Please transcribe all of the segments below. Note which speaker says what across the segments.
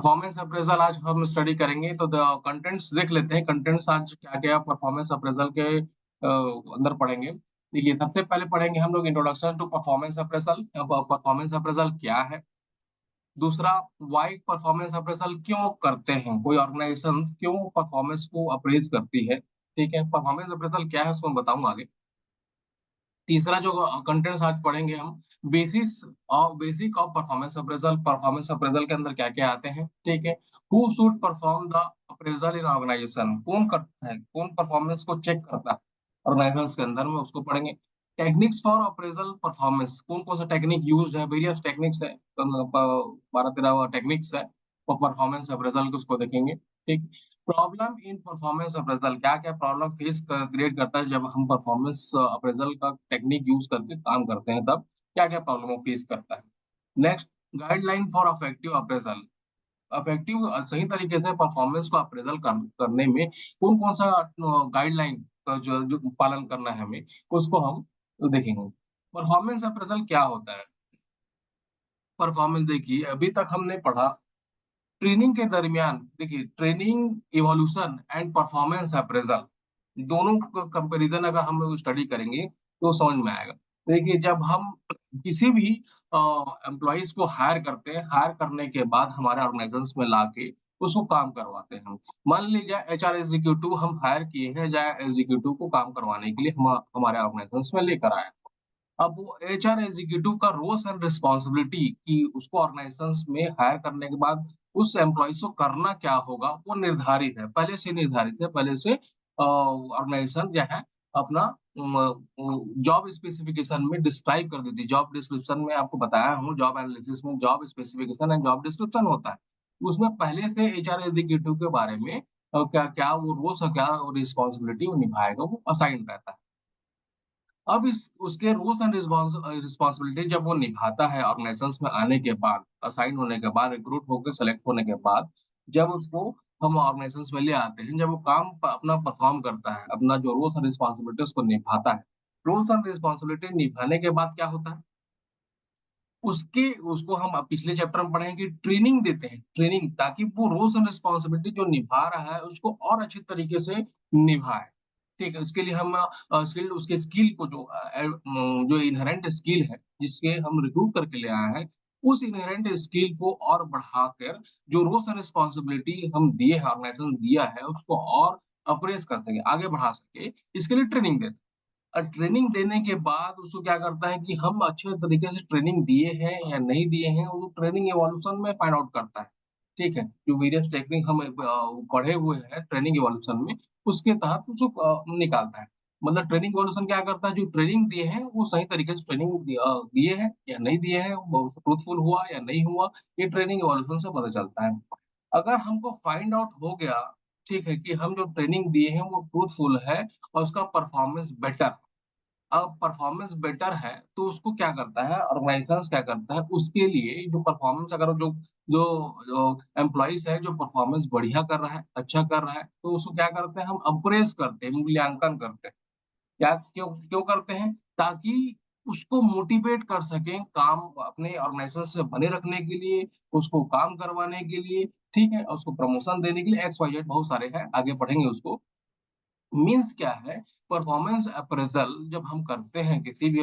Speaker 1: Performance appraisal आज हम study करेंगे तो कंटेंट्स देख लेते हैं। कंटेंट्स आज क्या क्या परफॉर्मेंस अप्रेजल के अंदर पढ़ेंगे। देखिए, सबसे पहले पढ़ेंगे हम लोग introduction to performance appraisal. Performance appraisal क्या है। दूसरा, वाई परफॉर्मेंस अप्रेजल क्यों करते हैं, कोई ऑर्गेनाइजेशन क्यों परफॉर्मेंस को अप्रेज करती है। ठीक है, परफॉर्मेंस अप्रेजल क्या है उसको मैं बताऊंगा आगे। तीसरा जो कंटेंट्स आज पढ़ेंगे हम, basic of performance appraisal. Performance appraisal के अंदर क्या क्या आते हैं, ठीक है। Who should perform the appraisal in organization, कौन करता है, कौन परफॉर्मेंस को चेक करता है ऑर्गेनाइजेशन के अंदर में, उसको पढ़ेंगे। टेक्निक्स फॉर अप्रेजल परफॉर्मेंस, कौन कौन सा टेक्निक यूज है, वेरियस टेक्निक्स है, 12-13 टेक्निक्स है परफॉर्मेंस अप्रेजल के, उसको देखेंगे। ठीक। प्रॉब्लम इन परफॉर्मेंस अप्रेजल, क्या क्या प्रॉब्लम फेस क्रिएट करता है जब हम परफॉर्मेंस अप्रेजल का टेक्निक यूज करके काम करते हैं, तब क्या क्या प्रॉब्लम फेस करता है। Next, guideline for affective appraisal. Affective सही तरीके से परफॉर्मेंस को अप्रेजल करने में कौन कौन सा गाइडलाइन का जो पालन करना है हमें, उसको हम देखेंगे। परफॉर्मेंस अप्रेजल क्या होता है। परफॉर्मेंस देखिए, अभी तक हमने पढ़ा ट्रेनिंग के दरमियान। देखिए, training evolution and performance appraisal, दोनों कंपैरिजन अगर हम लोग स्टडी करेंगे तो समझ में आएगा। देखिए, जब हम किसी भी एम्प्लॉइज को हायर करते हैं, हायर करने के बाद हमारे ऑर्गेनाइजेशन में लाके उसको काम करवाते हैं हम। मान लीजिए एचआर एग्जीक्यूटिव हम हायर किए हैं, या एग्जीक्यूटिव को काम करवाने के लिए हम हमारे ऑर्गेनाइजेशन में लेकर आए। अब वो एचआर एग्जीक्यूटिव का रोल्स एंड रिस्पॉन्सिबिलिटी कि उसको ऑर्गेनाइजेशन में हायर करने के बाद उस एम्प्लॉय को करना क्या होगा, वो निर्धारित है, पहले से निर्धारित है। पहले से ऑर्गेनाइजेशन जो है अपना जॉब स्पेसिफिकेशन में डिस्क्राइब कर देती है। जॉब डिस्क्रिप्शन में आपको बताया हूँ, जॉब एनालिसिस में job specification and job description होता है। उसमें पहले से एचआर एग्जीक्यूटिव के बारे में क्या क्या वो रोल्स और क्या रिस्पॉन्सिबिलिटी वो निभाएगा, वो असाइन रहता है। अब इस उसके रूल्स एंड रिस्पॉन्सिबिलिटी जब वो निभाता है ऑर्गेनाइजेशंस में आने के बाद, असाइन होने के बाद, रिक्रूट होकर सेलेक्ट होने के बाद, जब उसको हम ऑर्गेनाइजेशंस में ले आते हैं, जब वो काम अपना परफॉर्म करता है, अपना जो रूल्स एंड रिस्पॉन्सिबिलिटी उसको निभाता है। रूल्स एंड रिस्पॉन्सिबिलिटी निभाने के बाद क्या होता है, उसके उसको हम अब पिछले चैप्टर में पढ़े कि ट्रेनिंग देते हैं। ट्रेनिंग, ताकि वो रोल्स एंड रिस्पॉन्सिबिलिटी जो निभा रहा है उसको और अच्छे तरीके से निभाए। ठीक है, इसके लिए हम स्किल, उसके स्किल को जो इनहेरेंट स्किल है जिसके हम रिक्रूट करके ले आए हैं, उस इनहेरेंट स्किल को और बढ़ाकर जो रोल्स एंड रिस्पॉन्सिबिलिटी हम दिए हैं, ऑर्गेनाइजेशन दिया है, उसको और अप्रेस कर सके, आगे बढ़ा सके, इसके लिए ट्रेनिंग देते हैं। ट्रेनिंग देने के बाद उसको क्या करता है कि हम अच्छे तरीके से ट्रेनिंग दिए हैं या नहीं दिए हैं, वो ट्रेनिंग इवोल्यूशन में फाइंड आउट करता है। ठीक है, जो वेरियस टेक्निक हम पढ़े हुए हैं ट्रेनिंग इवोल्यूशन में, उसके तहत उसको निकालता है। मतलब ट्रेनिंग इवोल्यूशन क्या करता है, जो ट्रेनिंग दिए हैं वो सही तरीके से ट्रेनिंग दिए हैं या नहीं दिए हैं, ट्रूथफुल हुआ या नहीं हुआ, ये ट्रेनिंग इवोल्यूशन से पता चलता है। अगर हमको फाइंड आउट हो गया, ठीक है, कि हम जो ट्रेनिंग दिए हैं वो ट्रूथफुल है और उसका परफॉर्मेंस बेटर, अब परफॉर्मेंस बेटर है, तो उसको क्या करता है ऑर्गेनाइजेशंस, क्या करता है उसके लिए जो परफॉर्मेंस, अगर जो जो जो एम्प्लॉइज है जो परफॉर्मेंस बढ़िया कर रहा है, अच्छा कर रहा है, तो उसको क्या करते हैं हम अप्रेस करते हैं, मूल्यांकन करते हैं। क्या, क्यों क्यों करते हैं, ताकि उसको मोटिवेट कर सकें काम अपने ऑर्गेनाइजेशन से बने रखने के लिए, उसको काम करवाने के लिए। ठीक है, और उसको प्रमोशन देने के लिए, एक्स वाई जेड बहुत सारे हैं, आगे पढ़ेंगे उसको। मीन्स क्या है, परफॉर्मेंस अप्रेजल जब हम करते हैं किसी भी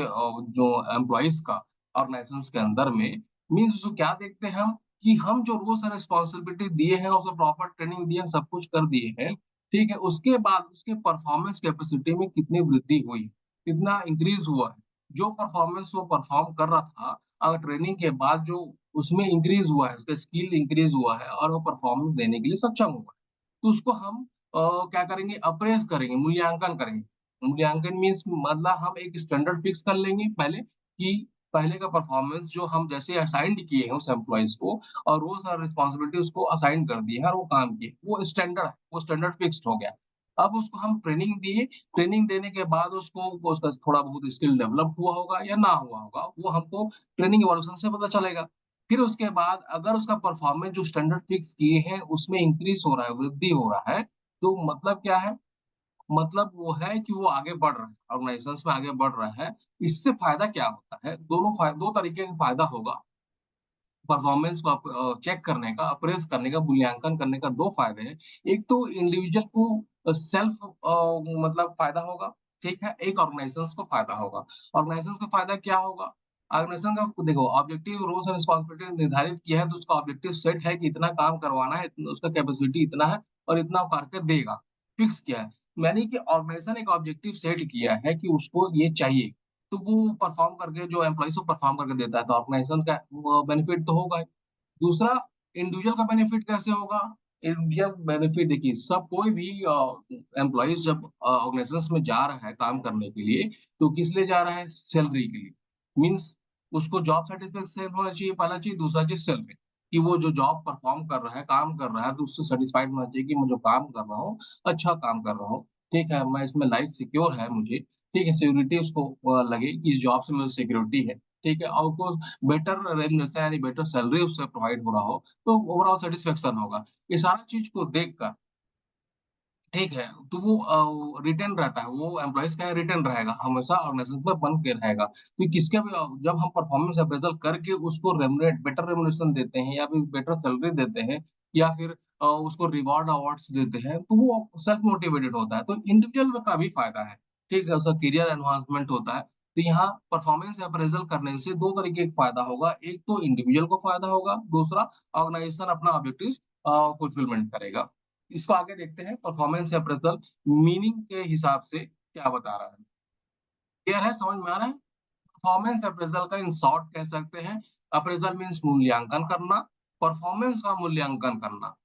Speaker 1: जो एम्प्लॉइज का ऑर्गेनाइजेशन के अंदर में, मीन्स उसको क्या देखते हैं हम, कि हम जो रोल्स एंड रिस्पॉन्सिबिलिटी दिए हैं, उसको प्रॉपर ट्रेनिंग दिए हैं, सब कुछ कर दिए हैं। ठीक है, उसके बाद उसके परफॉर्मेंस कैपेसिटी में कितनी वृद्धि हुई, कितना इंक्रीज हुआ है। जो परफॉर्मेंस वो परफॉर्म कर रहा था, अगर ट्रेनिंग के बाद जो उसमें इंक्रीज हुआ है, उसका स्किल इंक्रीज हुआ है और वो परफॉर्मेंस देने के लिए सक्षम हुआ है, तो उसको हम क्या करेंगे, अप्रेस करेंगे, मूल्यांकन करेंगे। मूल्यांकन मीन्स मतलब हम एक स्टैंडर्ड फिक्स कर लेंगे पहले, कि पहले का परफॉर्मेंस जो हम जैसे असाइंड किए हैं उस एम्प्लॉइज को, और रोल्स और रिस्पॉन्सिबिलिटी उसको असाइन कर दी है और वो काम किए, वो स्टैंडर्ड है, वो स्टैंडर्ड फिक्स्ड हो गया। अब उसको हम ट्रेनिंग दिए, ट्रेनिंग देने के बाद उसको उसका थोड़ा बहुत स्किल डेवलप हुआ होगा या ना हुआ होगा, वो हमको ट्रेनिंग इवोल्यूशन से पता चलेगा। फिर उसके बाद अगर उसका परफॉर्मेंस जो स्टैंडर्ड फिक्स किए हैं उसमें इंक्रीज हो रहा है, वृद्धि हो रहा है, तो मतलब क्या है, मतलब वो है कि वो आगे बढ़ रहा है, ऑर्गेनाइजेशंस में आगे बढ़ रहा है। इससे फायदा क्या होता है, दो तरीके का फायदा होगा। परफॉर्मेंस को चेक करने का, अप्रेज़ करने का, मूल्यांकन करने का 2 फ़ायदे हैं। एक तो इंडिविजुअल को सेल्फ मतलब फ़ायदा होगा, ठीक है? एक ऑर्गनाइज़ेशंस को फ़ायदा होगा। ऑर्गनाइज़ेशंस को फ़ायदा क्या होगा? ऑर्गनाइज़ेशन का देखो ऑब्जेक्टिव, रूल्स एंड रिस्पांसिबिलिटी निर्धारित किया है, तो उसका ऑब्जेक्टिव सेट है कि इतना काम करवाना है, उसका कैपेसिटी इतना है और इतना वो करके देगा, फिक्स किया है। यानी कि ऑर्गनाइज़ेशन एक ऑब्जेक्टिव सेट किया है कि उसको ये चाहिए। तो वो परफ़ॉर्म करके जो एम्प्लॉइज़ को परफ़ॉर्म करके देता है, तो ऑर्गनाइज़ेशन का वो बेनिफिट तो होगा ही। दूसरा इंडिविजुअल का बेनिफिट कैसे होगा? इंडिविजुअल बेनिफिट देखिए सब कोई भी एम्प्लॉइज़ जब ऑर्गनाइज़ेशंस में जा रहा है काम करने के लिए, तो किस लिए जा रहा है? सैलरी के लिए। मीन्स उसको जॉब सैटिस्फैक्शन होना चाहिए पहला चीज़, दूसरा चीज़ सैलरी, कि वो जो जॉब परफ़ॉर्म कर रहा है, काम कर रहा है, तो उससे सैटिस्फाइड होना चाहिए कि मैं जो काम कर रहा हूँ, अच्छा काम कर रहा हूँ। ठीक है, मैं इसमें लाइफ़ सिक्योर है मुझे, ठीक है, सिक्योरिटी उसको लगे कि इस जॉब से मुझे सिक्योरिटी है, ठीक है, और उसको बेटर रेम्युनरेशन यानी बेटर सैलरी उससे प्रोवाइड हो रहा हो, तो ओवरऑल सैटिस्फैक्शन होगा। ये सारा चीज़ को देखकर ठीक है, तो वो रिटेन रहता है, वो एम्प्लॉइज़ क्या है रिटेन रहेगा, हमेशा ऑर्गनाइज़ेशन में बन के रहेगा। तो किसका भी जब हम परफॉर्मेंस अप्रेज़ल करके उसको बेटर रेम्युनरेशन देते हैं या फिर बेटर सैलरी देते हैं या फिर उसको रिवार्ड अवार्ड्स देते हैं, तो वो सेल्फ मोटिवेटेड होता है। तो इंडिविजुअल का भी फ़ायदा है, ठीक है? उसका करियर एनहांसमेंट होता है। तो यहाँ परफॉर्मेंस अप्रेज़ल करने से 2 तरीके का फ़ायदा होगा, एक तो इंडिविजुअल को फ़ायदा होगा, दूसरा ऑर्गनाइज़ेशन अपना ऑब्जेक्टिव्स फुलफिलमेंट करेगा। इसको आगे देखते हैं परफॉर्मेंस अप्रेज़ल मीनिंग के हिसाब से क्या बता रहा है। क्लियर है, समझ में आ रहा है? परफॉर्मेंस अप्रेज़ल का इन शॉर्ट कह सकते हैं, अप्रेज़ल मीन्स मूल्यांकन करना, परफॉर्मेंस का मूल्यांकन करना,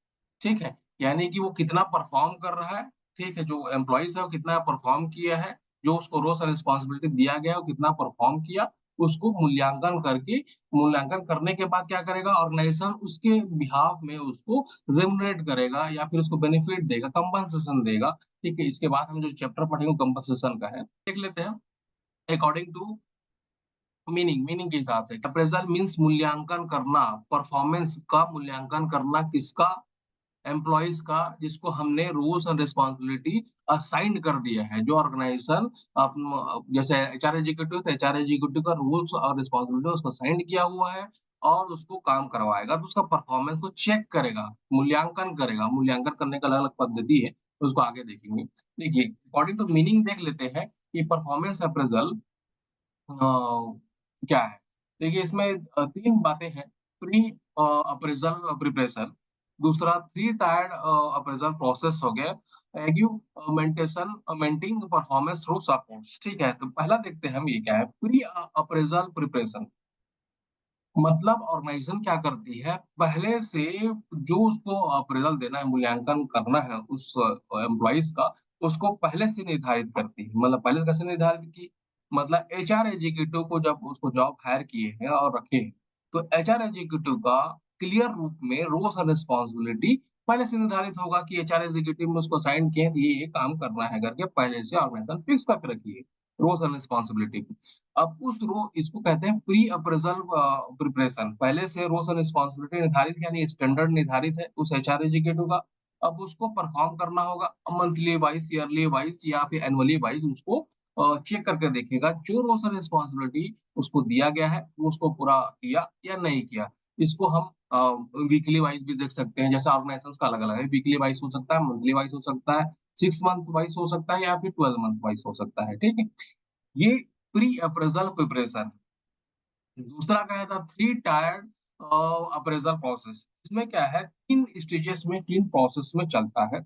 Speaker 1: ठीक है? यानी कि वो कितना परफ़ॉर्म कर रहा है, ठीक है? जो एम्प्लॉइज़ है वो कितना परफ़ॉर्म किया है, जो उसको रोल्स एंड रिस्पॉन्सिबिलिटी दिया गया है वो कितना परफ़ॉर्म किया, उसको मूल्यांकन करने के बाद क्या करेगा ऑर्गनाइज़ेशन उसके बिहाफ़ में उसको रिम्यूनरेट करेगा या फिर उसको बेनिफिट देगा, कंपनसेशन देगा, ठीक है? इसके बाद हम जो चैप्टर पढ़ेंगे वो कंपनसेशन का है। देख लेते हैं अकॉर्डिंग टू मीनिंग के हिसाब से अप्रेज़ल मीन्स मूल्यांकन करना, परफॉर्मेंस का मूल्यांकन करना किसका? एम्प्लॉइज़ का जिसको हमने रूल्स एंड रिस्पॉन्सिबिलिटी असाइन्ड कर दिया है। जो ऑर्गनाइज़ेशन जैसे एचआर एग्जीक्यूटिव तो एचआर एग्जीक्यूटिव का रूल्स और रिस्पॉन्सिबिलिटी उसको असाइन्ड किया हुआ है और उसको काम करवाएगा, तो उसका परफॉर्मेंस को चेक करेगा, मूल्यांकन करेगा। मूल्यांकन करने का अलग-अलग पद्धति है, तो उसको आगे देखेंगे। देखिए, अकॉर्डिंग टू मीनिंग देख लेते हैं कि परफॉर्मेंस अप्रेज़ल अ, क्या है? देखिए इसमें 3 बातें हैं, प्री अप्रेज़ल प्रिपरेशन, दूसरा थ्री टायर्ड अप्रेज़ल प्रोसेस हो गया, मेंटिंग परफॉर्मेंस थ्रू सपोर्ट्स, ठीक है? तो पहला देखते हैं हम ये क्या है, प्री अप्रेज़ल प्रिपरेशन मतलब ऑर्गेनाइज़ेशन क्या करती है, पहले से जो उसको अप्रेज़ल देना है, मूल्यांकन करना है उस एम्प्लॉइज़ का, उसको पहले से निर्धारित करती है। मतलब पहले कैसे निर्धारित की? मतलब एचआर एग्जीक्यूटिव को जब उसको जॉब हायर किए हैं और रखे हैं, तो एचआर एग्जीक्यूटिव का क्लियर रूप में रोल्स और रिस्पॉन्सिबिलिटी पहले से निर्धारित होगा कि एचआर एग्जीक्यूटिव में उसको असाइन किए हैं, तो ये काम करना है करके पहले से ऑर्गेनाइज़ेशन फिक्स करके रखी है, रोल्स और रिस्पॉन्सिबिलिटी। अब उस रो इसको कहते हैं प्री अप्रेज़ल प्रिपरेशन पहले से रोल्स एंड रिस्पॉन्सिबिलिटी निर्धारित है यानी स्टैंडर्ड निर्धारित है उस एचआर एग्जीक्यूटिव का। अब उसको परफॉर्म करना होगा मंथली वाइज़, ईयरली वाइज़ या फिर एनुअली वाइज़ उसको चेक करके देखेगा जो रोल्स एंड रिस्पॉन्सिबिलिटी उसको दिया गया है, वो उसको पूरा किया या नहीं किया। इसको हम वीकली वाइज़ भी देख सकते हैं, जैसे ऑर्गनाइज़ेशंस का अलग-अलग है, वीकली वाइज़ हो सकता है, मंथली वाइज़ हो सकता है, 6 मंथ वाइज़ हो सकता है या फिर 12 मंथ वाइज़ हो सकता है, ठीक है? ये प्री अप्रेज़ल प्रिपरेशन। दूसरा क्या था थ्री टायर्ड अप्रेज़ल प्रोसेस। इसमें क्या है 3 स्टेजेस में 3 प्रोसेस में चलता है।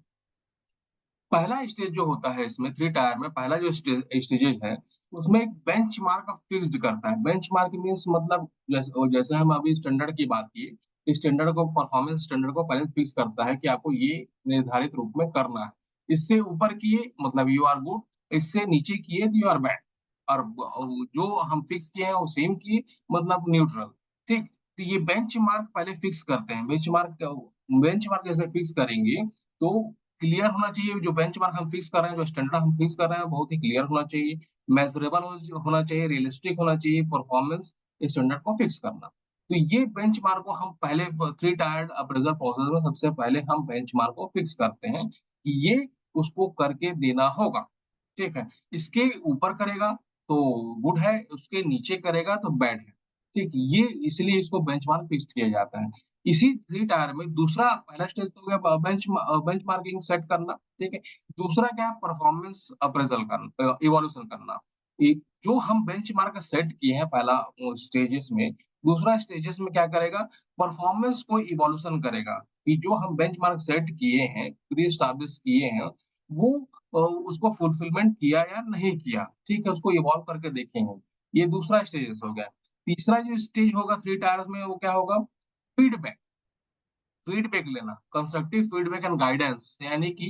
Speaker 1: पहला स्टेज जो होता है इसमें थ्री टायर में पहला जो स्टेजेज है, उसमें एक बेंचमार्क फिक्स्ड करता है। बेंचमार्क मीन्स मतलब जैसे हम अभी स्टैंडर्ड की बात की, स्टैंडर्ड को परफॉर्मेंस स्टैंडर्ड को पहले फिक्स करता है कि आपको ये निर्धारित रूप में करना है। इससे ऊपर किए मतलब यू आर गुड, इससे नीचे किए तो यू आर बैड और जो हम फिक्स किए हैं वो सेम किए मतलब न्यूट्रल, ठीक? तो ये बेंचमार्क पहले फिक्स करते हैं। बेंचमार्क जैसे फिक्स करेंगे तो क्लियर होना चाहिए जो बेंचमार्क हम फिक्स कर रहे हैं, जो स्टैंडर्ड हम फिक्स कर रहे हैं, बहुत ही क्लियर होना चाहिए, मेज़रेबल होना चाहिए, रियलिस्टिक होना चाहिए, परफॉर्मेंस स्टैंडर्ड को फिक्स करना। तो ये बेंचमार्क को हम पहले थ्री टायर्ड अप्रेज़ल प्रोसेस में सबसे पहले हम बेंचमार्क को फिक्स करते हैं कि ये उसको करके देना होगा, ठीक है? इसके ऊपर करेगा तो गुड है, उसके नीचे करेगा तो बैड है। ठीक, ये इसलिए इसको बेंचमार्क फिक्स किया जाता है। इसी 3 टायर में दूसरा पहला स्टेज तो हो गया बेंचमार्किंग सेट करना, ठीक है? दूसरा क्या है परफॉर्मेंस अप्रेज़ल करना इवैल्यूएशन करना। एक जो हम बेंचमार्क सेट किए हैं पहला स्टेजेस में, दूसरा स्टेजेस में क्या करेगा परफॉर्मेंस को इवैल्यूएशन करेगा, कि जो हम बेंचमार्क सेट किए हैं, प्री एस्टैब्लिश किए हैं, वो उसको फुलफिलमेंट किया या नहीं किया, ठीक है? उसको इवॉल्व करके देखेंगे। ये दूसरा स्टेजेस हो गया। तीसरा जो स्टेज होगा 3 टायर्स में वो क्या होगा? फीडबैक, फीडबैक लेना, कंस्ट्रक्टिव फीडबैक एंड गाइडेंस यानी कि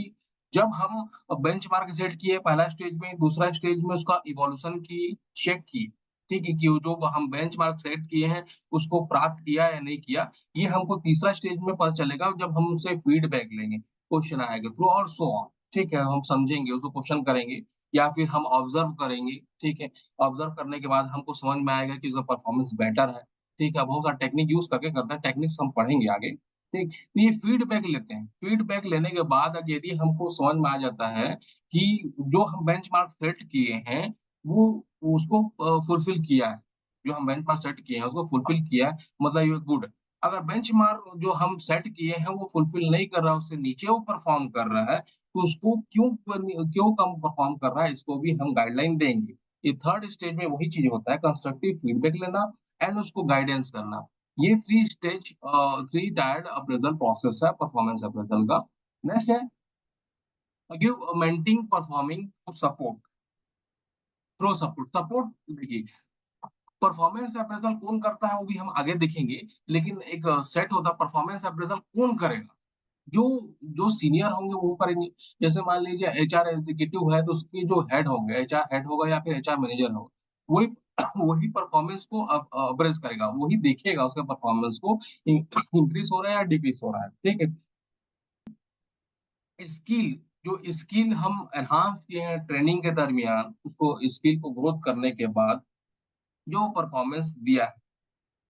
Speaker 1: जब हम बेंचमार्क सेट किए पहला स्टेज में, दूसरा स्टेज में उसका इवोल्यूशन की, चेक की, ठीक है? कि वो जो हम बेंचमार्क सेट किए हैं, उसको प्राप्त किया या नहीं किया, ये हमको तीसरा स्टेज में पता चलेगा जब हम उनसे फीडबैक लेंगे, क्वेश्चन आएगा थ्रू और सो ऑन, ठीक है? हम समझेंगे, उसको क्वेश्चन करेंगे या फिर हम ऑब्जर्व करेंगे, ठीक है? ऑब्जर्व करने के बाद हमको समझ में आएगा कि उसका परफॉर्मेंस बेटर है, ठीक है? बहुत सारा टेक्निक यूज़ करके करते हैं, टेक्निक्स हम पढ़ेंगे आगे, ठीक? तो ये फीडबैक लेते हैं। फीडबैक लेने के बाद अब यदि हमको समझ में आ जाता है कि जो हम बेंचमार्क सेट किए हैं, वो उसको फुलफिल किया है। जो हम बेंचमार्क सेट किए हैं, उसको फुलफिल किया है, मतलब यू आर गुड। अगर बेंचमार्क जो हम सेट किए हैं, वो फुलफिल नहीं कर रहा है, उससे नीचे वो परफॉर्म कर रहा है, तो उसको क्यों कम परफॉर्म कर रहा है, इसको भी हम गाइडलाइन देंगे। ये थर्ड स्टेज में वही चीज़ होता है, कंस्ट्रक्टिव फीडबैक लेना एंड उसको गाइडेंस करना। ये 3 टायर्ड अप्रेज़ल प्रोसेस है परफॉर्मेंस अप्रेज़ल का। नेक्स्ट है augmenting performing support through support. Support देखिए परफॉर्मेंस अप्रेज़ल कौन करता है वो भी हम आगे देखेंगे, लेकिन एक सेट होता है परफॉर्मेंस अप्रेज़ल कौन करेगा? जो जो सीनियर होंगे वो करेंगे। जैसे मान लीजिए एचआर एग्जीक्यूटिव है तो उसके जो हेड होंगे, एचआर हेड होगा या फिर एचआर मैनेजर होगा, वही वही परफॉर्मेंस को अप्रेज़ करेगा, वही देखेगा उसके परफॉर्मेंस को इंक्रीज़ हो रहा है या डिक्रीज़ हो रहा है, ठीक है? स्किल जो स्किल हम एनहांस किए हैं ट्रेनिंग के दरमियान, उसको स्किल को ग्रोथ करने के बाद जो परफॉर्मेंस दिया है,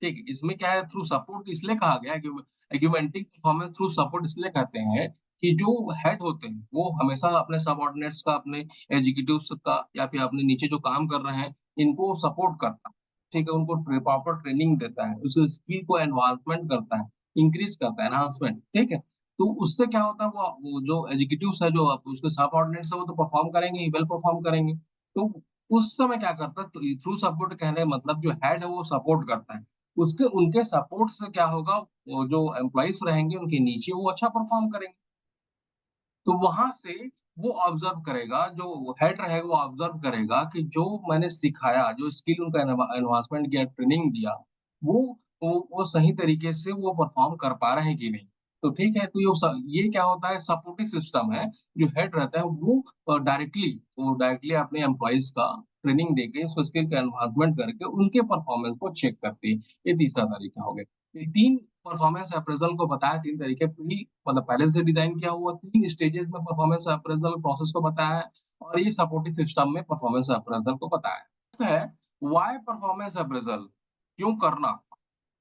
Speaker 1: ठीक है? इसमें क्या है थ्रू सपोर्ट इसलिए कहा गया है कि ऑगमेंटिंग परफॉर्मेंस थ्रू सपोर्ट इसलिए कहते हैं कि जो हेड होते हैं, वो हमेशा अपने सबऑर्डिनेट्स का, अपने एग्जीक्यूटिव्स का या फिर अपने नीचे जो काम कर रहे हैं, इनको सपोर्ट करता है, ठीक है? उनको प्रॉपर ट्रेनिंग देता है, उस स्किल को एनहांसमेंट करता है, इंक्रीज़ करता है, एनहांसमेंट, ठीक है? तो उससे क्या होता है वो जो एग्जीक्यूटिव्स है, जो उसके सबऑर्डिनेट्स है, वो तो परफॉर्म करेंगे ही, वेल परफॉर्म करेंगे। तो उस समय क्या करता है, तो थ्रू सपोर्ट कहने का मतलब जो हेड है वो सपोर्ट करता है। उसके उनके सपोर्ट से क्या होगा, वो जो एम्प्लॉइज़ रहेंगे उनके नीचे वो अच्छा परफ़ॉर्म करेंगे। तो वहाँ से वो ऑब्ज़र्व करेगा, जो हेड रहेगा वो ऑब्ज़र्व करेगा कि जो मैंने सिखाया, जो स्किल उनका एनहांसमेंट किया, ट्रेनिंग दिया, वो वो सही तरीके से वो परफ़ॉर्म कर पा रहे हैं कि नहीं। तो ठीक है, तो ये क्या होता है सपोर्टिव सिस्टम है, जो हेड रहता है वो डायरेक्टली अपने एम्प्लॉइज़ का ट्रेनिंग देके, उसको स्किल का एनहांसमेंट करके उनके परफ़ॉर्मेंस को चेक करती है। ये तीसरा तरीका हो गया। ये 3 परफॉर्मेंस अप्रेज़ल को बताया 3 तरीके भी मतलब पहले से डिज़ाइन किया हुआ 3 स्टेजेस में परफॉर्मेंस अप्रेज़ल प्रोसेस को बताया है और ये सपोर्टिव सिस्टम में परफॉर्मेंस अप्रेज़ल को बताया है। नेक्स्ट है व्हाय परफॉर्मेंस अप्रेज़ल क्यों करना?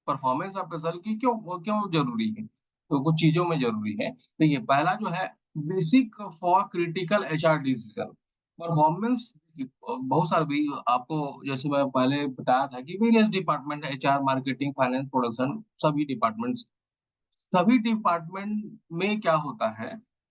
Speaker 1: परफॉर्मेंस अप्रेज़ल की क्यों क्यों ज़रूरी है? तो कुछ चीज़ों में ज़रूरी है। देखिए पहला जो है basic for critical HR decision. Performance बहुत सारे भी आपको जैसे मैं पहले बताया था कि वेरियस डिपार्टमेंट है एचआर, मार्केटिंग, फाइनेंस, प्रोडक्शन सभी डिपार्टमेंट्स सभी डिपार्टमेंट में क्या होता है,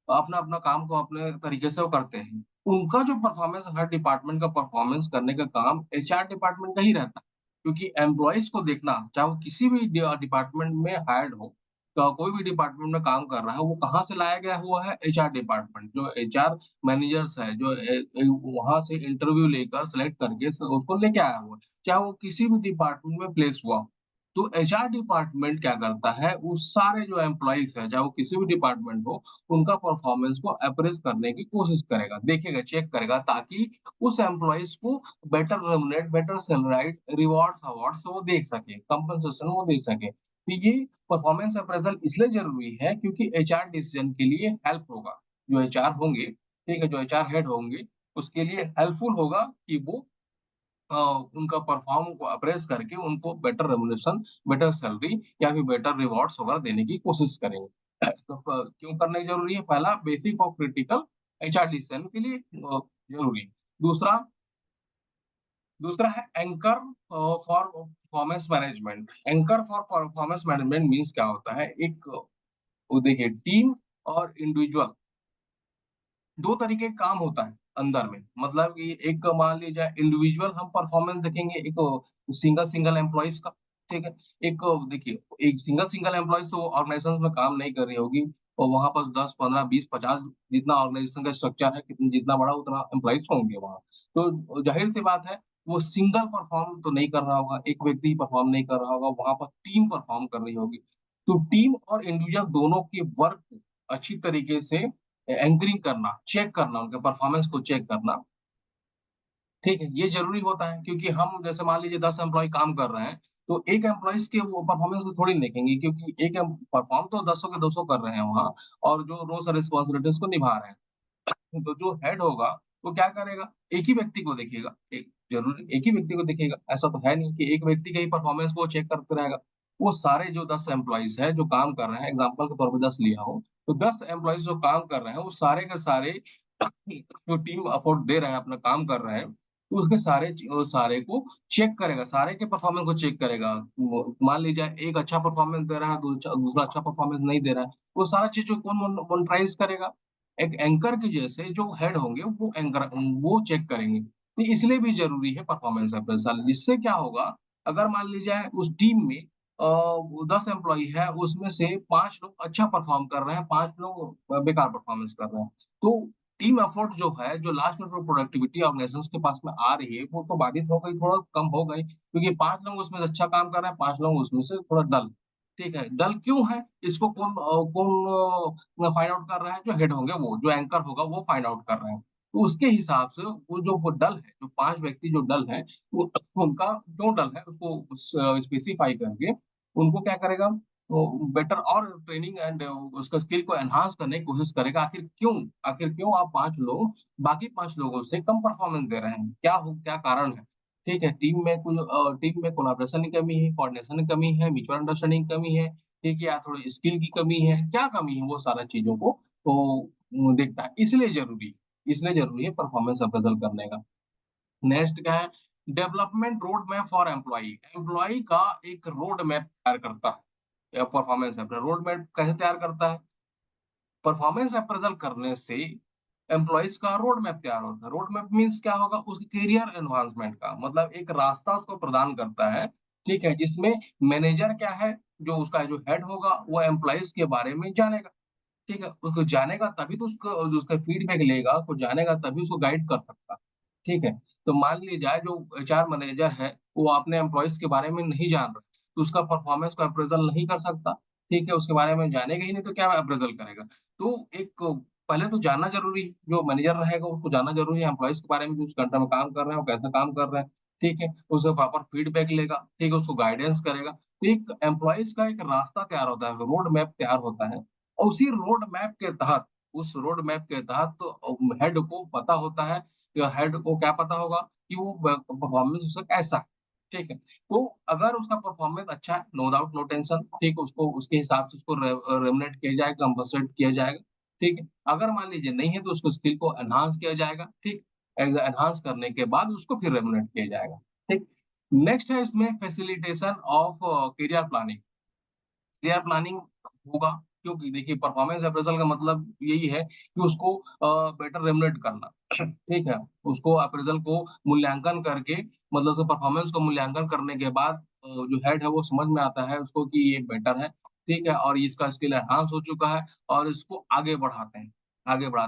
Speaker 1: अपना-अपना काम को अपने तरीके से वो करते हैं। उनका जो परफॉर्मेंस हर डिपार्टमेंट का परफॉर्मेंस करने का काम एचआर डिपार्टमेंट का ही रहता है। क्योंकि एम्प्लॉइज़ को देखना, चाहे वो किसी भी डिपार्टमेंट में हायर्ड हो, तो कोई भी डिपार्टमेंट में काम कर रहा है, वो कहाँ से लाया गया हुआ है एचआर डिपार्टमेंट। जो एचआर मैनेजर्स है, जो वहाँ से इंटरव्यू लेकर सेलेक्ट करके उसको लेके आया हुआ है, चाहे वो किसी भी डिपार्टमेंट में प्लेस हुआ हो। तो एचआर डिपार्टमेंट क्या करता है, वो सारे जो एम्प्लॉइज़ हैं, चाहे वो किसी भी डिपार्टमेंट हो, उनका परफॉर्मेंस को अप्रेज़ करने की कोशिश करेगा, देखेगा, चेक करेगा ताकि उस एम्प्लॉइज़ को better remunerate, better salaried, rewards, awards वो दे सके, कंपनसेशन वो दे सके। तो ये परफॉर्मेंस अप्रेज़ल इसलिए ज़रूरी है क्योंकि एचआर डिसीज़न के लिए हेल्प होगा। जो एचआर होंगे, ठीक है, जो एचआर हेड होंगे, उसके लिए हेल्पफुल होगा कि वो अ, उनका परफ़ॉर्म को अप्रेज़ करके उनको बेटर रेम्युनरेशन, बेटर सैलरी या फिर बेटर रिवार्ड्स वगैरह देने की कोशिश करेंगे। तो क्यों करने की ज़रूरी है? पहला बेसिक और क्रिटिकल एचआर डिसीज़न के लिए ज़रूरी है। दूसरा दूसरा है anchor for performance management. Anchor for performance management means क्या होता है, एक देखिए टीम और इंडिविजुअल दो तरीके का काम होता है अंदर में। मतलब कि एक मान लीजिए इंडिविजुअल हम परफॉर्मेंस देखेंगे, एक सिंगल सिंगल एम्प्लॉइज का, ठीक है। एक देखिए एक सिंगल सिंगल एम्प्लॉइज तो ऑर्गेनाइजेशन में काम नहीं कर रही होगी, और वहां पर 10 15 20 50 जितना ऑर्गेनाइजेशन का स्ट्रक्चर है, कितना जितना बड़ा उतना एम्प्लॉइज होंगे वहाँ। तो जाहिर सी बात है वो सिंगल परफॉर्म तो नहीं कर रहा होगा, एक व्यक्ति परफॉर्म नहीं कर रहा होगा, वहां पर टीम परफॉर्म कर रही होगी। तो टीम और इंडिविजुअल दोनों के वर्क अच्छी तरीके से एंकरिंग करना, चेक करना, उनके परफॉर्मेंस को चेक करना, ठीक है? ये ज़रूरी होता है क्योंकि हम जैसे मान लीजिए 10 एम्प्लॉयी काम कर रहे हैं, तो एक एम्प्लॉइज़ के वो परफॉर्मेंस को थोड़ी देखेंगे, क्योंकि एक एम परफॉर्म तो दसों के दसों कर रहे हैं वहाँ, और जो रोल्स और रिस्पॉन्सिबिलिटीज़ को निभा रहे हैं। तो जो हेड होगा, वो क्या करेगा? एक ही व्यक्ति को देखेगा, एक ज़रूरी एक ही व्यक्ति को देखेगा। ऐसा तो है नहीं कि एक व्यक्ति के ही परफॉर्मेंस को चेक करते रहेगा। वो सारे जो 10 एम्प्लॉइज़ हैं, जो काम कर रहे हैं, एग्ज़ाम्पल के तौर पे 10 लिया हूँ, तो 10 एम्प्लॉइज़ जो काम कर रहे हैं, वो सारे के सारे जो टीम एफर्ट दे रहे हैं, अपना काम कर रहे हैं, तो उसके सारे को चेक करेगा, सारे के परफॉर्मेंस को चेक करेगा। वो मान लीजिए एक अच्छा परफॉर्मेंस दे रहा है, दूसरा अच्छा परफॉर्मेंस नहीं दे रहा है, वो सारा चीज़ को कौन मॉनिटराइज़ करेगा? एक एंकर के जैसे जो हेड होंगे वो चेक करेंगे। तो इसलिए भी ज़रूरी है परफॉर्मेंस अप्रेज़ल। इससे क्या होगा, अगर मान लीजिए उस टीम में 10 एम्प्लॉयी है, उसमें से 5 लोग अच्छा परफॉर्म कर रहे हैं, 5 लोग बेकार परफॉर्मेंस कर रहे हैं। तो टीम एफर्ट जो है, जो लास्ट में जो प्रोडक्टिविटी ऑर्गेनाइजेशंस के पास में आ रही है, वो तो बाधित हो गई, थोड़ा कम हो गई, क्योंकि 5 लोग उसमें से अच्छा काम कर रहे हैं, 5 लोग उसमें से थोड़ा डल। ठीक है, डल क्यों है? इसको कौन फाइंड आउट कर रहा है? जो हेड होंगे वो, जो एंकर होगा वो फाइंड आउट कर रहे हैं। तो उसके हिसाब से वो डल है, जो 5 व्यक्ति जो डल हैं, वो उनका क्यों डल है उसको स्पेसिफाई करके उनको क्या करेगा, वो बेटर और ट्रेनिंग एंड उसका स्किल को एनहांस करने की कोशिश करेगा। आखिर क्यों आप 5 लोग बाकी 5 लोगों से कम परफॉर्मेंस दे रहे हैं? क्या कारण है? ठीक है, टीम में कोलैबोरेशन की कमी है, कोऑर्डिनेशन की कमी है, म्यूचुअल अंडरस्टैंडिंग की कमी है, ठीक है, या थोड़ी स्किल की कमी है, क्या कमी है, वो सारा चीज़ों को देखता है। इसलिए ज़रूरी है परफॉर्मेंस अप्रेज़ल करने का। नेक्स्ट क्या है? Development road map for employee. Employee का एक रोड मैप तैयार करता है, परफॉर्मेंस अप्रेज़ल रोड मैप कैसे तैयार करता है? परफॉर्मेंस अप्रेज़ल करने से एम्प्लॉइज़ का रोड मैप तैयार होता है। रोड मैप मीन्स क्या होगा? उसके करियर एडवांसमेंट का मतलब एक रास्ता उसको प्रदान करता है, ठीक है? जिसमें मैनेजर क्या है, जो उसका जो हेड होगा, वो एम्प्लॉइज़ के बारे में जानेगा। ठीक है, उसको जानेगा तभी तो उसको जो उसका फीडबैक लेगा, उसको जानेगा तभी उसको गाइड कर सकता है, ठीक है? तो मान लीजिए जाए जो एचआर मैनेजर है, वो अपने एम्प्लॉइज़ के बारे में नहीं जान रहा, तो उसका परफॉर्मेंस को अप्रेज़ल नहीं कर सकता, ठीक है? उसके बारे में जानेगा ही नहीं तो क्या अप्रेज़ल करेगा? तो एक पहले तो जानना ज़रूरी है, जो मैनेजर रहेगा उसको जानना ज़रूरी है एम्प्लॉइज़ के बारे में, जो उस कंट्री में काम कर रहे हैं, वो कैसे काम कर रहे हैं, ठीक है? उससे प्रॉपर फीडबैक लेगा, ठीक है? उसको गाइडेंस करेगा। तो एक एम्प्लॉइज़ का एक रास्ता तैयार होता है, रोड मैप तैयार होता है। और उसी रोड मैप के तहत उस रोड मैप के तहत तो हेड को पता होता है, या हेड को क्या पता होगा कि वो परफॉर्मेंस उसका कैसा है, ठीक है। तो अगर उसका परफॉर्मेंस अच्छा है, नो डाउट नो टेंशन, ठीक है, उसको उसके हिसाब से उसको रेमुनेट किया जाएगा, कंपनसेट किया जाएगा, ठीक है। अगर मान लीजिए नहीं है तो उसको स्किल को एनहांस किया जाएगा, ठीक। एनहांस करने के बाद उसको फिर रेमुनेट किया जाएगा, ठीक। नेक्स्ट है इसमें facilitation of career planning. Clear planning होगा, क्योंकि देखिए परफॉर्मेंस अप्रेज़ल का मतलब यही है कि उसको बेटर रेमुनेट करना, ठीक है? उसको अप्रेज़ल को मूल्यांकन करके मतलब उसके परफॉर्मेंस को मूल्यांकन करने के बाद जो हेड है वो समझ में आता है उसको कि ये बेटर है, ठीक है? और इसका स्किल एनहांस हो चुका है, और इसको आगे बढ़ाते हैं,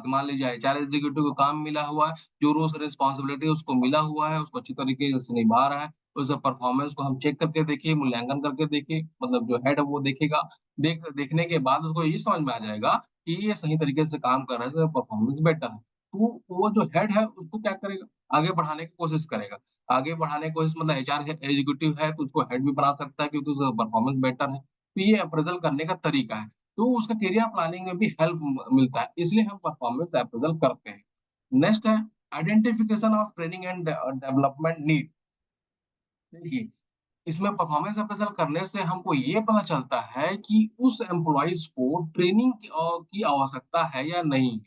Speaker 1: मान लीजिए एचआर एग्जीक्यूटिव को काम मिला हुआ है, जो रोल्स रिस्पॉन्सिबिलिटी उसको मिला हुआ है, उसको अच्छी तरीके से निभा रहा है, उस परफॉर्मेंस को हम चेक करके देखिए, मूल्यांकन करके देखिए, मतलब जो हेड है वो देखेगा। देखने के बाद उसको ये समझ में आ जाएगा कि ये सही तरीके से काम कर रहा है, तो परफॉर्मेंस बेटर है। तो वो जो हेड है उसको क्या करेगा? आगे बढ़ाने की कोशिश करेगा। आगे बढ़ाने की कोशिश मतलब एचआर है एग्जीक्यूटिव है तो उसको हेड भी बना सकता है, क्योंकि उसका परफॉर्मेंस बेटर है। तो ये अप्रेज़ल करने का तरीका है। तो उसका करियर प्लानिंग में भी हेल्प मिलता है। इसलिए हम परफॉर्मेंस अप्रेज़ल करते हैं। नेक्स्ट है identification of training and development need. देखिए, इसमें परफॉर्मेंस अप्रेज़ल करने से हमको ये पता चलता है कि उस एम्प्लॉइज़ को ट्रेनिंग की आवश्यकता है या नहीं।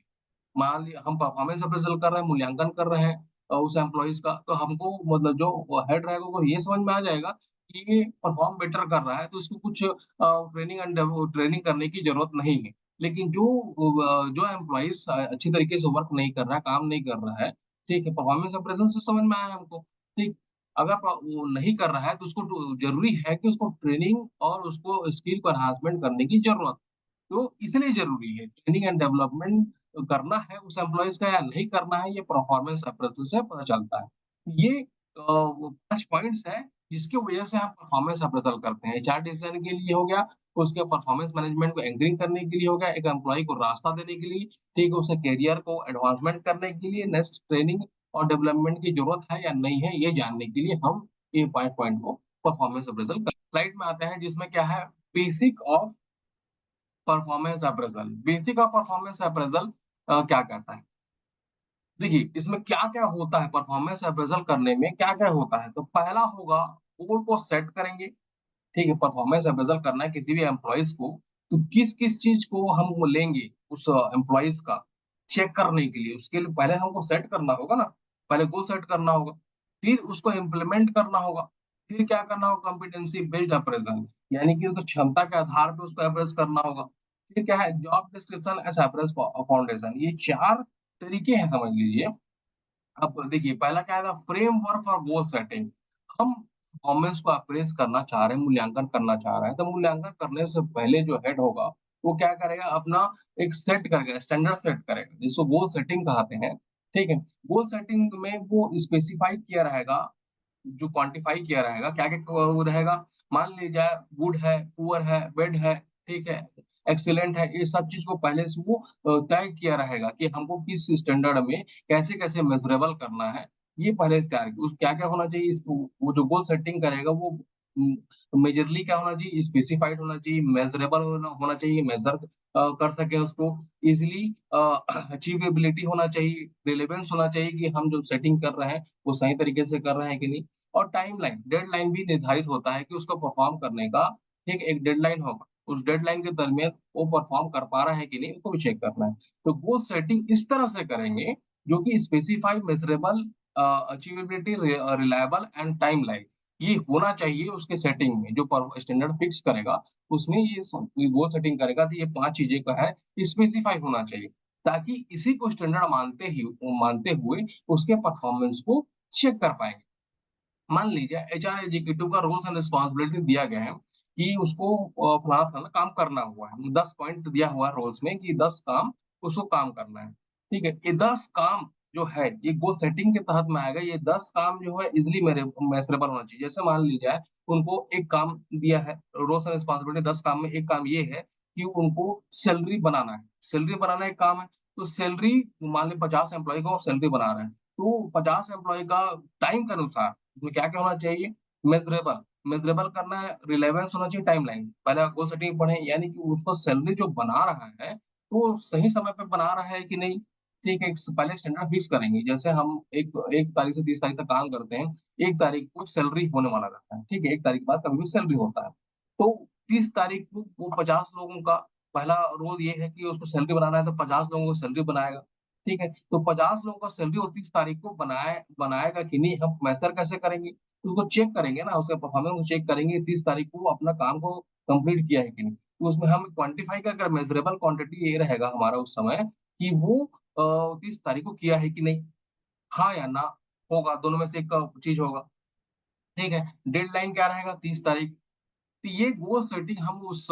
Speaker 1: मान लिया हम परफॉर्मेंस अप्रेज़ल कर रहे हैं, मूल्यांकन कर रहे हैं, उस एम्प्लॉइज का, तो हमको मतलब जो हेड रहेगा वो ये समझ में आ जाएगा कि ये परफॉर्म बेटर कर रहा है, तो इसको कुछ ट्रेनिंग करने की जरूरत नहीं है। लेकिन जो एम्प्लॉइज अच्छी तरीके से वर्क नहीं कर रहा है, काम नहीं कर रहा है, ठीक है, परफॉर्मेंस अप्रेजल से समझ में आया हमको। ठीक, अगर वो नहीं कर रहा है तो उसको जरूरी है कि उसको ट्रेनिंग और उसको स्किल को एनहांसमेंट करने की जरूरत, तो इसलिए ज़रूरी है ट्रेनिंग एंड डेवलपमेंट करना है उस एम्प्लॉइज़ का या नहीं करना है, ये परफॉर्मेंस अप्रेज़ल से पता चलता है। ये वो 5 पॉइंट्स हैं जिसकी वजह से हम परफॉर्मेंस अप्रेज़ल करते हैं। एचआर डिसीज़न के लिए हो गया, उसके परफॉर्मेंस मैनेजमेंट को एंकरिंग करने के लिए हो गया, एक एम्प्लॉयी को रास्ता देने के लिए, ठीक है, उसके करियर को एडवांसमेंट करने के लिए, नेक्स्ट ट्रेनिंग और डेवलपमेंट की ज़रूरत है या नहीं है, ये जानने के लिए हम ये 5 पॉइंट को परफॉर्मेंस अप्रेज़ल कर स्लाइड में आते हैं जिसमें क्या है basic of performance appraisal. Basic of performance appraisal क्या कहता है? देखिए, इसमें क्या-क्या होता है परफॉर्मेंस अप्रेज़ल करने में क्या-क्या होता है? तो पहला होगा गोल को सेट करेंगे, ठीक है? परफॉर्मेंस अप्रेज़ल करना है किसी भी एम्प्लॉइज़ को, तो किस-किस चीज़ को हम वो लेंगे उस एम्प्लॉइज़ का चेक करने के लिए, उसके लिए पहले हमको सेट करना होगा ना, पहले गोल सेट करना होगा, फिर उसको इम्प्लीमेंट करना होगा, फिर क्या करना होगा कॉम्पिटेंसी बेस्ड अप्रेज़ल, यानी कि उसको क्षमता के आधार पे उसको अप्रेज़ करना होगा। फिर क्या है जॉब डिस्क्रिप्शन एज़ अप्रेज़ फाउंडेशन, ये 4 तरीके हैं समझ लीजिए। अब देखिए पहला क्या था फ्रेमवर्क फॉर गोल सेटिंग। हम परफॉर्मेंस को अप्रेज़ करना चाह रहे हैं, मूल्यांकन करना चाह रहे हैं, तो मूल्यांकन करने से पहले जो हेड होगा, वो क्या करेगा अपना एक सेट करेगा, स्टैंडर्ड सेट करेगा, जिसको गोल सेटिंग कहते हैं, ठीक है? गोल सेटिंग में वो स्पेसिफाई किया रहेगा जो क्वांटिफ़ाई किया रहेगा, क्या-क्या वो रहेगा, मान लीजिए गुड है, पुअर है, बैड है, ठीक है, एक्सीलेंट है, ये सब चीज़ को पहले से वो तय किया रहेगा कि हमको किस स्टैंडर्ड में कैसे-कैसे मेज़रेबल करना है, ये पहले से तैयार उस क्या-क्या होना चाहिए इसको वो जो गोल सेटिंग करेगा वो उम, मेजरली क्या होना चाहिए, स्पेसिफाइड होना चाहिए, मेज़रेबल होना होना चाहिए, मेज़र कर सकें उसको, ईज़िली अचीवेबिलिटी होना चाहिए, रिलेवेंस होना चाहिए कि हम जो सेटिंग कर रहे हैं, वो सही तरीके से कर रहे हैं कि नहीं। और टाइमलाइन, डेडलाइन भी निर्धारित होता है कि उसको परफ़ॉर्म करने का ठीक एक डेडलाइन होगा। उस डेडलाइन के दरमियान वो परफ़ॉर्म कर पा रहा है कि नहीं, उसको भी चेक करना है। तो गोल सेटिंग इस तरह से करेंगे जो कि specify, measurable achievability, reliable and timeline ये होना चाहिए उसके सेटिंग में जो स्टैंडर्ड फिक्स करेगा, उसमें ये गोल सेटिंग करेगा तो ये 5 चीज़ें का है, स्पेसिफाई होना चाहिए। ताकि इसी को स्टैंडर्ड मानते हुए उसके परफ़ॉर्मेंस को चेक कर पाएँगे। मान लीजिए एचआर एग्जीक्यूटिव का रोल्स एंड रिस्पॉन्सिबिलिटी दिया गया है कि उसको फलाना-फलाना काम करना हुआ है। 10 पॉइंट दिया हुआ है रोल्स में कि 10 काम उसको काम करना है। ठीक है? ये 10 काम जो है ये गोल सेटिंग के तहत में आएगा। ये 10 काम जो है ईज़िली मेज़रेबल होना चाहिए। जैसे मान लीजिए उनको एक काम दिया है, रोल्स एंड रिस्पॉन्सिबिलिटी 10 काम में एक काम ये है कि उनको सैलरी बनाना है। सैलरी बनाना एक काम है, तो सैलरी मान लीजिए 50 एम्प्लॉयी को सैलरी बना रहे हैं। तो 50 एम्प्लॉयी का टाइम के अनुसार उसमें क्या-क्या होना चाहिए? मेज़रेबल, मेज़रेबल करना है, रिलेवेंस होना चाहिए, टाइमलाइन। पहले आप गोल सेटिंग पढ़ें, यानी कि उसको सैलरी जो बना रहा है, तो सही समय पे बना रहा है कि नहीं? ठीक है, एक पहले स्टैंडर्ड फिक्स करेंगे। जैसे हम 1 तारीख से 30 तारीख तक काम करते हैं, 1 तारीख को सैलरी होने वाला रहता है, ठीक है? 1 तारीख के बाद कभी भी सैलरी होता है। तो 30 तारीख को वो 50 लोगों का पहला रोल ये है कि उसको सैलरी बनाना है, तो 50 लोगों को सैलरी बनाएगा, ठीक है? तो 50 लोगों का सैलरी वो 30 तारीख को बनाएगा कि नहीं, हम मेज़र कैसे करेंगे? उसको चेक करेंगे ना, उसका परफॉर्मेंस को चेक करेंगे 30 तारीख को वो अपना काम को कंप्लीट किया है कि नहीं। तो उसमें हम क्वांटिफाई करके मेज़रेबल क्वांटिटी ये रहेगा हमारा उस समय कि वो 30 तारीख को किया है कि नहीं, हाँ या ना होगा, दोनों में से एक चीज़ होगा, ठीक है। डेडलाइन क्या रहेगा 30 तारीख। तो ये गोल सेटिंग हम उस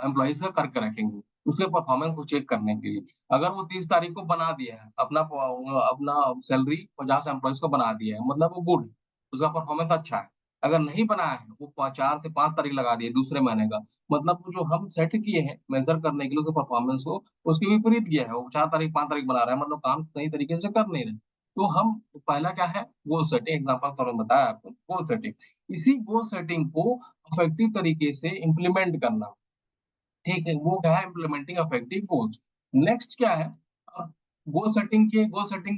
Speaker 1: एम्प्लॉइज़ का करके रखेंगे, उसके परफॉर्मेंस को चेक करने के लिए। अगर वो 30 तारीख को बना दिया है, अपना सैलरी 50 एम्प्लॉइज़ को बना दिया है, मतलब वो गुड, उसका परफॉर्मेंस अच्छा है। अगर नहीं बनाया है, वो 4 से 5 तारीख लगा दिए दूसरे महीने का, मतलब वो जो हम सेट किए हैं मेज़र करने के लिए उसके परफॉर्मेंस को, उसके विपरीत गया है, वो 4 तारीख, 5 तारीख बना रहा है, मतलब काम सही तरीके से कर नहीं रहे। तो हम पहला क्या है, गोल सेटिंग एग्ज़ाम्पल के तौर पे बताया आपको, गोल सेटिंग। इसी गोल सेटिंग को इफेक्टिव तरीके से इम्प्लीमेंट करना, ठीक है? वो क्या है इम्प्लीमेंटिंग इफेक्टिव गोल्स। नेक्स्ट क्या है, अब गोल सेटिंग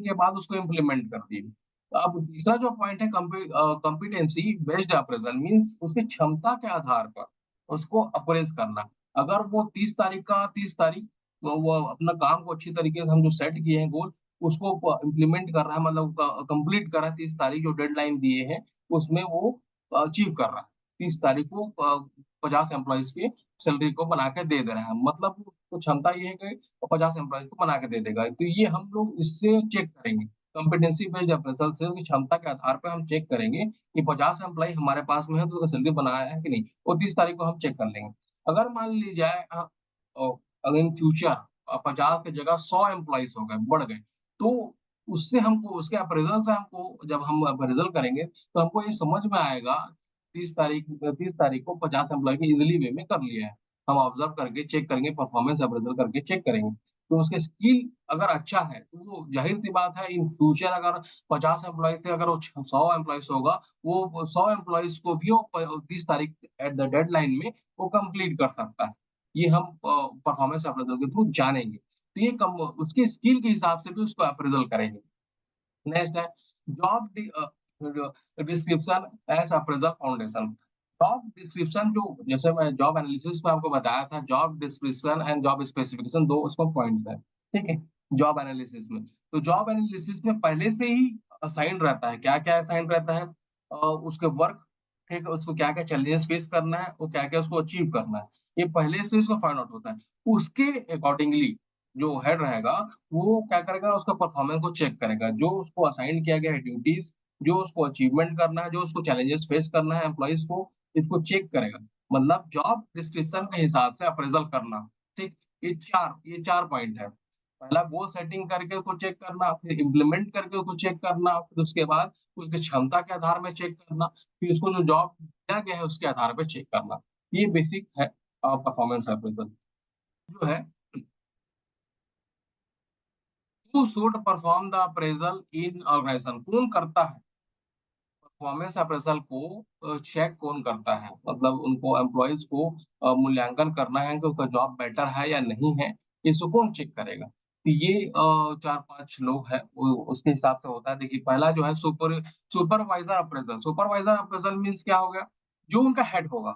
Speaker 1: के बाद उसको इम्प्लीमेंट कर दिए। अब तीसरा जो पॉइंट है कॉम्पिटेंसी बेस्ड अप्रेज़ल मीन्स उसकी क्षमता के आधार पर उसको अप्रेज़ करना। अगर वो 30 तारीख वो अपना काम को अच्छी तरीके से हम जो सेट किए हैं गोल, उसको इम्प्लीमेंट कर रहा है, मतलब कंप्लीट कर रहा है, 30 तारीख जो डेडलाइन दिए हैं उसमें वो अचीव कर रहा है। 30 तारीख को 50 एम्प्लॉयज की सैलरी को बना के दे रहा है, मतलब तो क्षमता ये है कि 50 एम्प्लॉयज को बना के दे देगा। तो ये हम लोग इससे चेक करेंगे, कॉम्पिटेंसी बेस्ड अप्रेजल से उनकी क्षमता के आधार पर हम चेक करेंगे कि 50 एम्प्लॉय हमारे पास में है तो उसका सैलरी बनाया है कि नहीं, वो 30 तारीख को हम चेक कर लेंगे। अगर मान ली जाए अगर इन फ्यूचर 50 की जगह 100 एम्प्लॉयज हो गए, बढ़ गए, तो उससे हमको, उसके अप्रेजल से हमको, जब हम अप्रेजल करेंगे तो हमको ये समझ में आएगा 30 तारीख को 50 एम्प्लॉय की इजिली वे में कर लिया है। हम ऑब्जर्व करके चेक करेंगे, परफॉर्मेंस अप्रेजल करके चेक करेंगे, तो उसके स्किल अगर अच्छा है तो वो जाहिर सी बात है इन फ्यूचर अगर 50 एम्प्लॉय थे, अगर वो 100 एम्प्लॉयज होगा, वो 100 एम्प्लॉयज को भी वो 30 तारीख एट द डेडलाइन में वो कंप्लीट कर सकता है। ये हम परफॉर्मेंस अप्रेजल के थ्रू जानेंगे, तो ये कम उसके स्किल के हिसाब से भी उसको अप्रेजल करेंगे। नेक्स्ट है job description as appraisal foundation. Job description, जो जैसे मैं जॉब एनालिसिस में आपको बताया था, job description and job specification दो उसको पॉइंट्स है, ठीक है। जॉब एनालिसिस में, तो जॉब एनालिसिस में पहले से ही असाइन रहता है, क्या क्या असाइन रहता है, उसके वर्क, ठीक है, उसको क्या क्या चैलेंजेस फेस करना है, वो क्या क्या उसको अचीव करना है, ये पहले से उसको फाइंड आउट होता है। उसके अकॉर्डिंगली जो हेड रहेगा वो क्या करेगा, उसका परफॉर्मेंस को चेक करेगा, जो उसको असाइन किया गया है ड्यूटीज, जो उसको अचीवमेंट करना है, जो उसको चैलेंजेस फेस करना है एम्प्लॉइज को, इसको चेक करेगा। मतलब जॉब डिस्क्रिप्शन के हिसाब से अप्रेजल करना, ठीक। ये चार पॉइंट है। पहला गोल सेटिंग करके उसको चेक करना, फिर इम्प्लीमेंट करके उसको चेक करना, फिर उसके बाद उसकी क्षमता के आधार में चेक करना, फिर उसको जो जॉब दिया गया है उसके आधार पर चेक करना। ये बेसिक है परफॉर्मेंस अप्रेजल जो है। Who should perform the appraisal in organization, कौन करता है परफॉर्मेंस अप्रेजल को, चेक कौन करता है, मतलब उनको एम्प्लॉयज को मूल्यांकन करना है कि उसका जॉब बेटर है या नहीं है, इसको कौन चेक करेगा। तो ये 4-5 लोग हैं, उसके हिसाब से होता है। देखिए पहला जो है supervisor appraisal. Supervisor appraisal means क्या हो गया, जो उनका हेड होगा,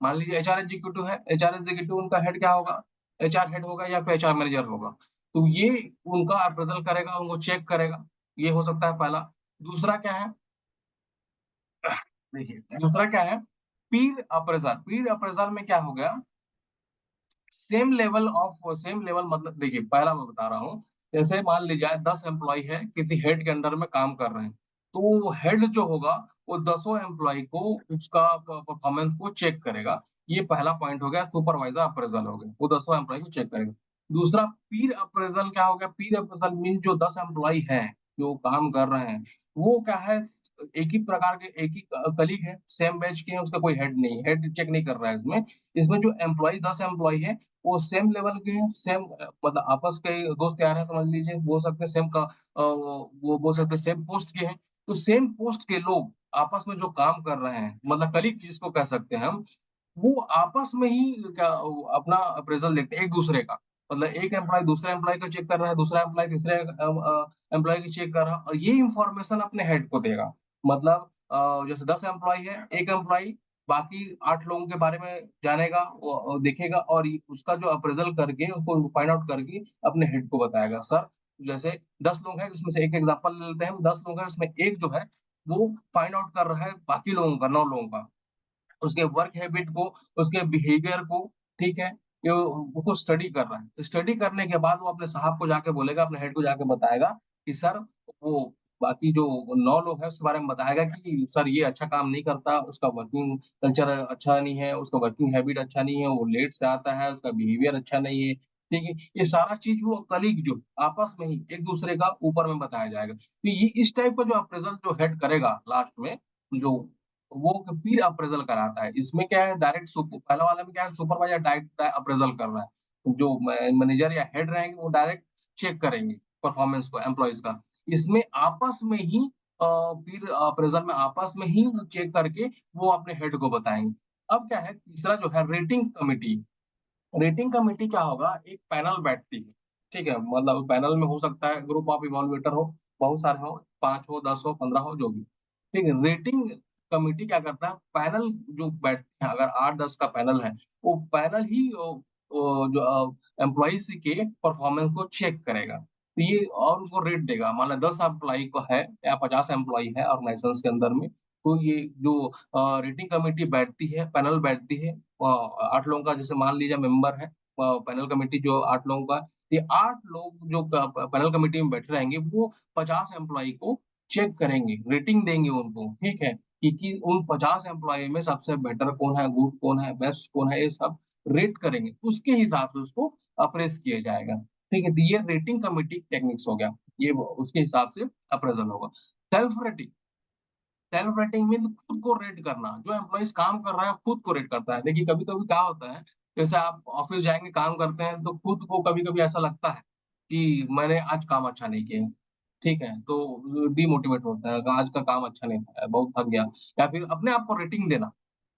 Speaker 1: मान लीजिए एचआर एग्जीक्यूटिव है, एचआर एग्जीक्यूटिव उनका हेड क्या होगा, एचआर हेड होगा या फिर एचआर मैनेजर होगा, तो ये उनका अप्रेजल करेगा, उनको चेक करेगा। ये हो सकता है पहला। दूसरा क्या है, देखिए दूसरा क्या है, पीर अप्रेजल। पीर अप्रेजल में क्या हो गया, सेम लेवल, मतलब देखिए पहला मैं बता रहा हूँ, जैसे मान लीजिए 10 एम्प्लॉय है, किसी हेड के अंडर में काम कर रहे हैं, तो हेड जो होगा वो 10 एम्प्लॉय को उसका परफॉर्मेंस को चेक करेगा। ये पहला पॉइंट हो गया, सुपरवाइजर अप्रेजल हो गया, वो 10 एम्प्लॉय को चेक करेगा। दूसरा पीर अप्रेजल क्या हो गया, पीर अप्रेजल मीन जो 10 एम्प्लॉय हैं जो काम कर रहे हैं, वो क्या है, एक ही प्रकार के, एक ही कलीग है, सेम बैच के हैं, उसका कोई हेड नहीं, हेड चेक नहीं कर रहा है इसमें। इसमें जो एम्प्लॉय 10 एम्प्लॉय है वो सेम लेवल के हैं, सेम मतलब आपस के दोस्त यार हैं, समझ लीजिए, बोल सकते हैं सेम का वो बोल सकते हैं सेम पोस्ट के हैं। तो सेम पोस्ट के लोग आपस में जो काम कर रहे हैं, मतलब कलीग जिसको कह सकते हैं हम, वो आपस में ही क्या अपना अप्रेजल देखते हैं एक दूसरे का। मतलब एक एम्प्लॉय दूसरे एम्प्लॉय का चेक कर रहा है, दूसरा एम्प्लॉय तीसरे एम्प्लॉय की चेक कर रहा है, और ये इंफॉर्मेशन अपने हेड को देगा। मतलब जैसे 10 एम्प्लॉय है, एक एम्प्लॉय बाकी 8 लोगों के बारे में जानेगा, वो देखेगा, और उसका जो अप्रेजल करके उसको फाइंड आउट करके अपने हेड को बताएगा। सर जैसे 10 लोग हैं, जिसमें से एक एग्जांपल ले लेते हैं, 10 लोग हैं उसमें एक जो है वो फाइंड आउट कर रहा है बाकी लोगों का, 9 लोगों का, उसके वर्क हैबिट को, उसके बिहेवियर को, ठीक है, ये उसको स्टडी कर रहा है। तो स्टडी करने के बाद वो अपने साहब को जाके बोलेगा, अपने हेड को जाके बताएगा कि सर वो बाकी जो 9 लोग हैं उसके बारे में बताएगा कि सर ये अच्छा काम नहीं करता, उसका वर्किंग कल्चर अच्छा नहीं है, उसका वर्किंग हैबिट अच्छा नहीं है, वो लेट से आता है, उसका बिहेवियर अच्छा नहीं है, ठीक है। ये सारा चीज वो कलीग जो आपस में ही एक दूसरे का ऊपर में बताया जाएगा। तो ये इस टाइप का जो अप्रेजल जो हेड करेगा लास्ट में, जो वो पीर अप्रेजल कराता है। इसमें क्या है, डायरेक्ट पहला वाला में क्या है, सुपरवाइजर डायरेक्ट अप्रेजल कर रहा है, जो मैनेजर या हेड रहेंगे वो डायरेक्ट चेक करेंगे परफॉर्मेंस को एम्प्लॉयज का। इसमें आपस में ही पीर अप्रेजल में आपस में ही चेक करके वो अपने हेड को बताएंगे। अब क्या है, तीसरा जो है रेटिंग कमिटी। रेटिंग कमिटी क्या होगा, एक पैनल बैठती है, ठीक है, मतलब पैनल में हो सकता है ग्रुप ऑफ इवॉल्वेटर हो, बहुत सारे हो, 5 हो, 10 हो, 15 हो, जो भी, ठीक है। रेटिंग कमिटी क्या करता है, पैनल जो बैठते हैं, अगर 8-10 का पैनल है, वो पैनल ही जो एम्प्लॉइज के परफॉर्मेंस को चेक करेगा। तो ये और उनको रेट देगा। मान लो 10 एम्प्लॉयी को है या 50 एम्प्लॉयी है ऑर्गेनाइजेशंस के अंदर में, तो ये जो रेटिंग कमिटी बैठती है, पैनल बैठती है, 8 लोगों का जैसे मान लीजिए मेंबर है, पैनल कमिटी जो 8 लोगों का, ये 8 लोग जो पैनल कमिटी में बैठे रहेंगे वो 50 एम्प्लॉयी को चेक करेंगे, रेटिंग देंगे उनको, ठीक है? कि उन 50 एम्प्लॉयी में सबसे बेटर कौन है, गुड कौन है, बेस्ट कौन है, ये सब रेट करेंगे। उसके हिसाब से उसको अप्रेस किया जाएगा। ठीक है? तो ये रेटिंग कमिटी टेक्निक्स हो गया। ये उसके हिसाब से अप्रेजल होगा। Self rating, self rating mean खुद को रेट करना। जो एम्प्लॉइज काम कर रहा है खुद को रेट करता है। देखिए कभी कभी क्या होता है, जैसे आप ऑफिस जाएंगे काम करते हैं तो खुद को कभी कभी ऐसा लगता है कि मैंने आज काम अच्छा नहीं किया है। ठीक है, तो डिमोटिवेट होता है कि आज का काम अच्छा नहीं था, बहुत थक गया। या फिर अपने आप को रेटिंग देना,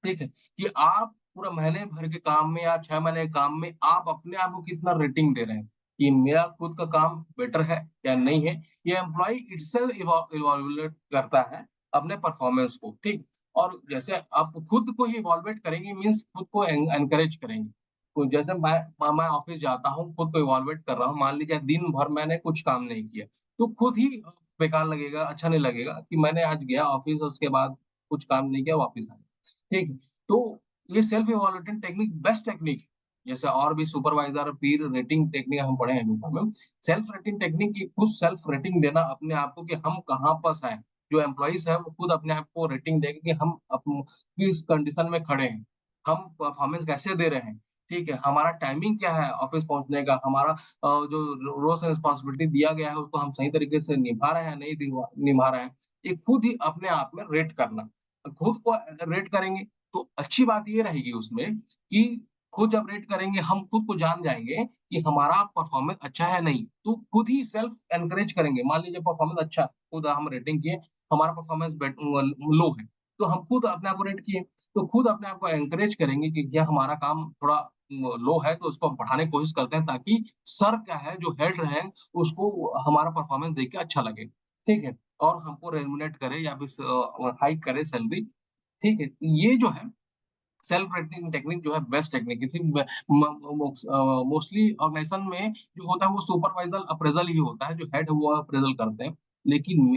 Speaker 1: ठीक है, कि आप पूरा महीने भर के काम में या 6 महीने के काम में आप अपने आप को कितना रेटिंग दे रहे हैं, कि मेरा खुद का काम बेटर है या नहीं है। ये एम्प्लॉय इटसेल्फ इवैल्यूएट करता है अपने परफॉर्मेंस को, ठीक। और जैसे आप खुद को ही इवॉल्वेट करेंगे मीन्स खुद को एनकरेज करेंगे। तो जैसे मैं ऑफिस जाता हूँ, खुद को इवॉल्वेट कर रहा हूँ, मान लीजिए दिन भर मैंने कुछ काम नहीं किया, तो खुद ही बेकार लगेगा, अच्छा नहीं लगेगा कि मैंने आज गया ऑफिस, उसके बाद कुछ काम नहीं किया, वापस आया। ठीक है? तो ये self evolution technique best technique है। जैसे और भी सुपरवाइजर पीर रेटिंग टेक्निक हम पढ़े हैं ऊपर में। सेल्फ रेटिंग टेक्निक की खुद सेल्फ रेटिंग देना अपने आप को कि हम कहाँ पर हैं। जो एम्प्लॉइज है वो खुद अपने आप को रेटिंग देंगे कि हम किस कंडीशन में खड़े हैं, हम परफॉर्मेंस कैसे दे रहे हैं। ठीक है, हमारा टाइमिंग क्या है ऑफिस पहुंचने का, हमारा जो रोल्स एंड रिस्पॉन्सिबिलिटी दिया गया है उसको हम सही तरीके से निभा रहे हैं, नहीं निभा रहे हैं। ये खुद ही अपने आप में रेट करना। खुद को रेट करेंगे तो अच्छी बात ये रहेगी उसमें कि खुद जब रेट करेंगे हम खुद को जान जाएंगे कि हमारा परफॉर्मेंस अच्छा है नहीं, तो खुद ही सेल्फ एनकरेज करेंगे। मान लीजिए परफॉर्मेंस अच्छा, खुद हम रेटिंग किए, हमारा परफॉर्मेंस लो है, तो हम खुद अपने आप को रेट किए, तो खुद अपने आप को एनकरेज करेंगे कि क्या हमारा काम थोड़ा लो है तो उसको हम बढ़ाने की कोशिश करते हैं, ताकि सर क्या है जो हेड है उसको हमारा परफॉर्मेंस देख के अच्छा लगे। ठीक है, और हमको रेमुनेट करे या फिर हाइक करे सैलरी। ठीक है, ये जो है सेल्फ रेटिंग टेक्निक जो है बेस्ट टेक्निक। इसी मोस्टली ऑर्गेनाइजेशन में जो होता है वो सुपरवाइजर अप्रेजल ही होता है, जो हेड है वो अप्रेजल करते हैं। लेकिन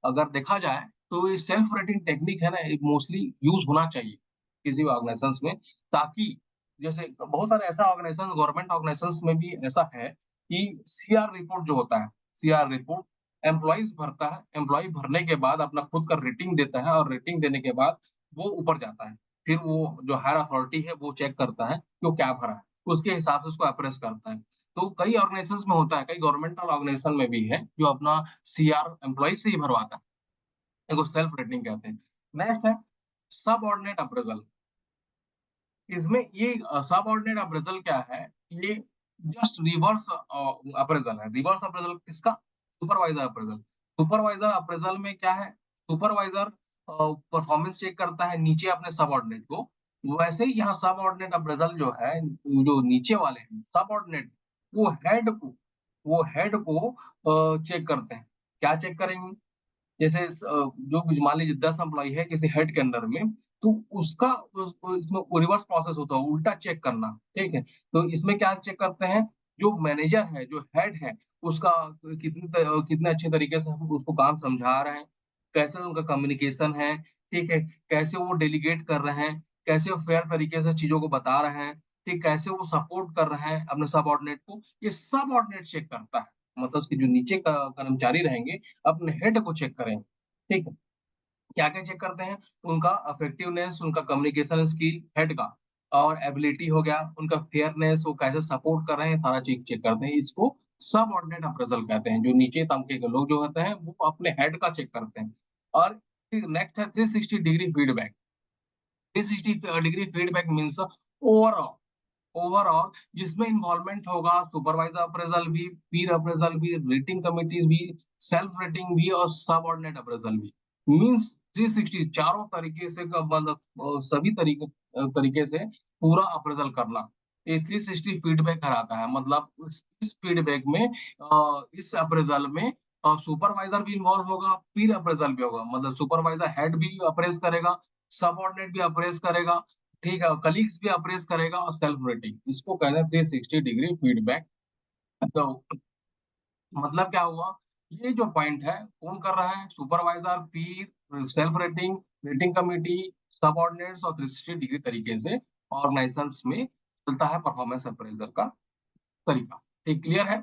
Speaker 1: अगर देखा जाए तो ये सेल्फ रेटिंग टेक्निक है ना, मोस्टली यूज होना चाहिए किसी भी ऑर्गेनाइजेशन में, ताकि जैसे बहुत सारे ऐसा ऑर्गेनाइजेशन, गवर्नमेंट ऑर्गेनाइजेशन में भी ऐसा है कि सीआर रिपोर्ट जो होता है, सीआर रिपोर्ट एम्प्लॉइज भरता है, एम्प्लॉय भरने के बाद अपना खुद का रेटिंग देता है, और रेटिंग देने के बाद वो ऊपर जाता है। फिर वो जो हायर अथॉरिटी है वो चेक करता है कि वो क्या भरा है, उसके हिसाब से उसको अप्रेस करता है। तो कई ऑर्गेनाइजेशंस में होता है, कई गवर्नमेंटल ऑर्गेनाइजेशन में भी है जो अपना सीआर एम्प्लॉय से ही भरवाता है। देखो सेल्फ रेटिंग कहते हैं। नेक्स्ट है सब ऑर्डिनेट अप्रेजल। इसमें ये सब ऑर्डिनेट अप्रेजल क्या है, ये जस्ट रिवर्स अप्रेजल है। रिवर्स अप्रेजल किसका? Supervisor appraisal. सुपरवाइजर अप्रेजल में क्या है, सुपरवाइजर परफॉर्मेंस चेक करता है नीचे अपने सबऑर्डिनेट को। वैसे ही यहाँ सबऑर्डिनेट अप्रेजल जो है, जो नीचे वाले हैं सबऑर्डिनेट, वो हेड को, वो हेड को चेक करते हैं। क्या चेक करेंगे? जैसे जो भी मान लीजिए 10 एम्प्लॉय है किसी हेड के अंडर में, तो उसका इसमें रिवर्स प्रोसेस होता है, उल्टा चेक करना। ठीक है, तो इसमें क्या चेक करते हैं, जो मैनेजर है, जो हेड है, उसका कितने अच्छे तरीके से हम उसको काम समझा रहे हैं, कैसे उनका कम्युनिकेशन है। ठीक है, कैसे वो डेलीगेट कर रहे हैं, कैसे वो फेयर तरीके से चीजों को बता रहे हैं, ठीक, कैसे वो सपोर्ट कर रहे हैं अपने सबऑर्डिनेट को, ये सबऑर्डिनेट चेक करता है। मतलब उसके जो नीचे का कर्मचारी रहेंगे अपने हेड को चेक करें। ठीक है, क्या क्या चेक करते हैं? उनका इफेक्टिवनेस, उनका कम्युनिकेशन स्किल हेड का, और एबिलिटी हो गया, उनका फेयरनेस, वो कैसे सपोर्ट कर रहे हैं, सारा चीज चेक करते हैं। इसको सब ऑर्डिनेट अप्रेजल कहते हैं। जो नीचे तबके के लोग जो होते हैं वो अपने हेड का चेक करते हैं। और नेक्स्ट है 360 degree feedback. 360 degree feedback means overall, overall जिसमें इन्वॉल्वमेंट होगा सुपरवाइजर अप्रेजल भी, पीर अप्रेजल भी, रेटिंग कमिटीज भी, सेल्फ रेटिंग भी, और सबऑर्डिनेट अप्रेजल भी। मींस 360 चारों तरीके से मतलब सभी तरीके से पूरा अप्रेजल करना। ये 360 फीडबैक कराता है। मतलब इस फीडबैक में इस अप्रेजल में सुपरवाइजर भी इन्वॉल्व होगा, पीर अप्रेजल भी होगा। मतलब सुपरवाइजर हेड भी अप्रेज करेगा, सबऑर्डिनेट भी अप्रेज करेगा, ठीक है, कलीग्स भी अप्रेस करेगा, और सेल्फ रेटिंग, इसको कहते हैं 360 डिग्री फीडबैक। तो मतलब क्या हुआ, ये जो पॉइंट है कौन कर रहा है, सुपरवाइजर, पीर, self rating, rating committee, subordinates और 360 डिग्री तरीके से ऑर्गेनाइजेशंस में चलता है परफॉर्मेंस अप्रेजल का तरीका। ठीक, क्लियर है?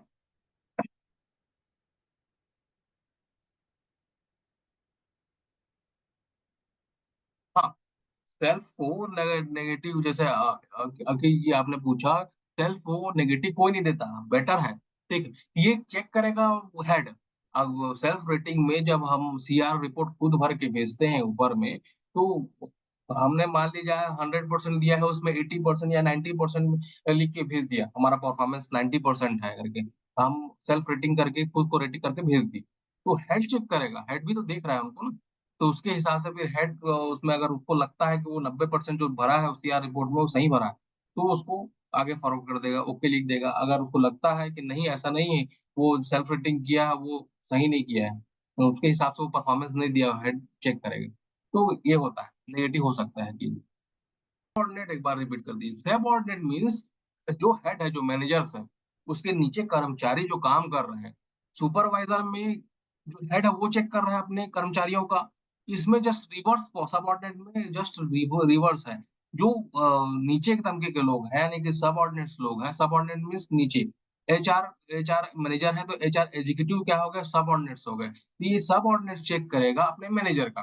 Speaker 1: हाँ, सेल्फ को नेगेटिव, जैसे अभी ये आपने पूछा, सेल्फ को नेगेटिव कोई नहीं देता, बेटर है। ठीक, ये चेक करेगा हेड। अब सेल्फ रेटिंग में जब हम सीआर रिपोर्ट खुद भर के भेजते हैं ऊपर में, तो हमने मान लीजिए 100% दिया है, उसमें 80% या 90% लिख के भेज दिया, हमारा परफॉर्मेंस 90% है करके, हम सेल्फ रेटिंग करके खुद को रेटिंग करके भेज दी, तो हेड चेक करेगा, हेड भी तो देख रहा है उनको ना। तो उसके हिसाब से फिर हेड, उसमें अगर उसको लगता है कि वो 90% जो भरा है सीआर रिपोर्ट में वो सही भरा है, तो उसको आगे फॉरवर्ड कर देगा, ओके लिख देगा। अगर उसको लगता है कि नहीं ऐसा नहीं है, वो सेल्फ रेटिंग किया है वो सही नहीं किया है, तो उसके हिसाब से वो परफॉर्मेंस नहीं दिया, हेड चेक करेगा। तो ये होता है, नेगेटिव हो सकता है कि सबऑर्डिनेट, एक बार रिपीट कर दीजिए, सबऑर्डिनेट मीन्स जो हेड है, जो मैनेजर्स है, उसके नीचे कर्मचारी जो काम कर रहे हैं, सुपरवाइजर में जो हेड है वो चेक कर रहा है अपने कर्मचारियों का। इसमें जस्ट रिवर्स, सबऑर्डिनेट में जस्ट रिवर्स है, जो नीचे के तबके के लोग हैं, यानी कि सबऑर्डिनेट्स लोग हैं, सबऑर्डिनेट मीन्स नीचे, एचआर, एचआर मैनेजर है तो एचआर एग्जीक्यूटिव क्या हो गए, सबऑर्डिनेट्स हो गए। तो ये सबऑर्डिनेट चेक करेगा अपने मैनेजर का,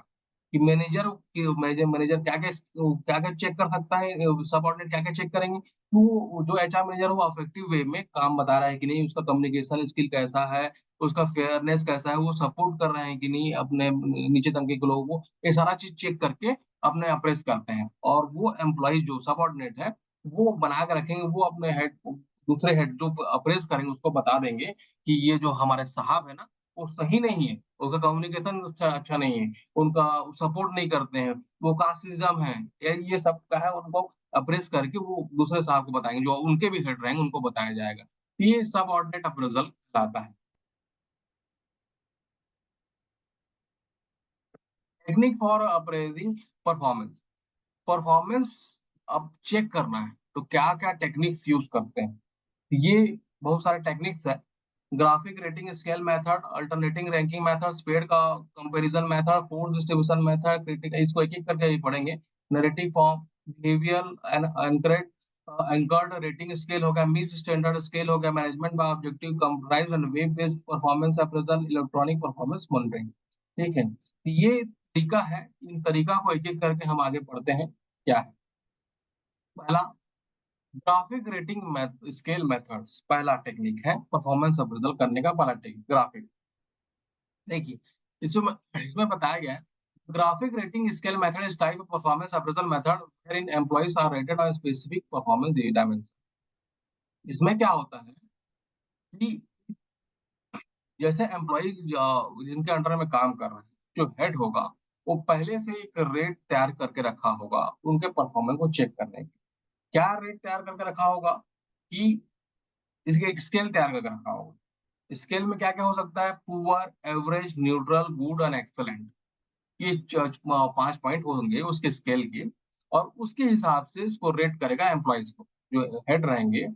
Speaker 1: कि मैनेजर की मैनेजर मैनेजर क्या क्या चेक कर सकता है, सबऑर्डिनेट क्या क्या चेक करेंगे, तो जो एचआर मैनेजर वो अफेक्टिव वे में काम बता रहा है कि नहीं, उसका कम्युनिकेशन स्किल कैसा है, उसका फेयरनेस कैसा है, वो सपोर्ट कर रहे हैं कि नहीं अपने नीचे तबके के लोगों को, ये सारा चीज चेक करके अपने अप्रेस करते हैं। और वो एम्प्लॉय जो सबऑर्डिनेट है वो बना के रखेंगे, वो अपने हेड, दूसरे हेड जो अप्रेस करेंगे उसको बता देंगे कि ये जो हमारे साहब है ना, वो सही नहीं है, उसका कम्युनिकेशन अच्छा नहीं है, उनका सपोर्ट नहीं करते हैं, वो कास्टिज्म है, ये सब का है, उनको अप्रेस करके वो दूसरे साहब को बताएंगे, जो उनके भी हेड रहेंगे उनको बताया जाएगा। ये सब ऑर्डिनेट अप्रेजल कहलाता है। Technique for appraising performance, performance अब चेक करना है तो क्या क्या टेक्निक्स यूज करते हैं, ये बहुत सारे टेक्निक्स है। Graphic rating scale method, alternating ranking method, स्पेड का comparison method, force distribution method, critical, इसको एक एक करके ही पढ़ेंगे। Narrative form, behavioural and anchored, anchored rating scale हो गया, मिस स्टैंडर्ड स्केल हो गया, management by objective, comprise and web based performance appraisal, electronic performance monitoring. ठीक है, तो ये तरीका है, इन तरीका को एक एक करके हम आगे पढ़ते हैं। क्या है? पहला, ग्राफिक रेटिंग स्केल मेथड्स, पहला टेक्निक है परफॉर्मेंस अप्रेजल करने का, पहला टेक्निक ग्राफिक। देखिए, इसमें बताया गया है, graphic rating scale method is type of performance appraisal method wherein employees are rated on specific performance dimension. इसमें क्या होता है कि जैसे एम्प्लॉय जिनके अंडर में काम कर रहे हैं, जो हेड होगा, वो पहले से एक रेट तैयार करके रखा होगा उनके परफॉर्मेंस को चेक करने के। क्या रेट तैयार करके रखा होगा कि इसके एक स्केल तैयार करके रखा होगा। स्केल में क्या क्या हो सकता है, poor, average, neutral, good and excellent. ये 5 पॉइंट होंगे उसके स्केल के, और उसके हिसाब से इसको रेट करेगा एम्प्लॉयज को, जो हेड रहेंगे।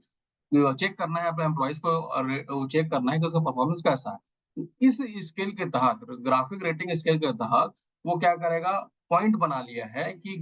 Speaker 1: चेक करना है अपने एम्प्लॉयज को, और चेक करना है कि उसका परफॉर्मेंस कैसा है। तो इस स्केल के तहत, ग्राफिक रेटिंग स्केल के तहत, वो क्या करेगा, पॉइंट बना लिया है कि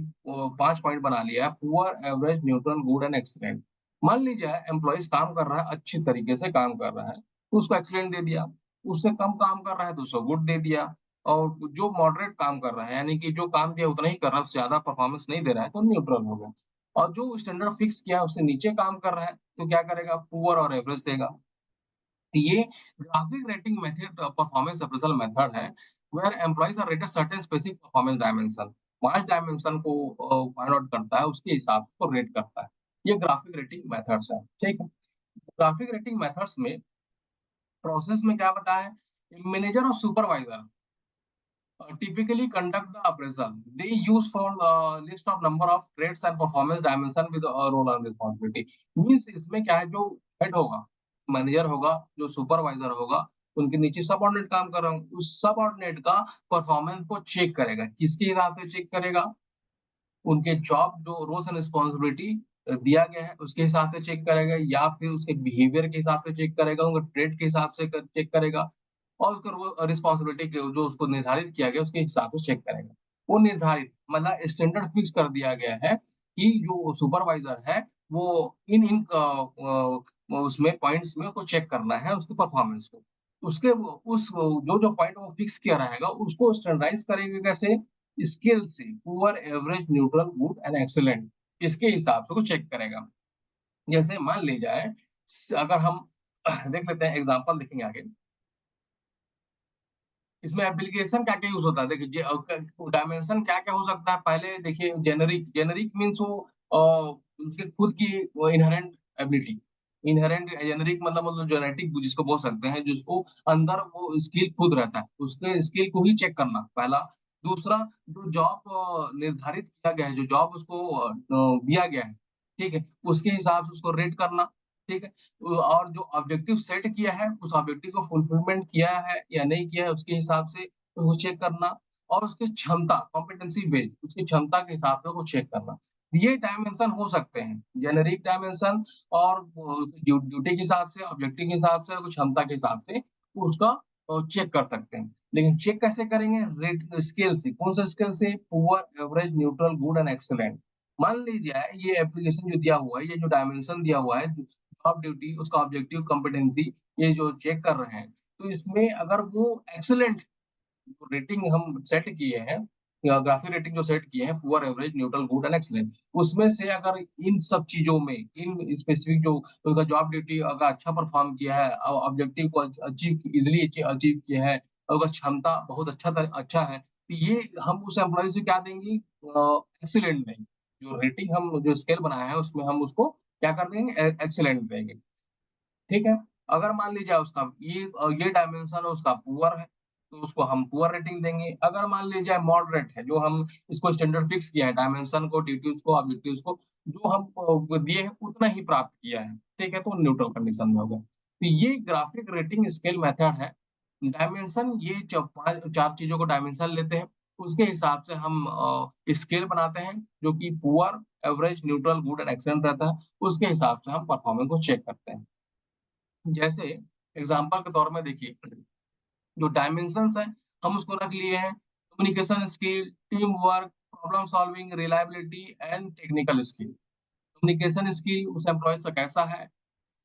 Speaker 1: 5 पॉइंट बना लिया है, poor, average, neutral, good and excellent. मान लीजिए एम्प्लॉयज काम कर रहा है, अच्छी तरीके से काम कर रहा है, तो उसको एक्सीलेंट दे दिया। उससे कम काम कर रहा है तो उसको गुड दे दिया। और जो मॉडरेट काम कर रहा है, यानी कि जो काम दिया उतना ही कर रहा है, उससे ज्यादा परफॉर्मेंस नहीं दे रहा है, तो न्यूट्रल हो गया। और जो स्टैंडर्ड फिक्स किया है उससे नीचे काम कर रहा है, तो क्या करेगा, पुअर और एवरेज देगा। तो ये graphic rating method performance appraisal method है, where employees are rated certain specific performance dimension, 5 dimension को फाइंड आउट करता है, उसके हिसाब से रेट करता है। ये ग्राफिक रेटिंग मेथड्स है। ठीक है, ग्राफिक रेटिंग मेथड्स में प्रोसेस में क्या बताया है, मैनेजर और supervisor typically conduct the appraisal. They use for list of number of traits and performance dimension with a role and responsibility. Means इसमें क्या है, जो हेड होगा, मैनेजर होगा, जो सुपरवाइजर होगा, उनके नीचे सबऑर्डिनेट काम कर रहा हूँ, उस सबऑर्डिनेट का परफॉर्मेंस को चेक करेगा। किसके हिसाब से चेक करेगा, उनके जॉब जो रोल्स एंड रिस्पॉन्सिबिलिटी दिया गया है उसके हिसाब से चेक करेगा, या फिर उसके बिहेवियर के हिसाब से चेक करेगा, उनके ट्रेड के हिसाब से चेक करेगा, और उसका वो रिस्पॉन्सिबिलिटी के जो उसको निर्धारित किया गया उसके हिसाब से चेक करेगा। वो निर्धारित मतलब स्टैंडर्ड फिक्स कर दिया गया है कि जो सुपरवाइजर है वो इन उसमें पॉइंट्स में उसको चेक करना है उसकी परफॉर्मेंस को। उसके वो उस जो पॉइंट वो फिक्स किया रहेगा उसको स्टैंडर्डाइज करेंगे कैसे? स्केल से, poor, average, neutral, good and excellent, इसके हिसाब से वो चेक करेगा। जैसे मान ली जाए अगर हम देख लेते हैं, एग्जांपल देखेंगे आगे। इसमें एप्लीकेशन क्या-क्या यूज़ होता है? देखिए डायमेंशन क्या-क्या हो सकता है? पहले देखिए जेनेरिक, जेनेरिक मीन्स वो उसके खुद की वो इन्हेरेंट एबिलिटी, इन्हेरेंट जेनेरिक मतलब जेनेटिक जिसको बोल सकते हैं, जिसको अंदर वो स्किल खुद रहता है, उसके स्किल को ही चेक करना पहला। दूसरा, जो जॉब निर्धारित किया गया है, जो जॉब उसको दिया गया है, ठीक है? उसके हिसाब से उसको रेट करना, ठीक है? और जो ऑब्जेक्टिव सेट किया है, उस ऑब्जेक्टिव को फुलफिलमेंट किया है या नहीं किया है, उसके हिसाब से वो चेक करना, और उसकी क्षमता, कॉम्पिटेंसी बेस्ड उसकी क्षमता के हिसाब से वो चेक करना। ये डायमेंशन हो सकते हैं, जेनेरिक डायमेंशन, और ड्यूटी के हिसाब से, ऑब्जेक्टिव के हिसाब से, और क्षमता के हिसाब से उसका चेक कर सकते हैं। लेकिन चेक कैसे करेंगे? रेट स्केल से। कौन सा स्केल से? Poor, average, neutral, good and excellent. मान लीजिए ये एप्लीकेशन जो दिया हुआ है, ये जो डायमेंशन दिया हुआ है, जॉब ड्यूटी, उसका ऑब्जेक्टिव, कॉम्पिटेंसी, ये जो चेक कर रहे हैं, तो इसमें अगर वो एक्सीलेंट रेटिंग हम सेट किए हैं, या ग्राफिक रेटिंग जो सेट किए हैं, poor, average, neutral, good and excellent, उसमें से अगर इन सब चीजों में, इन स्पेसिफिक जो उनका जॉब ड्यूटी अगर अच्छा परफॉर्म किया है, ऑब्जेक्टिव को अचीव इजिली अचीव किया है, और उसका क्षमता बहुत अच्छा है, तो ये हम उस एम्प्लॉय से क्या देंगे? एक्सीलेंट देंगे। जो रेटिंग हम जो स्केल बनाया है उसमें हम उसको क्या कर देंगे? एक्सीलेंट देंगे। ठीक है? अगर मान लीजिए उसका ये डायमेंशन उसका पुअर है, तो उसको हम पुअर रेटिंग देंगे। अगर मान लीजिए मॉडरेट है, जो हम इसको स्टैंडर्ड फिक्स किया है, डायमेंशन को, ड्यूटीज को, ऑब्जेक्टिव्स को, जो हम दिए हैं उतना ही प्राप्त किया है, ठीक है? तो न्यूट्रल कंडीशन में होगा। तो ये ग्राफिक रेटिंग स्केल मेथड है। डायमेंशन ये 4 चीज़ों को डायमेंशन लेते हैं, उसके हिसाब से हम स्केल बनाते हैं, जो कि poor, average, neutral, good and excellent रहता है। उसके हिसाब से हम परफॉर्मेंस को चेक करते हैं। जैसे एग्जांपल के तौर में देखिए, जो डायमेंशंस हैं, हम उसको रख लिए हैं, communication skill, team work, problem solving, reliability and technical skill. Communication skill उस एम्प्लॉयज का कैसा है,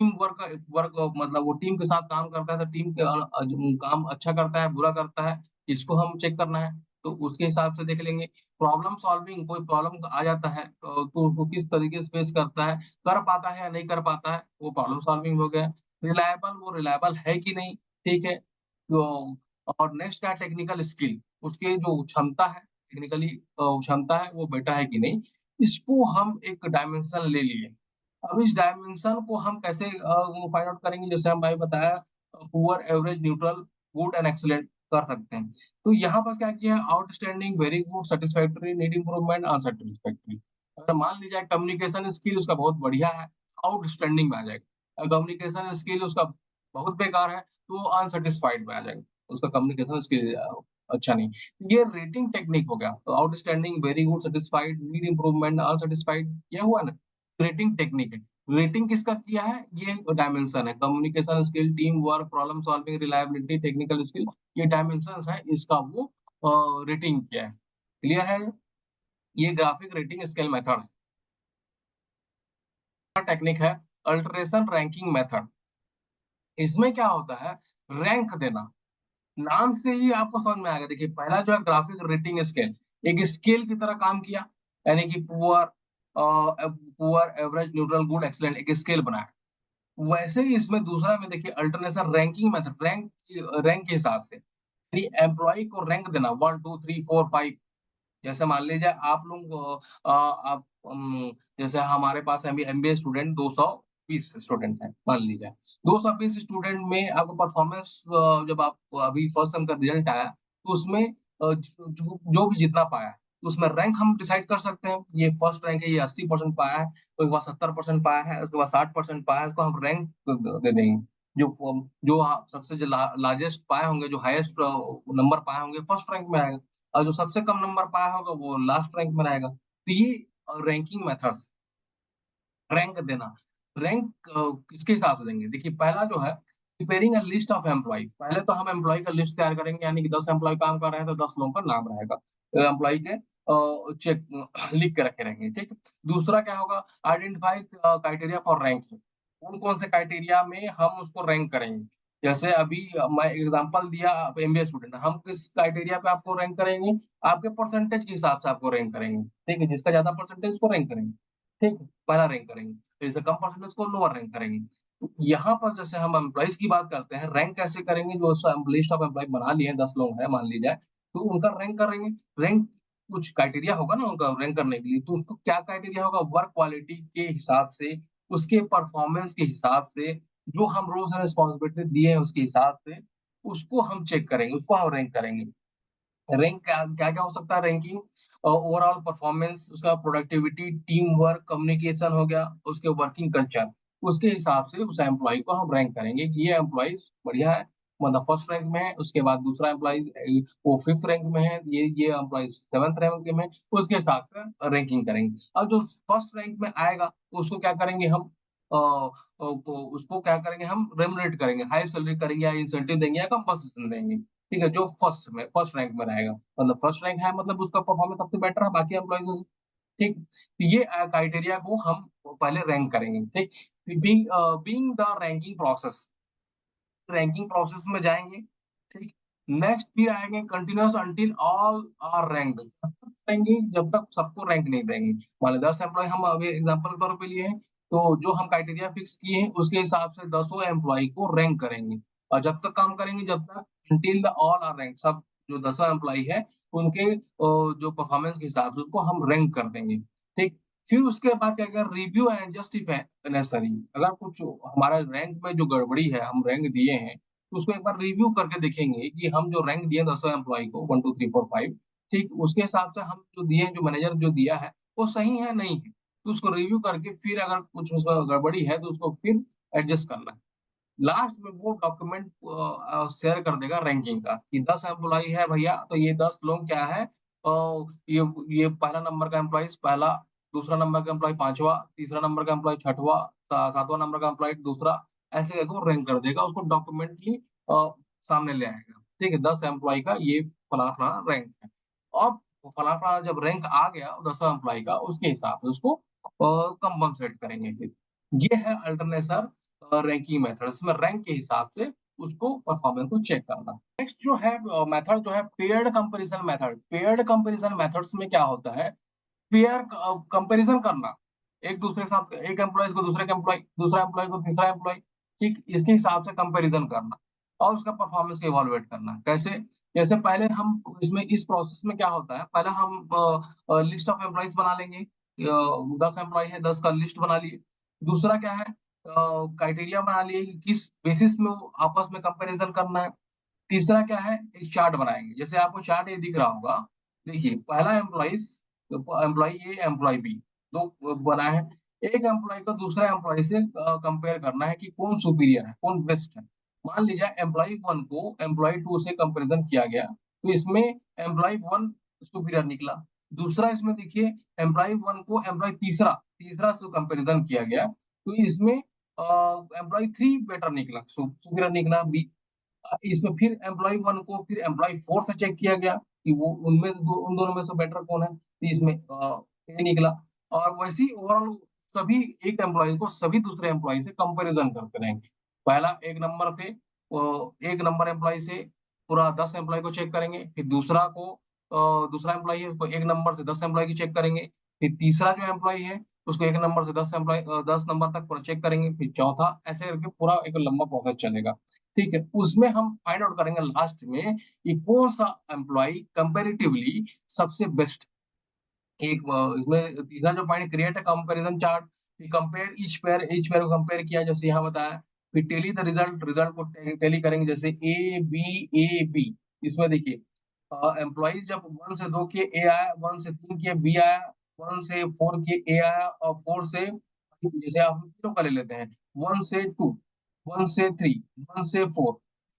Speaker 1: टीम वर्क मतलब वो टीम के साथ काम करता है, तो टीम के काम अच्छा करता है, बुरा करता है, इसको हम चेक करना है, तो उसके हिसाब से देख लेंगे। प्रॉब्लम सॉल्विंग, कोई प्रॉब्लम आ जाता है तो उसको किस तरीके से फेस करता है, कर पाता है या नहीं कर पाता है, वो प्रॉब्लम सॉल्विंग हो गया। रिलायबल, वो रिलायबल है कि नहीं, ठीक है? तो और नेक्स्ट क्या है? टेक्निकल स्किल, उसकी जो क्षमता है, टेक्निकली क्षमता है वो बेटर है कि नहीं, इसको हम एक डायमेंशन ले लिए। अब इस डायमेंशन को हम कैसे फाइंड आउट करेंगे? जैसे हम भाई बताया, poor, average, neutral, good and excellent कर सकते हैं। तो यहाँ पर क्या किया है? Outstanding, very good, satisfactory, need improvement, unsatisfactory. अगर मान लीजिए कम्युनिकेशन स्किल उसका बहुत बढ़िया है, आउटस्टैंडिंग में आ जाएगा। कम्युनिकेशन स्किल उसका बहुत बेकार है, तो वो अनसैटिस्फाइड में आ जाएगा। उसका कम्युनिकेशन स्किल अच्छा नहीं। ये रेटिंग टेक्निक हो गया। तो outstanding, very good, satisfied, need improvement, unsatisfied, ये हुआ ना? रेटिंग टेक्निक है। रेटिंग किसका किया है? ये डायमेंशन है, communication skill, team work, problem solving, reliability, technical skill, ये डायमेंशन है, इसका वो रेटिंग किया है। क्लियर है? ये ग्राफिक रेटिंग स्केल मेथड है। टेक्निक है अल्टरेशन रैंकिंग मेथड। इसमें क्या होता है? रैंक देना। नाम से ही आपको समझ में आएगा। देखिए पहला जो है ग्राफिक रेटिंग स्केल, एक स्केल की तरह काम किया, यानी कि poor, poor, average, neutral, good, excellent, एक स्केल बनाया। वैसे ही इसमें दूसरा में देखिए अल्टरनेशन रैंकिंग मेथड, रैंक के हिसाब से, यानी एम्प्लॉय को रैंक देना 1 2 3 4 5। जैसे मान लीजिए आप लोग आप जैसे हमारे पास एमबीए स्टूडेंट 220 स्टूडेंट हैं, मान लीजिए 220 स्टूडेंट में आपका परफॉर्मेंस, जब आप अभी फर्स्ट सेम का रिजल्ट आया, तो उसमें जो भी जितना पाया, तो उसमें रैंक हम डिसाइड कर सकते हैं। ये फर्स्ट रैंक है, ये 80% पाया है, तो उसके बाद 70% पाया है, उसके बाद 60% पाया है, उसको हम रैंक दे देंगे। जो सबसे जो लार्जेस्ट पाए होंगे, जो हाईएस्ट नंबर पाए होंगे, फर्स्ट रैंक में आएगा, और जो सबसे कम नंबर पाया होगा वो लास्ट रैंक में रहेगा। तो ये रैंकिंग मेथड्स, रैंक देना। रैंक किसके हिसाब से देंगे? देखिए पहला जो है preparing a list of employee. पहले तो हम एम्प्लॉय का लिस्ट तैयार करेंगे, यानी कि 10 एम्प्लॉय काम कर रहे हैं तो 10 लोगों का नाम रहेगा। एम्प्लॉय के चेक लिख के रखे रहेंगे, ठीक है। दूसरा क्या होगा? Identify criteria for ranking. कौन कौन से क्राइटेरिया में हम उसको रैंक करेंगे? जैसे अभी मैं एग्जांपल दिया, आप एमबीए स्टूडेंट, हम किस क्राइटेरिया पे आपको रैंक करेंगे? आपके परसेंटेज के हिसाब से आपको रैंक करेंगे, ठीक है। जिसका ज्यादा परसेंटेज उसको रैंक करेंगे, ठीक है, पहला रैंक करेंगे। तो जैसे कम परसेंटेज को लोअर रैंक करेंगे। तो यहाँ पर जैसे हम एम्प्लॉइज की बात करते हैं, रैंक कैसे करेंगे? जो लिस्ट ऑफ एम्प्लॉय बना लिए हैं, 10 लोग हैं मान लीजिए, तो उनका रैंक करेंगे। रैंक कुछ क्राइटेरिया होगा ना उनका रैंक करने के लिए, तो उसको क्या क्राइटेरिया होगा? वर्क क्वालिटी के हिसाब से, उसके परफॉर्मेंस के हिसाब से, जो हम रोल्स एंड रिस्पॉन्सिबिलिटी दिए हैं उसके हिसाब से, उसको हम चेक करेंगे, उसको हम रैंक करेंगे। रैंक क्या क्या क्या हो सकता है? रैंकिंग ओवरऑल परफॉर्मेंस, उसका प्रोडक्टिविटी, टीम वर्क, कम्युनिकेशन हो गया, उसके वर्किंग कल्चर, उसके हिसाब से उस एम्प्लॉय को हम रैंक करेंगे कि ये एम्प्लॉय बढ़िया है, मतलब फर्स्ट रैंक में है। उसके बाद दूसरा एम्प्लॉय वो फिफ्थ रैंक में है, ये एम्प्लॉय सेवंथ रैंक में है। उसके हिसाब से रैंकिंग करेंगे। अब जो फर्स्ट रैंक में आएगा तो उसको क्या करेंगे हम? तो उसको क्या करेंगे हम? रेमुनरेट करेंगे, हाई सैलरी करेंगे, या इंसेंटिव देंगे, या कंपनसेशन देंगे, ठीक है। जो फर्स्ट रैंक में रहेगा, मतलब फर्स्ट रैंक है मतलब उसका परफॉर्मेंस सबसे बेटर है बाकी एम्प्लॉइज से, ठीक। तो ये क्राइटेरिया को हम पहले रैंक करेंगे, ठीक। Being being the ranking process, ranking process में जाएंगे, ठीक। नेक्स्ट फिर आएंगे continuous until all are ranked. तब तक करेंगे जब तक सबको रैंक नहीं देंगे। मान लो 10 एम्प्लॉय हम अभी एग्जांपल के तौर पे लिए हैं, तो जो हम क्राइटेरिया फिक्स किए हैं उसके हिसाब से 10 एम्प्लॉय को रैंक करेंगे। और जब तक काम करेंगे, जब तक until the all are rank, सब जो 10 एम्प्लॉय है उनके जो परफॉर्मेंस के हिसाब से उसको हम रैंक कर देंगे, ठीक। फिर उसके बाद क्या क्या? Review and justify necessary. अगर कुछ हमारा रैंक में जो गड़बड़ी है, हम रैंक दिए हैं, तो उसको एक बार रिव्यू करके देखेंगे कि हम जो रैंक दिए 10 एम्प्लॉय को, 1 2 3 4 5, ठीक, उसके हिसाब से हम जो दिए हैं, जो मैनेजर जो दिया है वो सही है नहीं है, तो उसको रिव्यू करके फिर अगर कुछ उसमें गड़बड़ी है तो उसको फिर एडजस्ट करना है। लास्ट में वो डॉक्यूमेंट शेयर कर देगा रैंकिंग का कि 10 एम्प्लॉय है भैया, तो ये 10 लोग क्या है, ये पहला नंबर का एम्प्लॉय पहला, दूसरा नंबर का एम्प्लॉय पांचवा, तीसरा नंबर का एम्प्लॉय छठवा, सातवां नंबर का एम्प्लॉय दूसरा, ऐसे करके वो रैंक कर देगा, उसको डॉक्यूमेंटली सामने ले आएगा, ठीक है। 10 एम्प्लॉय का ये फलाना फलाना रैंक है। अब फलाना फलाना जब रैंक आ गया 10 एम्प्लॉय का, उसके हिसाब से उसको कंपनसेट करेंगे फिर। ये है अल्टरनेशन रैंकिंग मेथड। इसमें रैंक के हिसाब से उसको परफॉर्मेंस को चेक करना। नेक्स्ट जो है मेथड जो है paired comparison method. Paired comparison methods में क्या होता है? पेयर कंपैरिजन करना, एक दूसरे के साथ, एक एम्प्लॉय को दूसरे का एम्प्लॉय, दूसरा एम्प्लॉय को तीसरा एम्प्लॉय, ठीक, इसके हिसाब से कंपैरिजन करना और उसका परफॉर्मेंस को इवैल्यूएट करना। कैसे? जैसे पहले हम इसमें इस प्रोसेस में क्या होता है, पहले हम लिस्ट ऑफ एम्प्लॉयज बना लेंगे, 10 एम्प्लॉय है, 10 का लिस्ट बना लिए। दूसरा क्या है? क्राइटेरिया बना लिए कि किस बेसिस में वो आपस में कंपैरिजन करना है। तीसरा क्या है? एक चार्ट बनाएंगे, जैसे आपको चार्ट ये दिख रहा होगा। देखिए पहला एम्प्लॉय ए, एम्प्लॉय बी, दो बना है। एक एम्प्लॉय को दूसरा एम्प्लॉय से कंपेयर करना है कि कौन सुपीरियर है, कौन बेस्ट है। मान लीजिए एम्प्लॉय वन को एम्प्लॉय टू से कंपेरिजन किया गया, तो इसमें एम्प्लॉय वन सुपीरियर निकला। दूसरा इसमें देखिए एम्प्लॉय वन को एम्प्लॉय तीसरा तीसरा से कंपेरिजन किया गया, तो इसमें एम्प्लॉय थ्री बेटर निकला, सुपीरियर निकला बी। इसमें फिर एम्प्लॉय वन को फिर एम्प्लॉय फोर से चेक किया गया कि वो उन दोनों में से बेटर कौन है, तो इसमें ए निकला। और वैसे ही ओवरऑल सभी एक एम्प्लॉय को सभी दूसरे एम्प्लॉय से कंपैरिजन करते रहेंगे। पहला एक नंबर पे एक नंबर एम्प्लॉय से पूरा 10 एम्प्लॉय को चेक करेंगे, फिर दूसरा को दूसरा एम्प्लॉय है उसको एक नंबर से 10 एम्प्लॉय की चेक करेंगे, फिर तीसरा जो एम्प्लॉय है उसको एक नंबर से 10 नंबर तक पूरा चेक करेंगे, फिर चौथा, ऐसे करके पूरा एक लंबा प्रोसेस चलेगा, ठीक है। उसमें हम फाइंड आउट करेंगे लास्ट में कि कौन सा एम्प्लॉय कंपेरेटिवली सबसे बेस्ट। एक इसमें तीसरा जो पॉइंट क्रिएट है comparison chart, compare each pair को कंपेयर किया जैसे यहाँ बताया। फिर टेली द रिजल्ट, रिजल्ट को टेली करेंगे, जैसे ए बी। इसमें देखिए एम्प्लॉइज जब 1 से 2 किए ए आया, 1 से 3 किए बी आया, 1 से 4 किए ए आया, और 4 से, जैसे आप तीनों का ले लेते हैं, 1 से 2, 1 से 3, 1 से 4,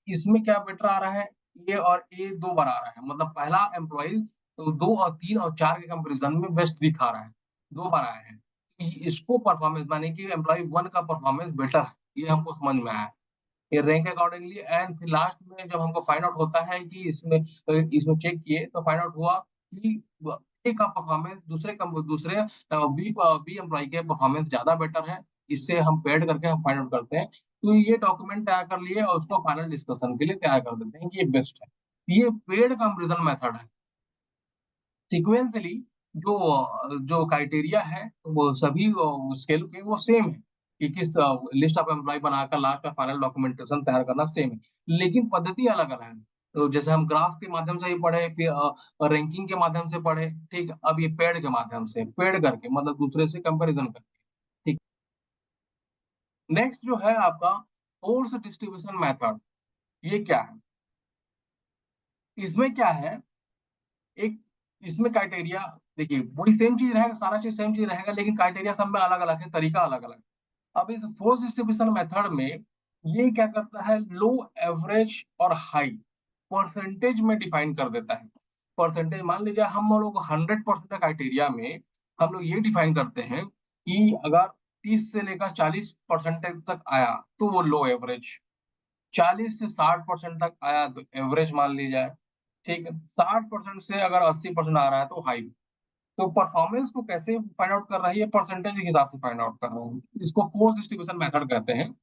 Speaker 1: इसमें क्या बेटर आ रहा है? ए और ए दो बार आ रहा है, मतलब पहला एम्प्लॉय तो 2 और 3 और 4 के कंपैरिजन में बेस्ट दिखा रहा है, दो बार आया है। इसको परफॉर्मेंस माने कि एम्प्लॉय 1 का परफॉर्मेंस बेटर है, ये हमको समझ में आया। ये रैंक अकॉर्डिंगली एंड फिर लास्ट में जब हमको फाइंड आउट होता है कि इसमें चेक किए तो फाइंड आउट हुआ कि ए का परफॉर्मेंस दूसरे बी एम्प्लॉय के परफॉर्मेंस ज्यादा बेटर है। इससे हम पेड करके हम फाइंड आउट करते हैं। तो ये डॉक्यूमेंट तैयार कर लिए और उसको फाइनल डिस्कशन के लिए तैयार कर देते हैं कि ये बेस्ट है। ये पेड कंपैरिजन मेथड है। सीक्वेंसली जो जो क्राइटेरिया है वो सभी स्केल के वो सेम है कि किस लिस्ट ऑफ एम्प्लॉय बनाकर लास्ट में फाइनल डॉक्यूमेंटेशन तैयार करना सेम है, लेकिन पद्धति अलग अलग है। तो जैसे हम ग्राफ के माध्यम से ही पढ़े, फिर रैंकिंग के माध्यम से पढ़े, ठीक। अब ये पेड के माध्यम से पेड करके मतलब दूसरे से कंपैरिजन करके, ठीक। नेक्स्ट जो है आपका फोर्स डिस्ट्रीब्यूशन मेथड। ये क्या है? इसमें क्या है, एक इसमें क्राइटेरिया, देखिए वही सेम चीज रहेगा, सारा चीज सेम चीज रहेगा, लेकिन क्राइटेरिया सब में अलग अलग है, तरीका अलग अलग। अब इस फोर्स डिस्ट्रीब्यूशन मेथड में ये क्या करता है, लो, एवरेज और हाई परसेंटेज में डिफाइन कर देता है। परसेंटेज मान लीजिए हम लोग 100% क्राइटेरिया में हम लोग ये डिफाइन करते हैं कि अगर 30 से लेकर 40% तक आया तो वो लो एवरेज, 40 से 60% तक आया तो एवरेज मान ली जाए, ठीक है। 60% से अगर 80% आ रहा है तो हाई। तो परफॉर्मेंस को कैसे फाइंड आउट कर रहा है, ये परसेंटेज के हिसाब से फाइंड आउट कर रहा है। इसको फोर्स डिस्ट्रीब्यूशन मेथड कहते हैं।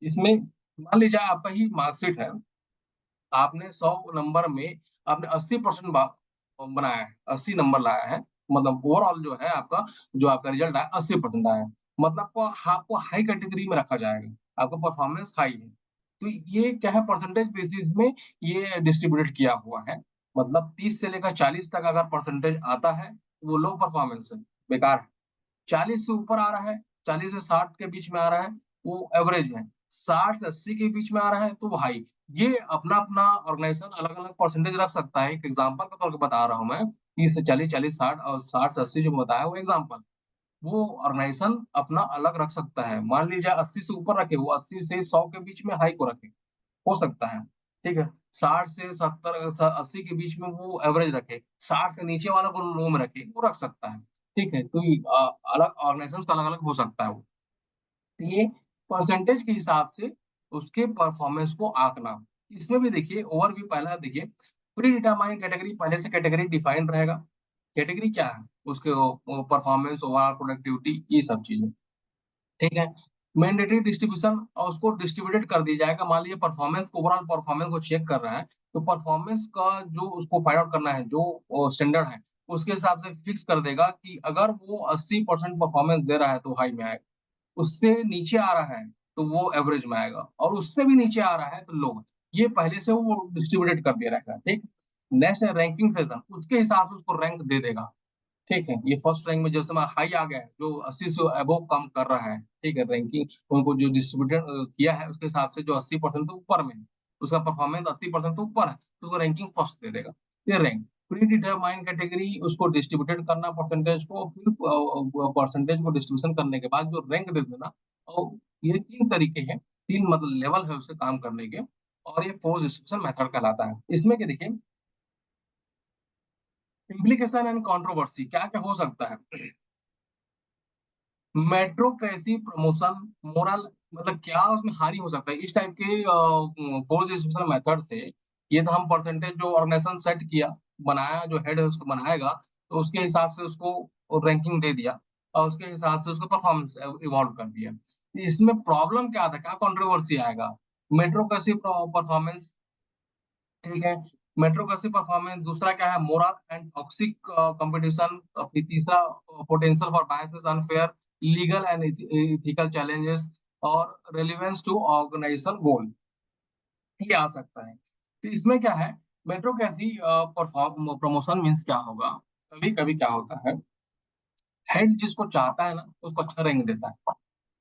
Speaker 1: इसमें मान लीजिए आपका ही मार्कशीट है, आपने 100 नंबर में आपने 80% बनाया है, 80 नंबर लाया है, मतलब ओवरऑल जो है आपका, जो आपका रिजल्ट आया 80% आया है, मतलब आपको हाई कैटेगरी में रखा जाएगा, आपका परफॉर्मेंस हाई है। तो ये क्या है, परसेंटेज बेसिस में ये डिस्ट्रीब्यूटेड किया हुआ है। मतलब 30 से लेकर 40 तक अगर परसेंटेज आता है वो लो परफॉर्मेंस है, बेकार है। 40 से ऊपर आ रहा है, 40 से 60 के बीच में आ रहा है, वो एवरेज है। 60 से 80 के बीच में आ रहा है तो वो हाई। ये अपना अपना ऑर्गेनाइजेशन अलग अलग परसेंटेज रख सकता है। एक एग्जांपल के तौर पर बता रहा हूं मैं, 30 से 40, 40 60 और 60 से 80 जो बताया वो एग्जांपल। वो ऑर्गेनाइजेशन अपना अलग रख सकता है। मान लीजिए 80 से ऊपर रखे, वो 80 से 100 के बीच में हाई को रखे, हो सकता है, ठीक है। 60 से 70 80 के बीच में वो एवरेज रखे, 60 से नीचे वाला को लो में रखे, वो रख सकता है, ठीक है। तो ये, अलग ऑर्गेनाइजेशन का अलग अलग हो सकता है वो। तो ये परसेंटेज के हिसाब से उसके परफॉर्मेंस को आंकना। इसमें भी देखिए ओवरव्यू, पहला देखिए प्री डिटरमाइंड कैटेगरी, पहले से कैटेगरी डिफाइंड रहेगा। कैटेगरी क्या है, उसके परफॉर्मेंस, ओवरऑल प्रोडक्टिविटी, ये सब चीजें, ठीक है। मैंडेटरी डिस्ट्रीब्यूशन, और उसको डिस्ट्रीब्यूटेड कर दिया जाएगा। मान लीजिए परफॉर्मेंस, ओवरऑल परफॉर्मेंस को चेक कर रहा है, तो परफॉर्मेंस का जो उसको फाइंड आउट करना है, जो स्टैंडर्ड है, उसके हिसाब से फिक्स कर देगा कि अगर वो 80% परफॉर्मेंस दे रहा है तो हाई में आएगा, उससे नीचे आ रहा है तो वो एवरेज में आएगा, और उससे भी नीचे आ रहा है तो लो। ये पहले से वो डिस्ट्रीब्यूटेड कर दिया रहेगा, ठीक। नेक्स्ट है रैंकिंग सेशन, उसके हिसाब से उसको रैंक दे देगा, ठीक है। ये फर्स्ट रैंक में जो समय हाई आ गया है, जो 80 से अबव कम कर रहा है, ठीक है, रैंकिंग उनको जो डिस्ट्रीब्यूटेड किया है उसके हिसाब से, जो 80% तो ऊपर में है, उसका परफॉर्मेंस 80% तो ऊपर है, तो उसको रैंकिंग फर्स्ट दे देगा। ये रैंक प्री डिटरमाइंड कैटेगरी, उसको डिस्ट्रीब्यूटेड करना परसेंटेज को, फिर परसेंटेज को डिस्ट्रीब्यूशन करने के बाद जो रैंक दे देना। और ये तीन तरीके हैं, तीन मतलब लेवल है उससे काम करने के, और ये फोर्स डिस्ट्रीब्यूशन मेथड कहलाता है। इसमें क्या देखिए, इम्प्लीकेशन एंड कंट्रोवर्सी क्या क्या हो सकता है। मेट्रोक्रेसी प्रमोशन, मोरल, मतलब क्या उसमें हानि हो सकता है इस टाइप के फोर्स डिस्ट्रीब्यूशन मेथड से। ये तो हम परसेंटेज जो ऑर्गेनाइजेशन सेट किया, बनाया, जो हेड है उसको बनाएगा, तो उसके हिसाब से उसको रैंकिंग दे दिया, और उसके हिसाब से उसको परफॉर्मेंस इवॉल्व कर दिया। इसमें प्रॉब्लम क्या था, क्या कंट्रोवर्सी आएगा, मेट्रोक्रेसी परफॉर्मेंस, ठीक है। मेट्रोक्रेसी परफॉर्मेंस, दूसरा क्या है, मोरल एंड टॉक्सिक कंपटीशन, फिर तीसरा potential for biases, unfair, legal and ethical challenges, और रेलिवेंस टू ऑर्गेनाइजेशन गोल, ये आ सकता है। तो इसमें क्या है, मेट्रोक्रेसी परफॉर्म प्रमोशन मीन्स क्या होगा, कभी कभी क्या होता है, हेड जिसको चाहता है ना उसको अच्छा रैंक देता है।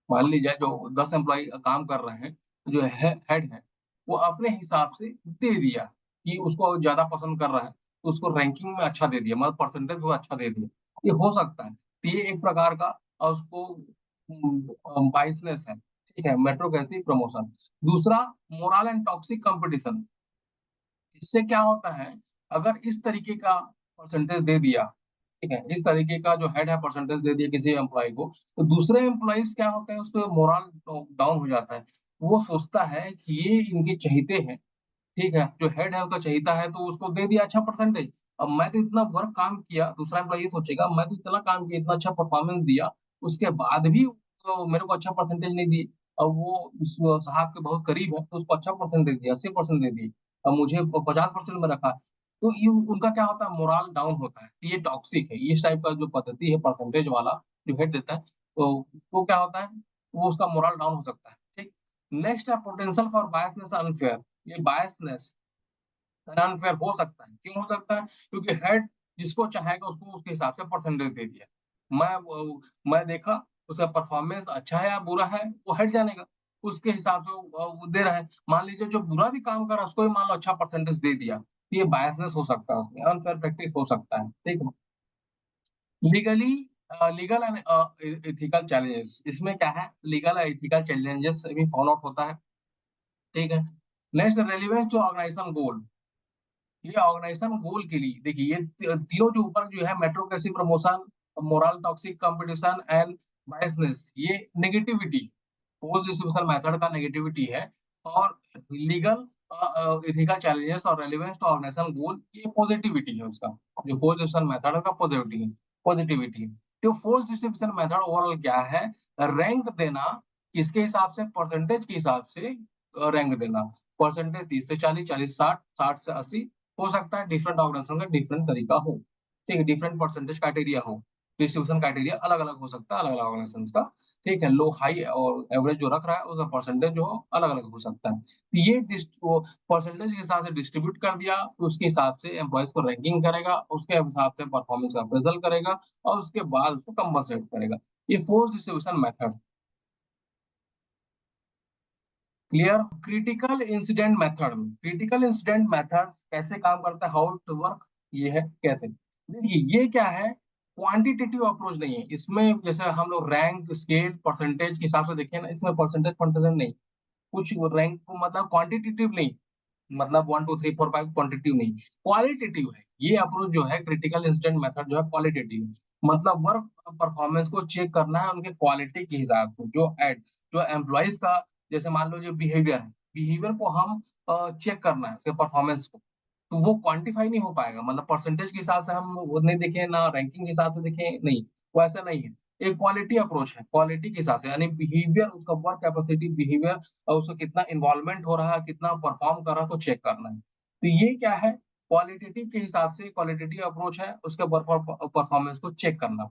Speaker 1: मान लीजिए जो 10 एम्प्लॉय काम कर रहे हैं, तो जो हेड है वो अपने हिसाब से दे दिया कि उसको ज्यादा पसंद कर रहा है, तो उसको रैंकिंग में अच्छा दे दिया, मतलब परसेंटेज को अच्छा दे दिया। ये हो सकता है, तो ये एक प्रकार का, और उसको बाइसनेस है, ठीक है, मेट्रोक्रेसी प्रमोशन। दूसरा, मोरल एंड टॉक्सिक कंपटीशन। इससे क्या होता है, अगर इस तरीके का परसेंटेज दे दिया, ठीक है, इस तरीके का जो हेड है परसेंटेज दे दिया किसी एम्प्लॉय को, तो दूसरे एम्प्लॉइज क्या होते हैं, उसपे मोरल डाउन हो जाता है। वो सोचता है कि ये इनके चहीते हैं, ठीक है, जो हेड है उसका चहीता है, तो उसको दे दिया अच्छा परसेंटेज। अब मैं तो इतना वर्क काम किया, दूसरा एम्प्लॉय ये सोचेगा मैं तो इतना काम किया, इतना अच्छा परफॉर्मेंस दिया, उसके बाद भी तो मेरे को अच्छा परसेंटेज नहीं दिए। अब वो उस साहब के बहुत करीब है, तो उसको अच्छा परसेंटेज दिया, 80% दे दिए, अब मुझे 50% में रखा। तो ये उनका क्या होता है, मोरल डाउन होता है। तो ये टॉक्सिक है, ये इस टाइप का जो पद्धति है परसेंटेज वाला, जो हेड देता है, तो क्या होता है, वो उसका मोरल डाउन हो सकता है। ठीक। नेक्स्ट है पोटेंशियल फॉर बायसनेस अनफेयर। ये बायसनेस अनफेयर हो सकता है, क्यों हो सकता है, क्योंकि हेड जिसको चाहेगा उसको उसके हिसाब से परसेंटेज दे दिया। मैं देखा उसका परफॉर्मेंस अच्छा है या बुरा है, वो हेड जानेगा, उसके हिसाब से वो दे रहा है। मान लीजिए जो बुरा भी काम कर रहा है उसको भी मान लो अच्छा परसेंटेज दे दिया, तो ये बायसनेस हो सकता है, उसमें अनफेयर प्रैक्टिस हो सकता है। ठीक है। Legally legal and ethical challenges, इसमें क्या है, लीगल एथिकल चैलेंजेस भी फाउंड आउट होता है। ठीक है। Next, relevance to organisation goal. ये ऑर्गेनाइजेशन गोल के लिए देखिए, ये तीनों जो ऊपर जो है, meritocracy, promotion, morale toxic competition and biasness, ये नेगेटिविटी, पोस्ट डिस्ट्रीब्यूशन मेथड का नेगेटिविटी है। और लीगल एथिकल चैलेंजेस और रेलेवेंस टू ऑर्गेनाइजेशन गोल, ये पॉजिटिविटी है उसका। जो पोस्ट डिस्ट्रीब्यूशन मेथड का पॉजिटिविटी है। तो पोस्ट डिस्ट्रीब्यूशन मेथड ओवरऑल क्या है, रैंक देना, किसके हिसाब से, परसेंटेज के हिसाब से रैंक देना। परसेंटेज 30 से 40, 40 से 60, 60 से 80, हो सकता है डिफरेंट ऑर्गेनाइजेशन का डिफरेंट तरीका हो। ठीक है, डिफरेंट परसेंटेज क्राइटेरिया हो, डिस्ट्रीब्यूशन क्राइटेरिया अलग अलग हो सकता है, अलग अलग ऑर्गेनाइजेशन का। ठीक है, लो हाई और एवरेज जो रख रहा है उसका परसेंटेज जो हो अलग अलग हो सकता है। तो ये परसेंटेज के हिसाब से डिस्ट्रीब्यूट कर दिया, तो उसके हिसाब से एम्प्लॉयज को रैंकिंग करेगा, उसके हिसाब से परफॉर्मेंस का अप्रेजल करेगा, और उसके बाद उसको कंपनसेट करेगा। ये force distribution method. Clear. Critical incident method में, क्रिटिकल इंसिडेंट मेथड कैसे काम करता है, हाउ टू वर्क, ये है कैसे। देखिए ये क्या है, क्वांटिटेटिव अप्रोच नहीं है इसमें। जैसे हम लोग रैंक स्केल परसेंटेज के हिसाब से देखें ना, इसमें परसेंटेज परसेंटेज नहीं, कुछ रैंक को मतलब क्वांटिटेटिव नहीं, मतलब 1 2 3 4 5 क्वांटिटेटिव नहीं, क्वालिटेटिव है। ये अप्रोच जो है क्रिटिकल इंसिडेंट मेथड जो है क्वालिटेटिव है। मतलब वर्क परफॉर्मेंस को चेक करना है उनके क्वालिटी के हिसाब से, जो एम्प्लॉयज का, जैसे मान लो जो बिहेवियर है, बिहेवियर को हम चेक करना है उसके परफॉर्मेंस को। तो वो क्वांटिफाई नहीं हो पाएगा, मतलब परसेंटेज के हिसाब से हम वो नहीं देखें ना, रैंकिंग के हिसाब से देखें, नहीं, वो ऐसा नहीं है। एक क्वालिटी अप्रोच है, क्वालिटी के हिसाब से, यानी बिहेवियर, उसका वर्क कैपेसिटी, बिहेवियर, और उसको कितना इन्वॉल्वमेंट हो रहा है, कितना परफॉर्म कर रहा है, को चेक करना है। तो ये क्या है, क्वालिटेटिव के हिसाब से क्वालिटेटिव अप्रोच है, उसके परफॉर्मेंस को चेक करना।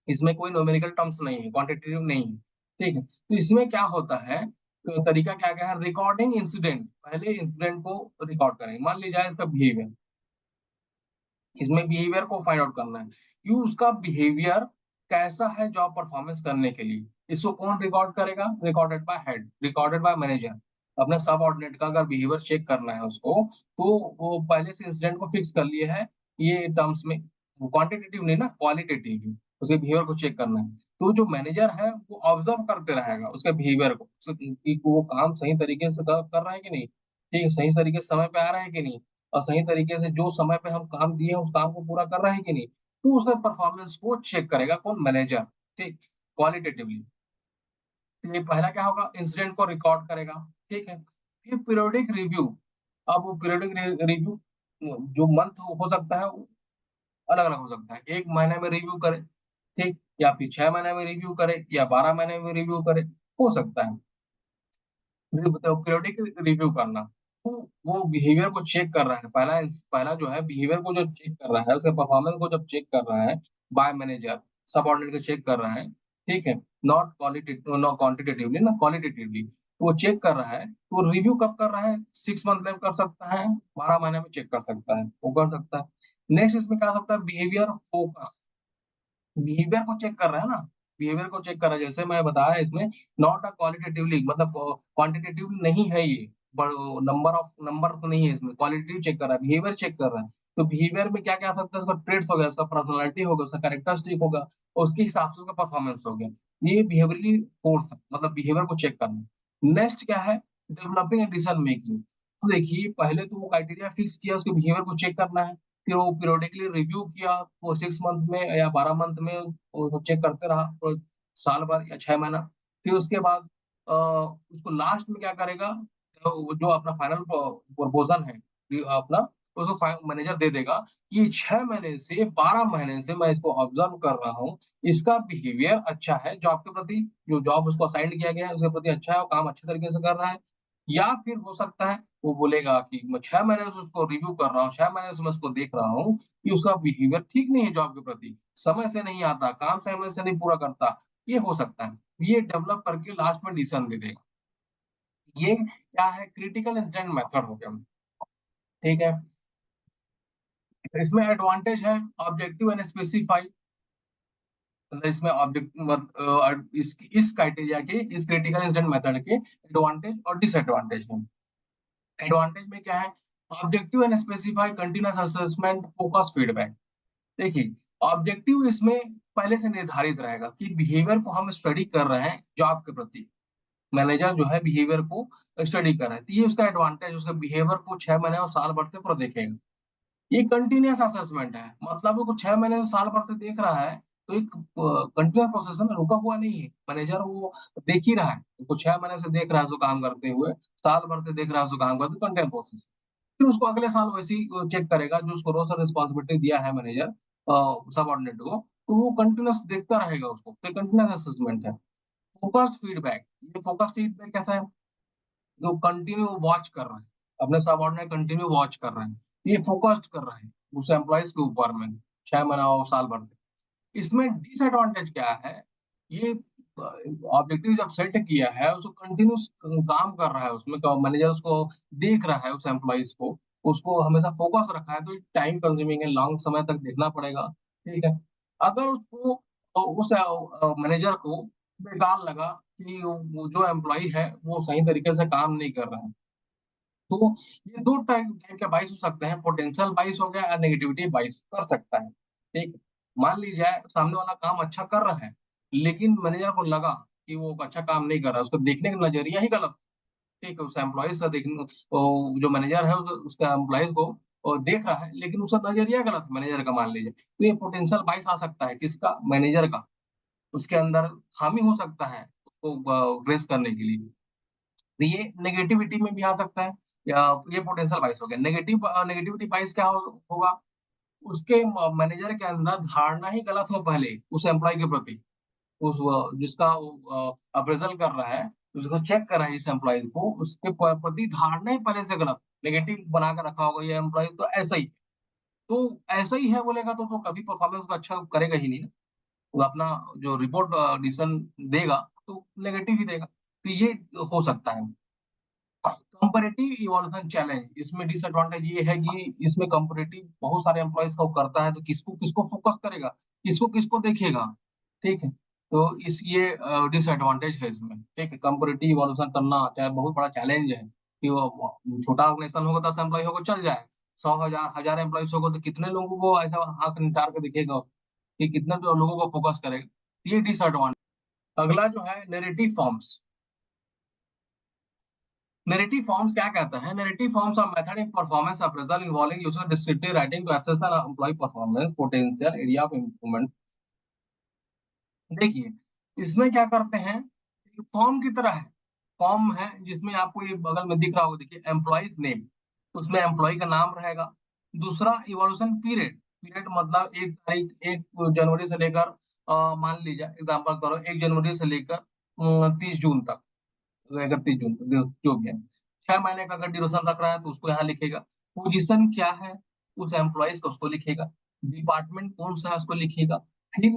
Speaker 1: इसमें कोई न्यूमेरिकल टर्म्स नहीं है, क्वांटिटेटिव नहीं है। ठीक है, तो इसमें क्या होता है, तो तरीका क्या क्या है, रिकॉर्डिंग इंसिडेंट, पहले इंसिडेंट को रिकॉर्ड करें। मान लीजिए इसका बिहेवियर, इसमें बिहेवियर को फाइंड आउट करना है कि उसका बिहेवियर कैसा है जॉब परफॉर्मेंस करने के लिए। इसको कौन रिकॉर्ड करेगा, recorded by head, recorded by manager. अपने सब ऑर्डिनेट का अगर बिहेवियर चेक करना है उसको, तो वो पहले से इंसिडेंट को फिक्स कर लिए है, ये टर्म्स में, क्वांटिटेटिव नहीं ना, क्वालिटेटिव, उसके बिहेवियर को चेक करना है। तो जो मैनेजर है वो ऑब्जर्व करते रहेगा उसके बिहेवियर को, कि वो काम सही तरीके से कर रहा है कि नहीं, ठीक है, सही तरीके से समय पे आ रहा है कि नहीं, और सही तरीके से जो समय पे हम काम दिए हैं उस काम को पूरा कर रहे हैं कि नहीं। तो उसका परफॉर्मेंस को चेक करेगा कौन, मैनेजर। ठीक, क्वालिटेटिवली। तो ये पहला क्या होगा, इंसिडेंट को रिकॉर्ड करेगा। ठीक है। फिर पीरियोडिक रिव्यू। अब वो पीरियोडिक रिव्यू जो मंथ हो सकता है, अलग अलग हो सकता है, 1 महीने में रिव्यू करे, ठीक, या फिर 6 महीने में रिव्यू करे, या 12 महीने में रिव्यू करे, हो सकता है। पीरियोडिक रिव्यू करना, तो वो बिहेवियर को चेक कर रहा है, पहला पहला जो है बिहेवियर को जो चेक कर रहा है, उसके परफॉर्मेंस को जब चेक कर रहा है बाय मैनेजर, सबऑर्डिनेट को चेक कर रहा है। ठीक है, नॉट क्वालिटेटिव, नॉट क्वांटिटेटिवली ना, क्वालिटेटिवली वो चेक कर रहा है। तो रिव्यू कब कर रहा है, 6 मंथ में कर सकता है, 12 महीने में चेक कर सकता है, वो कर सकता है। नेक्स्ट इसमें क्या हो सकता है, बिहेवियर फोकस, बिहेवियर को चेक कर रहा है ना, बिहेवियर को चेक कर रहा है, जैसे मैं बताया इसमें, नॉट अ क्वालिटेटिवली, मतलब क्वांटिटेटिव नहीं है ये, नंबर तो नहीं है इसमें, क्वालिटेटिव चेक कर रहा है, बिहेवियर चेक कर रहा है। तो बिहेवियर में क्या क्या आ सकता है, उसका ट्रेड्स हो गया, उसका पर्सनालिटी होगा, उसका कैरेक्टरिस्टिक होगा, और उसके हिसाब से उसका परफॉर्मेंस हो गया। ये बिहेवियरली फोर्स है, मतलब बिहेवियर को चेक करना। नेक्स्ट क्या है, डेवलपिंग एंड डिसीजन मेकिंग। तो देखिए पहले तो वो क्राइटेरिया फिक्स किया, उसके बिहेवियर को चेक करना है। फिर वो पीरियोडिकली रिव्यू किया, वो 6 मंथ में या 12 मंथ में वो चेक करते रहा, तो साल भर या 6 महीना। फिर उसके बाद उसको लास्ट में क्या करेगा, तो वो जो अपना फाइनल प्रपोजल है अपना, उसको मैनेजर दे देगा कि 6 महीने से 12 महीने से मैं इसको ऑब्जर्व कर रहा हूँ, इसका बिहेवियर अच्छा है जॉब के प्रति, जो जॉब उसको असाइन किया गया है उसके प्रति अच्छा है, वो काम अच्छे तरीके से कर रहा है। या फिर हो सकता है वो बोलेगा कि मैं 6 महीने से उसको रिव्यू कर रहा हूँ, 6 महीने से मैं उसको देख रहा हूँ कि उसका बिहेवियर ठीक नहीं है जॉब के प्रति, समय से नहीं आता, काम समय से नहीं पूरा करता। ये हो सकता है, ये डेवलप करके लास्ट में डिसीजन दे देगा। ये क्या है, क्रिटिकल इंसिडेंट मेथड हो गया। ठीक है, इसमें एडवांटेज है ऑब्जेक्टिव एंड स्पेसिफाई, मतलब इसमें ऑब्जेक्ट इस क्राइटेरिया के, इस क्रिटिकल इंसिडेंट मेथड के एडवांटेज और डिसएडवांटेज हैं। एडवांटेज में क्या है, objective and specify continuous assessment focus feedback. देखिए, ऑब्जेक्टिव इसमें पहले से निर्धारित रहेगा कि बिहेवियर को हम स्टडी कर रहे हैं जॉब के प्रति, मैनेजर जो है बिहेवियर को स्टडी कर रहा है, तो ये उसका एडवांटेज, उसके बिहेवियर को 6 महीने और साल भर से पूरा देखेगा। ये कंटिन्यूअस असेसमेंट है, मतलब वो 6 महीने से साल भर से देख रहा है, तो एक कंटिन्यूअस प्रोसेस में रुका हुआ नहीं है मैनेजर, वो देख ही रहा है, उसको 6 महीने से देख रहा है उसको काम करते हुए, साल भर से देख रहा है उसको काम करते, कंटिन्यूस प्रोसेस। फिर उसको अगले साल वैसे ही चेक करेगा, जो उसको रोज रिस्पॉन्सिबिलिटी दिया है मैनेजर सबऑर्डिनेट को, तो वो कंटिन्यूस देखता रहेगा उसको, तो कंटिन्यूस असेसमेंट है। फोकस्ड फीडबैक, ये फोकस्ड फीडबैक कैसा है, जो कंटिन्यू वॉच कर रहा है, अपने सबऑर्डिनेट कंटिन्यू वॉच कर रहे हैं, ये फोकस्ड कर रहा है उस एम्प्लॉयज के ऊपर में 6 महीना और साल भर से। इसमें डिसएडवांटेज क्या है, ये ऑब्जेक्टिव जब सेट किया है उसको कंटिन्यूस काम कर रहा है उसमें, मैनेजर उसको देख रहा है उस एम्प्लॉयज को, उसको हमेशा फोकस रखा है, तो टाइम कंज्यूमिंग है, लॉन्ग समय तक देखना पड़ेगा। ठीक है, अगर उसको उस मैनेजर को बेकार लगा कि वो जो एम्प्लॉय है वो सही तरीके से काम नहीं कर रहा है, तो ये दो टाइप टाइप के बाइस हो सकते हैं, पोटेंशियल बाइस हो गया और नेगेटिविटी बाइस कर सकता है। ठीक है? मान लीजिए सामने वाला काम अच्छा कर रहा है, लेकिन मैनेजर को लगा कि वो अच्छा काम नहीं कर रहा है, उसको देखने का नजरिया ही गलत। ठीक है, उस एम्प्लॉयज का देखने, जो मैनेजर है उसका एम्प्लॉयज को वो देख रहा है, लेकिन उसका नजरिया गलत मैनेजर का मान लीजिए, तो ये पोटेंशियल बाइस आ सकता है, किसका, मैनेजर का, उसके अंदर खामी हो सकता है उसको ग्रेस करने के लिए। तो ये नेगेटिविटी में भी आ सकता है, या ये पोटेंशियल बाइस हो गया। नेगेटिविटी बाइस क्या होगा, उसके मैनेजर के अंदर धारणा ही गलत हो पहले उस एम्प्लॉय के प्रति, जिसका अप्रेजल कर रहा है, उसको चेक कर रहा है, इस एम्प्लॉय को उसके प्रति धारणा ही पहले से गलत, नेगेटिव बना कर रखा होगा, ये एम्प्लॉय तो ऐसा ही, तो ऐसा ही है बोलेगा तो कभी परफॉर्मेंस को अच्छा करेगा ही नहीं ना। वो अपना जो रिपोर्ट डिसीजन देगा तो नेगेटिव ही देगा, तो ये हो सकता है। कंपैरेटिव इवोल्यूशन चैलेंज, इसमें डिसएडवांटेज ये है कि इसमें कंपैरेटिव बहुत सारे एम्प्लॉयज का वो करता है, तो किसको किसको फोकस करेगा, किसको किसको देखेगा। ठीक है, तो इस ये डिसएडवांटेज है इसमें। ठीक है, कंपैरेटिव इवोल्यूशन करना चाहे बहुत बड़ा चैलेंज है, कि वो छोटा ऑर्गेनाइजेशन होगा, 10 एम्प्लॉय होगा चल जाए, 100 हजार 1000 एम्प्लॉयज होगा तो कितने लोगों को ऐसा आंख निटार के देखेगा, कि कितने लोगों को फोकस करेगा, ये डिसएडवांटेज। अगला जो है नैरेटिव फॉर्म्स। Narrative forms क्या कहता है? Narrative forms are method in performance appraisal involving user descriptive writing to assess the employee performance, potential area of improvement। देखिए, इसमें क्या करते हैं, फॉर्म की तरह है, फॉर्म है जिसमें आपको ये बगल में दिख रहा होगा, देखिए एम्प्लॉयज नेम, उसमें एम्प्लॉय का नाम रहेगा। दूसरा इवोल्यूशन पीरियड, पीरियड मतलब 1 तारीख, 1 जनवरी से लेकर मान लीजिए एग्जाम्पल करो, 1 जनवरी से लेकर 30 जून तक, 31 जून तक, जो भी है। 6 महीने का अगर ड्यूरेशन रख रहा है तो उसको यहाँ लिखेगा। पोजीशन क्या है उस एम्प्लॉयज का, उसको लिखेगा। डिपार्टमेंट कौन सा है उसको लिखेगा। फिर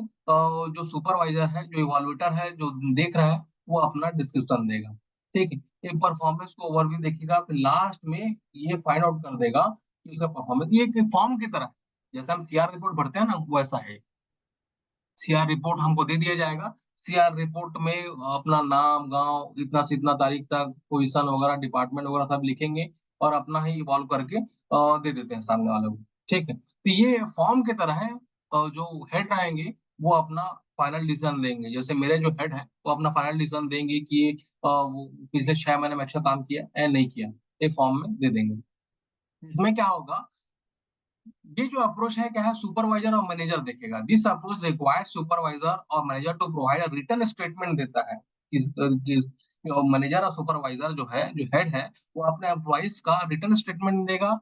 Speaker 1: जो सुपरवाइजर है, जो इवॉल्यूटर है, जो देख रहा है, वो अपना डिस्क्रिप्शन देगा। ठीक है, एक परफॉर्मेंस को ओवरव्यू देखेगा, फिर लास्ट में ये फाइंड आउट कर देगा कि उसका परफॉर्मेंस, ये एक फॉर्म की तरह है। जैसे हम सीआर रिपोर्ट भरते हैं ना, वैसा है। सीआर रिपोर्ट हमको दे दिया जाएगा, सीआर रिपोर्ट में अपना नाम, गांव, इतना से इतना तारीख तक, पोजीशन वगैरह, डिपार्टमेंट वगैरह सब लिखेंगे, और अपना ही इवॉल्व करके दे देते हैं सामने वाले को। ठीक है, तो ये फॉर्म की तरह है। जो हेड रहेंगे वो अपना फाइनल डिसीजन देंगे, जैसे मेरे जो हेड है वो अपना फाइनल डिसीजन देंगे कि वो पिछले 6 महीने में अच्छा काम किया या नहीं किया, एक फॉर्म में दे देंगे। इसमें क्या होगा, ये जो अप्रोच है क्या है, सुपरवाइजर और मैनेजर देखेगा। दिस अप्रोच रिक्वायर्ड सुपरवाइजर और manager to provide a written statement देता है। इस मैनेजर और सुपरवाइजर जो है, जो हेड है, वो अपने एम्प्लॉइज का रिटन स्टेटमेंट देगा।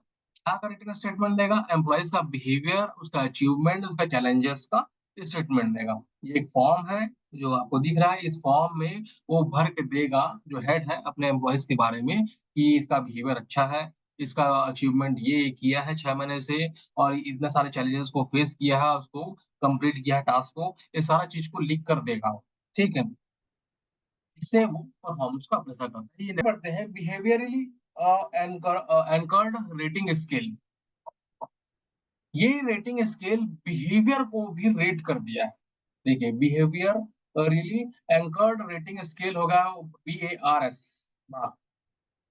Speaker 1: क्या का रिटन स्टेटमेंट देगा? एम्प्लॉइज का बिहेवियर, उसका अचीवमेंट, उसका चैलेंजेस का स्टेटमेंट देगा। ये एक फॉर्म है जो आपको दिख रहा है। इस फॉर्म में वो भर के देगा, जो हेड है, अपने एम्प्लॉइज के बारे में कि इसका बिहेवियर अच्छा है, इसका अचीवमेंट ये किया है 6 महीने से, और इतने सारे चैलेंजेस को फेस किया है, उसको कंप्लीट किया है टास्क को, ये सारा चीज को लिख कर देगा। ठीक है, इससे वो परफॉर्मेंस को अप्रेसा करता है। ये करते हैं बिहेवियरली एंकर्ड रेटिंग स्केल। ये रेटिंग स्केल बिहेवियर को भी रेट कर दिया है। देखिए, behaviour really anchored rating scale होगा, BARS।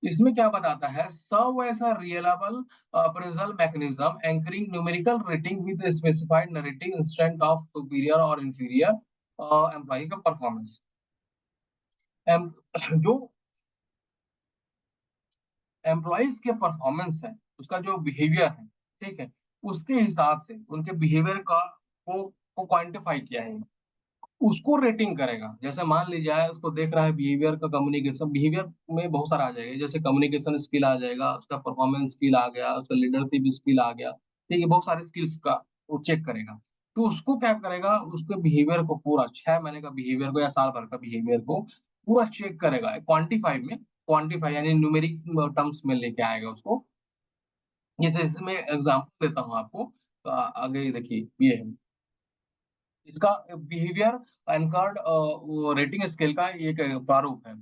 Speaker 1: इसमें क्या बताता है? Serve as a reliable appraisal mechanism anchoring numerical rating with specified narrative instant of superior और इंफीरियर एम्प्लॉय का परफॉर्मेंस। जो एम्प्लॉयज के परफॉर्मेंस है, उसका जो बिहेवियर है, ठीक है, उसके हिसाब से उनके बिहेवियर का को क्वांटिफाई किया है, उसको रेटिंग करेगा। जैसे मान लीजिए उसको देख रहा है बिहेवियर का, कम्युनिकेशन बिहेवियर में बहुत सारा आ जाएगा, जैसे कम्युनिकेशन स्किल आ जाएगा, उसका परफॉर्मेंस स्किल आ गया, उसका लीडरशिप स्किल आ गया। ठीक है, बहुत सारे स्किल्स का वो चेक करेगा। तो उसको क्या करेगा, उसके बिहेवियर को पूरा 6 महीने का बिहेवियर को या साल भर का बिहेवियर को पूरा चेक करेगा क्वांटिफाई में। क्वांटिफाई यानी न्यूमेरिक टर्म्स में लेके आएगा उसको। जैसे इसमें एग्जाम्पल देता हूँ आपको। आगे देखिए, ये है इसका बिहेवियर एनकर्ड रेटिंग स्केल का एक प्रारूप है,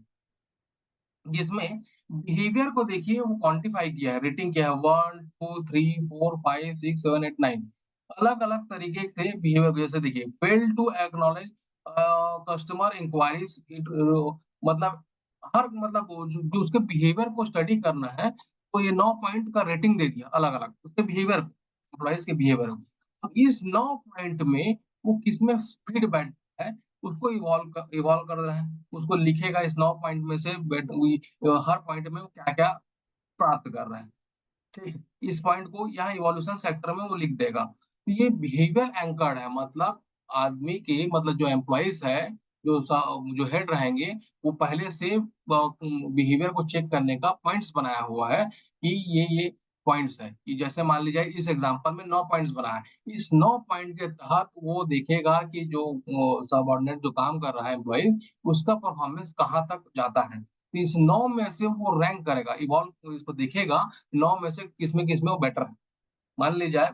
Speaker 1: जिसमें बिहेवियर को देखिए वो क्वांटिफाई किया है, रेटिंग किया है 1 2 3 4 5 6 7 8 9। अलग अलग तरीके से बिहेवियर, जैसे देखिए fail to acknowledge customer inquiries, मतलब हर मतलब जो उसके बिहेवियर को स्टडी करना है, तो ये 9 पॉइंट का रेटिंग दे दिया अलग अलग उसके बिहेवियर, एम्प्लॉइज के बिहेवियर। अब इस 9 पॉइंट में वो किसमें फिट बैठता है, उसको इवॉल्व कर रहा है। उसको लिखेगा इस 9 पॉइंट में से हर पॉइंट में वो क्या क्या प्राप्त कर रहा है। ठीक है, इस पॉइंट को यहाँ इवोल्यूशन सेक्टर में वो लिख देगा। तो ये बिहेवियर एंकर्ड है, मतलब आदमी के, मतलब जो एम्प्लॉइज है, जो हेड रहेंगे, वो पहले से बिहेवियर को चेक करने का पॉइंट्स बनाया हुआ है कि ये पॉइंट्स है। कि जैसे मान लीजिए इस एग्जांपल में 9 पॉइंट्स बना है, इस 9 पॉइंट के तहत वो देखेगा कि जो सबऑर्डिनेट जो काम कर रहा है एम्प्लॉय, उसका परफॉर्मेंस कहाँ तक जाता है। तो इस 9 में से वो रैंक करेगा, इवॉल्व इसको देखेगा 9 में से किसमें वो बेटर है। मान ली जाए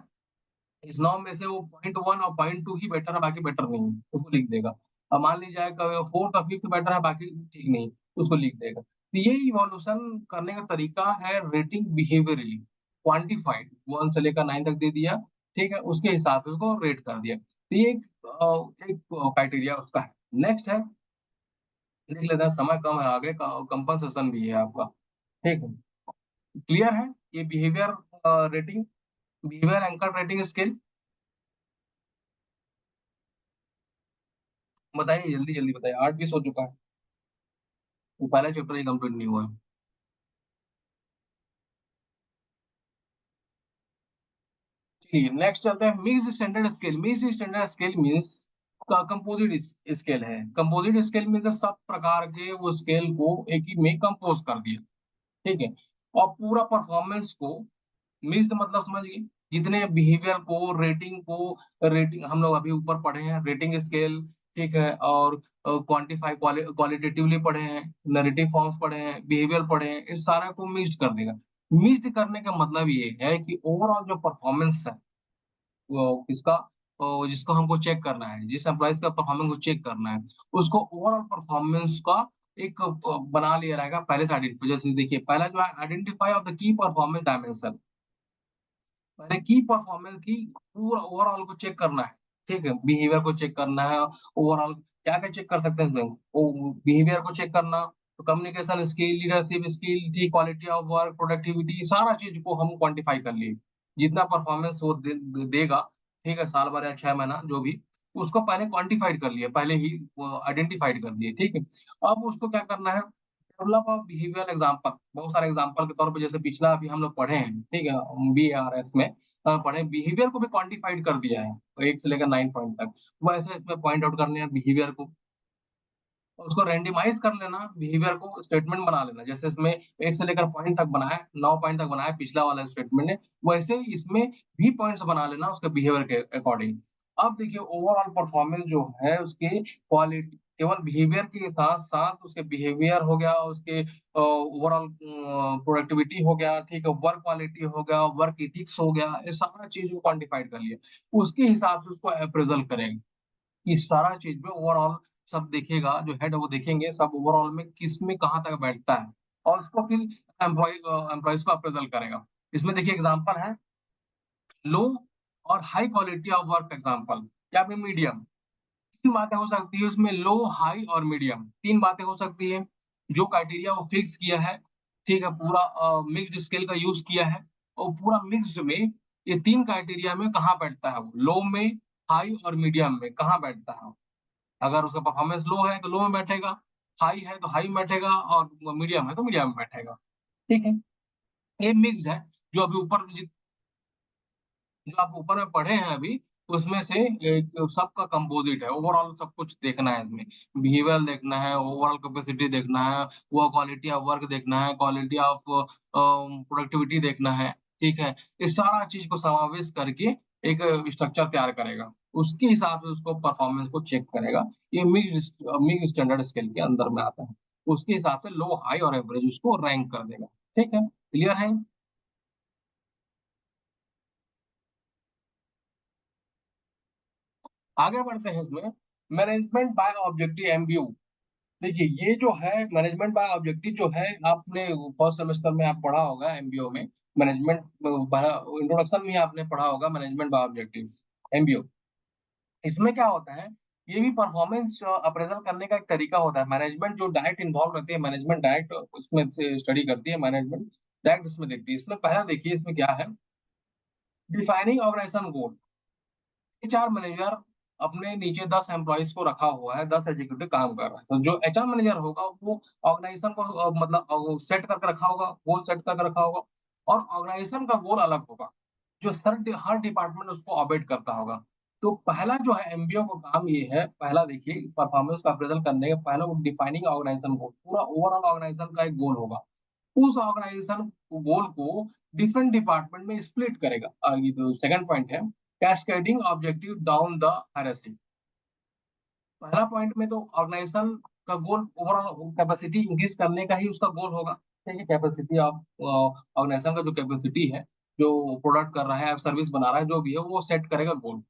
Speaker 1: इस 9 में से वो .1 और .2 ही बेटर है, बाकी बेटर नहीं है, उसको लिख देगा। अब मान ली जाए फोर्थ और फिफ्थ बेटर है, बाकी ठीक नहीं, उसको लिख देगा। तो ये इवोल्यूशन करने का तरीका है रेटिंग बिहेवियरली, क्वांटिफाइड 1 से लेकर 9 तक दे दिया। ठीक है, उसके हिसाब से उसको रेट कर दिया। तो ये एक क्राइटेरिया उसका है। नेक्स्ट है, देख लेते हैं, समय कम है, आगे कंपनसेशन भी है आपका। ठीक है, क्लियर है ये behaviour rating, behaviour anchor rating scale. बताइए, जल्दी जल्दी बताइए, 8 20 हो चुका है, वो पहला चैप्टर ही कंप्लीट नहीं हुआ है। चलिए नेक्स्ट चलते हैं, mixed standard scale. Mixed standard scale means का कंपोजिट स्केल है। कंपोजिट स्केल में तो सब प्रकार के वो स्केल को एक ही में कंपोज कर दिया। ठीक है, और पूरा परफॉर्मेंस को मिक्स्ड मतलब समझिए, जितने बिहेवियर को, रेटिंग को, रेटिंग हम लोग अभी ऊपर पढ़े हैं, रेटिंग स्केल, ठीक है, और क्वांटिफाई क्वालिटेटिवली पढ़े हैं, नैरेटिव फॉर्म्स पढ़े हैं, बिहेवियर पढ़े हैं, इस सारा को मिक्स्ड कर देगा। मिक्स्ड करने का मतलब ये है कि ओवरऑल जो परफॉर्मेंस है वो किसका, जिसको हमको चेक करना है, जिस एम्प्लॉइज का परफॉर्मेंस को चेक करना है, उसको ओवरऑल परफॉर्मेंस का एक बना लिया रहेगा पहले से आइडेंटिफाई। जैसे देखिए, पहला जो है identify of the key performance dimension, मैंने की परफॉर्मेंस की पूरा ओवरऑल को चेक करना है। ठीक है, बिहेवियर को चेक करना है, ओवरऑल क्या क्या चेक कर सकते हैं इसमें, बिहेवियर को चेक करना, तो कम्युनिकेशन स्किल, लीडरशिप स्किल, ठीक, क्वालिटी ऑफ वर्क, प्रोडक्टिविटी, सारा चीज को हम क्वांटिफाई कर लिए। जितना परफॉर्मेंस वो देगा, ठीक है, साल भर या 6 महीना जो भी, उसको पहले क्वांटिफाइड कर लिए, पहले ही आइडेंटिफाइड कर दिए। ठीक है, अब उसको क्या करना है, डेवलप ऑफ बिहेवियर एग्जाम्पल, बहुत सारे एग्जाम्पल के तौर पे, जैसे पिछला अभी हम लोग पढ़े हैं, ठीक है, BARS में, पढ़े, बिहेवियर को भी क्वांटिफाइड कर दिया है, 1 से लेकर 9 पॉइंट तक। वैसे इसमें पॉइंट आउट करने हैं बिहेवियर को, और उसको रैंडमाइज़ कर लेना, बिहेवियर को स्टेटमेंट बना लेना। जैसे इसमें 1 से लेकर पॉइंट तक बनाया, 9 पॉइंट तक बनाया पिछला वाला स्टेटमेंट ने, वैसे ही इसमें भी पॉइंट्स बना लेना उसके बिहेवियर के अकॉर्डिंग। अब देखिए ओवरऑल परफॉर्मेंस जो है उसकी क्वालिटी केवल बिहेवियर के साथ-साथ उसके बिहेवियर हो गया, उसके ओवरऑल प्रोडक्टिविटी हो गया, ठीक है, वर्क क्वालिटी हो गया, वर्क एथिक्स हो गया, ये सारा चीज़ को क्वांटिफाइड कर लिया। उसके हिसाब से उसको अप्रेज़ल करेंगे। ये सारा चीज़ में ओवरऑल सब देखेगा, जो हेड है वो देखेंगे सब ओवरऑल में किसमें कहाँ तक बैठता है, और उसको फिर एम्प्लॉइज़ को अप्रेज़ल करेगा। इसमें देखिए एग्ज़ाम्पल है लो और high quality of work example या फिर मीडियम। 3 बातें हो सकती है उसमें, लो, हाई और मीडियम 3 बातें हो सकती है। जो क्राइटेरिया वो फिक्स किया है, ठीक है, पूरा मिक्स्ड स्केल का यूज़ किया है, और पूरा मिक्स्ड में ये 3 क्राइटेरिया में कहाँ बैठता है वो, लो में, हाई और मीडियम में कहाँ बैठता है। अगर उसका परफॉर्मेंस लो है तो लो में बैठेगा, हाई है तो हाई में बैठेगा, और मीडियम है तो मीडियम में बैठेगा। ठीक है? ये मिक्स है, जो अभी ऊपर जो आप ऊपर में पढ़े हैं अभी, उसमें से एक सबका कंपोज़िट है, ओवरऑल सब कुछ देखना है इसमें। बिहेवियर देखना है, ओवरऑल कैपेसिटी देखना है, वो क्वालिटी ऑफ वर्क देखना है, क्वालिटी ऑफ प्रोडक्टिविटी देखना है, ठीक है? इस सारा चीज़ को समावेश करके एक स्ट्रक्चर तैयार करेगा। उसके हिसाब से उसको परफॉर्मेंस को चेक करेगा। ये मिक्स्ड स्टैंडर्ड स्केल के अंदर में आता है। उसके हिसाब से लो, हाई और एवरेज उसको रैंक कर देगा। ठीक है? क्लियर है? आगे बढ़ते हैं इसमें, मैनेजमेंट बाय ऑब्जेक्टिव एमबीओ। देखिए ये जो है मैनेजमेंट बाय ऑब्जेक्टिव जो है, आपने फर्स्ट सेमेस्टर में आप पढ़ा होगा एमबीओ में, मैनेजमेंट इंट्रोडक्शन में आपने पढ़ा होगा मैनेजमेंट बाय ऑब्जेक्टिव एमबीओ। इसमें क्या होता है, ये भी परफॉर्मेंस अप्रेजल करने का एक तरीका होता है। मैनेजमेंट जो डायरेक्ट इन्वॉल्व रहती है, मैनेजमेंट डायरेक्ट उसमें से स्टडी करती है, मैनेजमेंट डायरेक्ट इसमें देखती है। इसमें पहला देखिए इसमें क्या है, डिफाइनिंग ऑर्गेनाइजेशन गोल। एचआर मैनेजर अपने नीचे 10 एम्प्लॉइज को रखा हुआ है, 10 एग्जीक्यूटिव काम कर रहा है। तो जो एचआर मैनेजर होगा वो ऑर्गेनाइजेशन को मतलब सेट करके रखा होगा, गोल सेट करके रखा होगा, और ऑर्गेनाइजेशन का गोल अलग होगा, जो हर डिपार्टमेंट उसको ऑपरेट करता होगा। तो पहला जो है एमबीओ का काम ये है, पहला देखिए परफॉर्मेंस का अप्रेजल करने का पहला वो डिफाइनिंग ऑर्गेनाइजेशन गोल, पूरा ओवरऑल ऑर्गेनाइजेशन का एक गोल होगा। उस ऑर्गेनाइजेशन गोल को डिफरेंट डिपार्टमेंट में स्प्लिट करेगा। ये जो सेकंड पॉइंट है, cascading objective down the hierarchy. पहला पॉइंट में तो ऑर्गेनाइजेशन का गोल ओवरऑल कैपेसिटी इंक्रीज करने का ही उसका गोल होगा। ठीक है, कैपेसिटी ऑफ ऑर्गेनाइजेशन का जो कैपेसिटी है, जो प्रोडक्ट कर रहा है, सर्विस बना रहा है, जो भी है वो सेट करेगा गोल।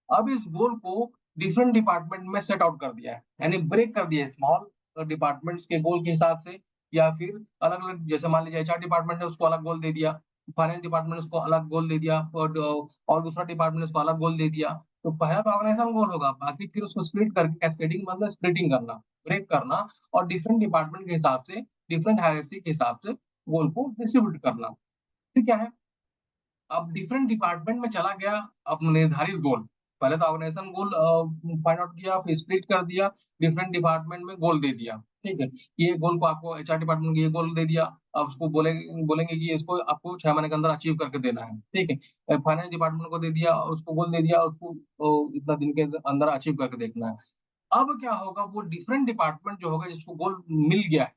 Speaker 1: अब इस गोल को डिफरेंट डिपार्टमेंट में सेट आउट कर दिया है, यानी ब्रेक कर दिया है स्मॉल डिपार्टमेंट्स के गोल के हिसाब से, या फिर अलग अलग, जैसे मान लीजिए एचआर डिपार्टमेंट ने उसको अलग गोल दे दिया, फाइनेंस डिपार्टमेंट उसको अलग गोल दे दिया, और दूसरा डिपार्टमेंट उसको अलग गोल दे दिया। तो पहला तो ऑर्गेनाइजेशन गोल होगा, बाकी फिर उसको स्प्लिट करके कैस्केडिंग मतलब स्प्लिटिंग करना, ब्रेक करना, और डिफरेंट डिपार्टमेंट के हिसाब से, डिफरेंट हायरार्की के हिसाब से गोल को डिस्ट्रीब्यूट करना। फिर क्या है, अब डिफरेंट डिपार्टमेंट में चला गया, अब निर्धारित गोल, पहले तो ऑर्गेनाइजेशन गोल फाइंड आउट किया, फिर स्प्लिट कर दिया, डिफरेंट डिपार्टमेंट में गोल दे दिया। ठीक है, कि ये गोल को आपको एचआर डिपार्टमेंट को ये गोल दे दिया, अब उसको बोलेंगे कि इसको आपको 6 महीने के अंदर अचीव करके देना है। ठीक है, फाइनेंस डिपार्टमेंट को दे दिया, उसको गोल दे दिया, उसको इतना दिन के अंदर अचीव करके देखना है। अब क्या होगा, वो डिफरेंट डिपार्टमेंट जो होगा जिसको गोल मिल गया,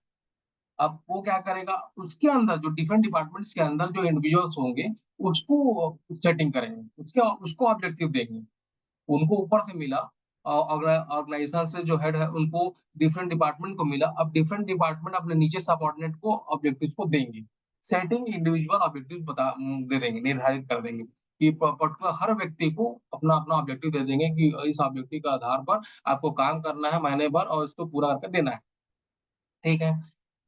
Speaker 1: अब वो क्या करेगा, उसके अंदर जो डिफरेंट डिपार्टमेंट्स के अंदर जो इंडिविजुअल्स होंगे, उसको सेटिंग करेंगे, उसके उसको ऑब्जेक्टिव देंगे। उनको ऊपर से मिला, ऑर्गेनाइजेशन से जो हेड है उनको डिफरेंट डिपार्टमेंट को मिला, अब डिफरेंट डिपार्टमेंट अपने नीचे सबऑर्डिनेट को ऑब्जेक्टिव्स को देंगे। सेटिंग इंडिविजुअल ऑब्जेक्टिव दे देंगे, निर्धारित कर देंगे कि पर्टिकुलर हर व्यक्ति को अपना अपना ऑब्जेक्टिव दे देंगे कि इस ऑब्जेक्टिव के आधार पर आपको काम करना है महीने भर, और इसको पूरा करके देना है। ठीक है,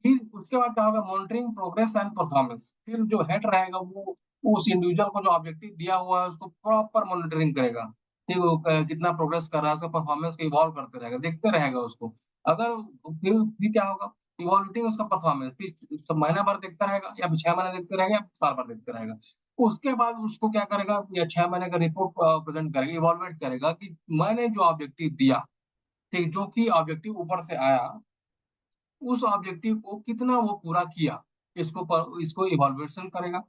Speaker 1: फिर उसके बाद क्या होगा, मॉनिटरिंग प्रोग्रेस एंड परफॉर्मेंस। फिर जो हेड रहेगा वो उस इंडिविजुअल को जो ऑब्जेक्टिव दिया हुआ है उसको प्रॉपर मॉनिटरिंग करेगा। ठीक है, वो कितना प्रोग्रेस कर रहा है, उसका परफॉर्मेंस को इवॉल्व करते रहेगा, देखते रहेगा उसको। अगर फिर क्या होगा, इवॉल्विंग उसका परफॉर्मेंस, फिर महीना भर देखता रहेगा, या फिर 6 महीने देखते रहेगा, या साल भर देखते रहेगा। उसके बाद उसको क्या करेगा, या 6 महीने का रिपोर्ट प्रेजेंट करेगा, इवॉल्वेट करेगा कि मैंने जो ऑब्जेक्टिव दिया, ठीक, जो कि ऑब्जेक्टिव ऊपर से आया, उस ऑब्जेक्टिव को कितना वो पूरा किया, इसको इवैल्यूएशन करेगा।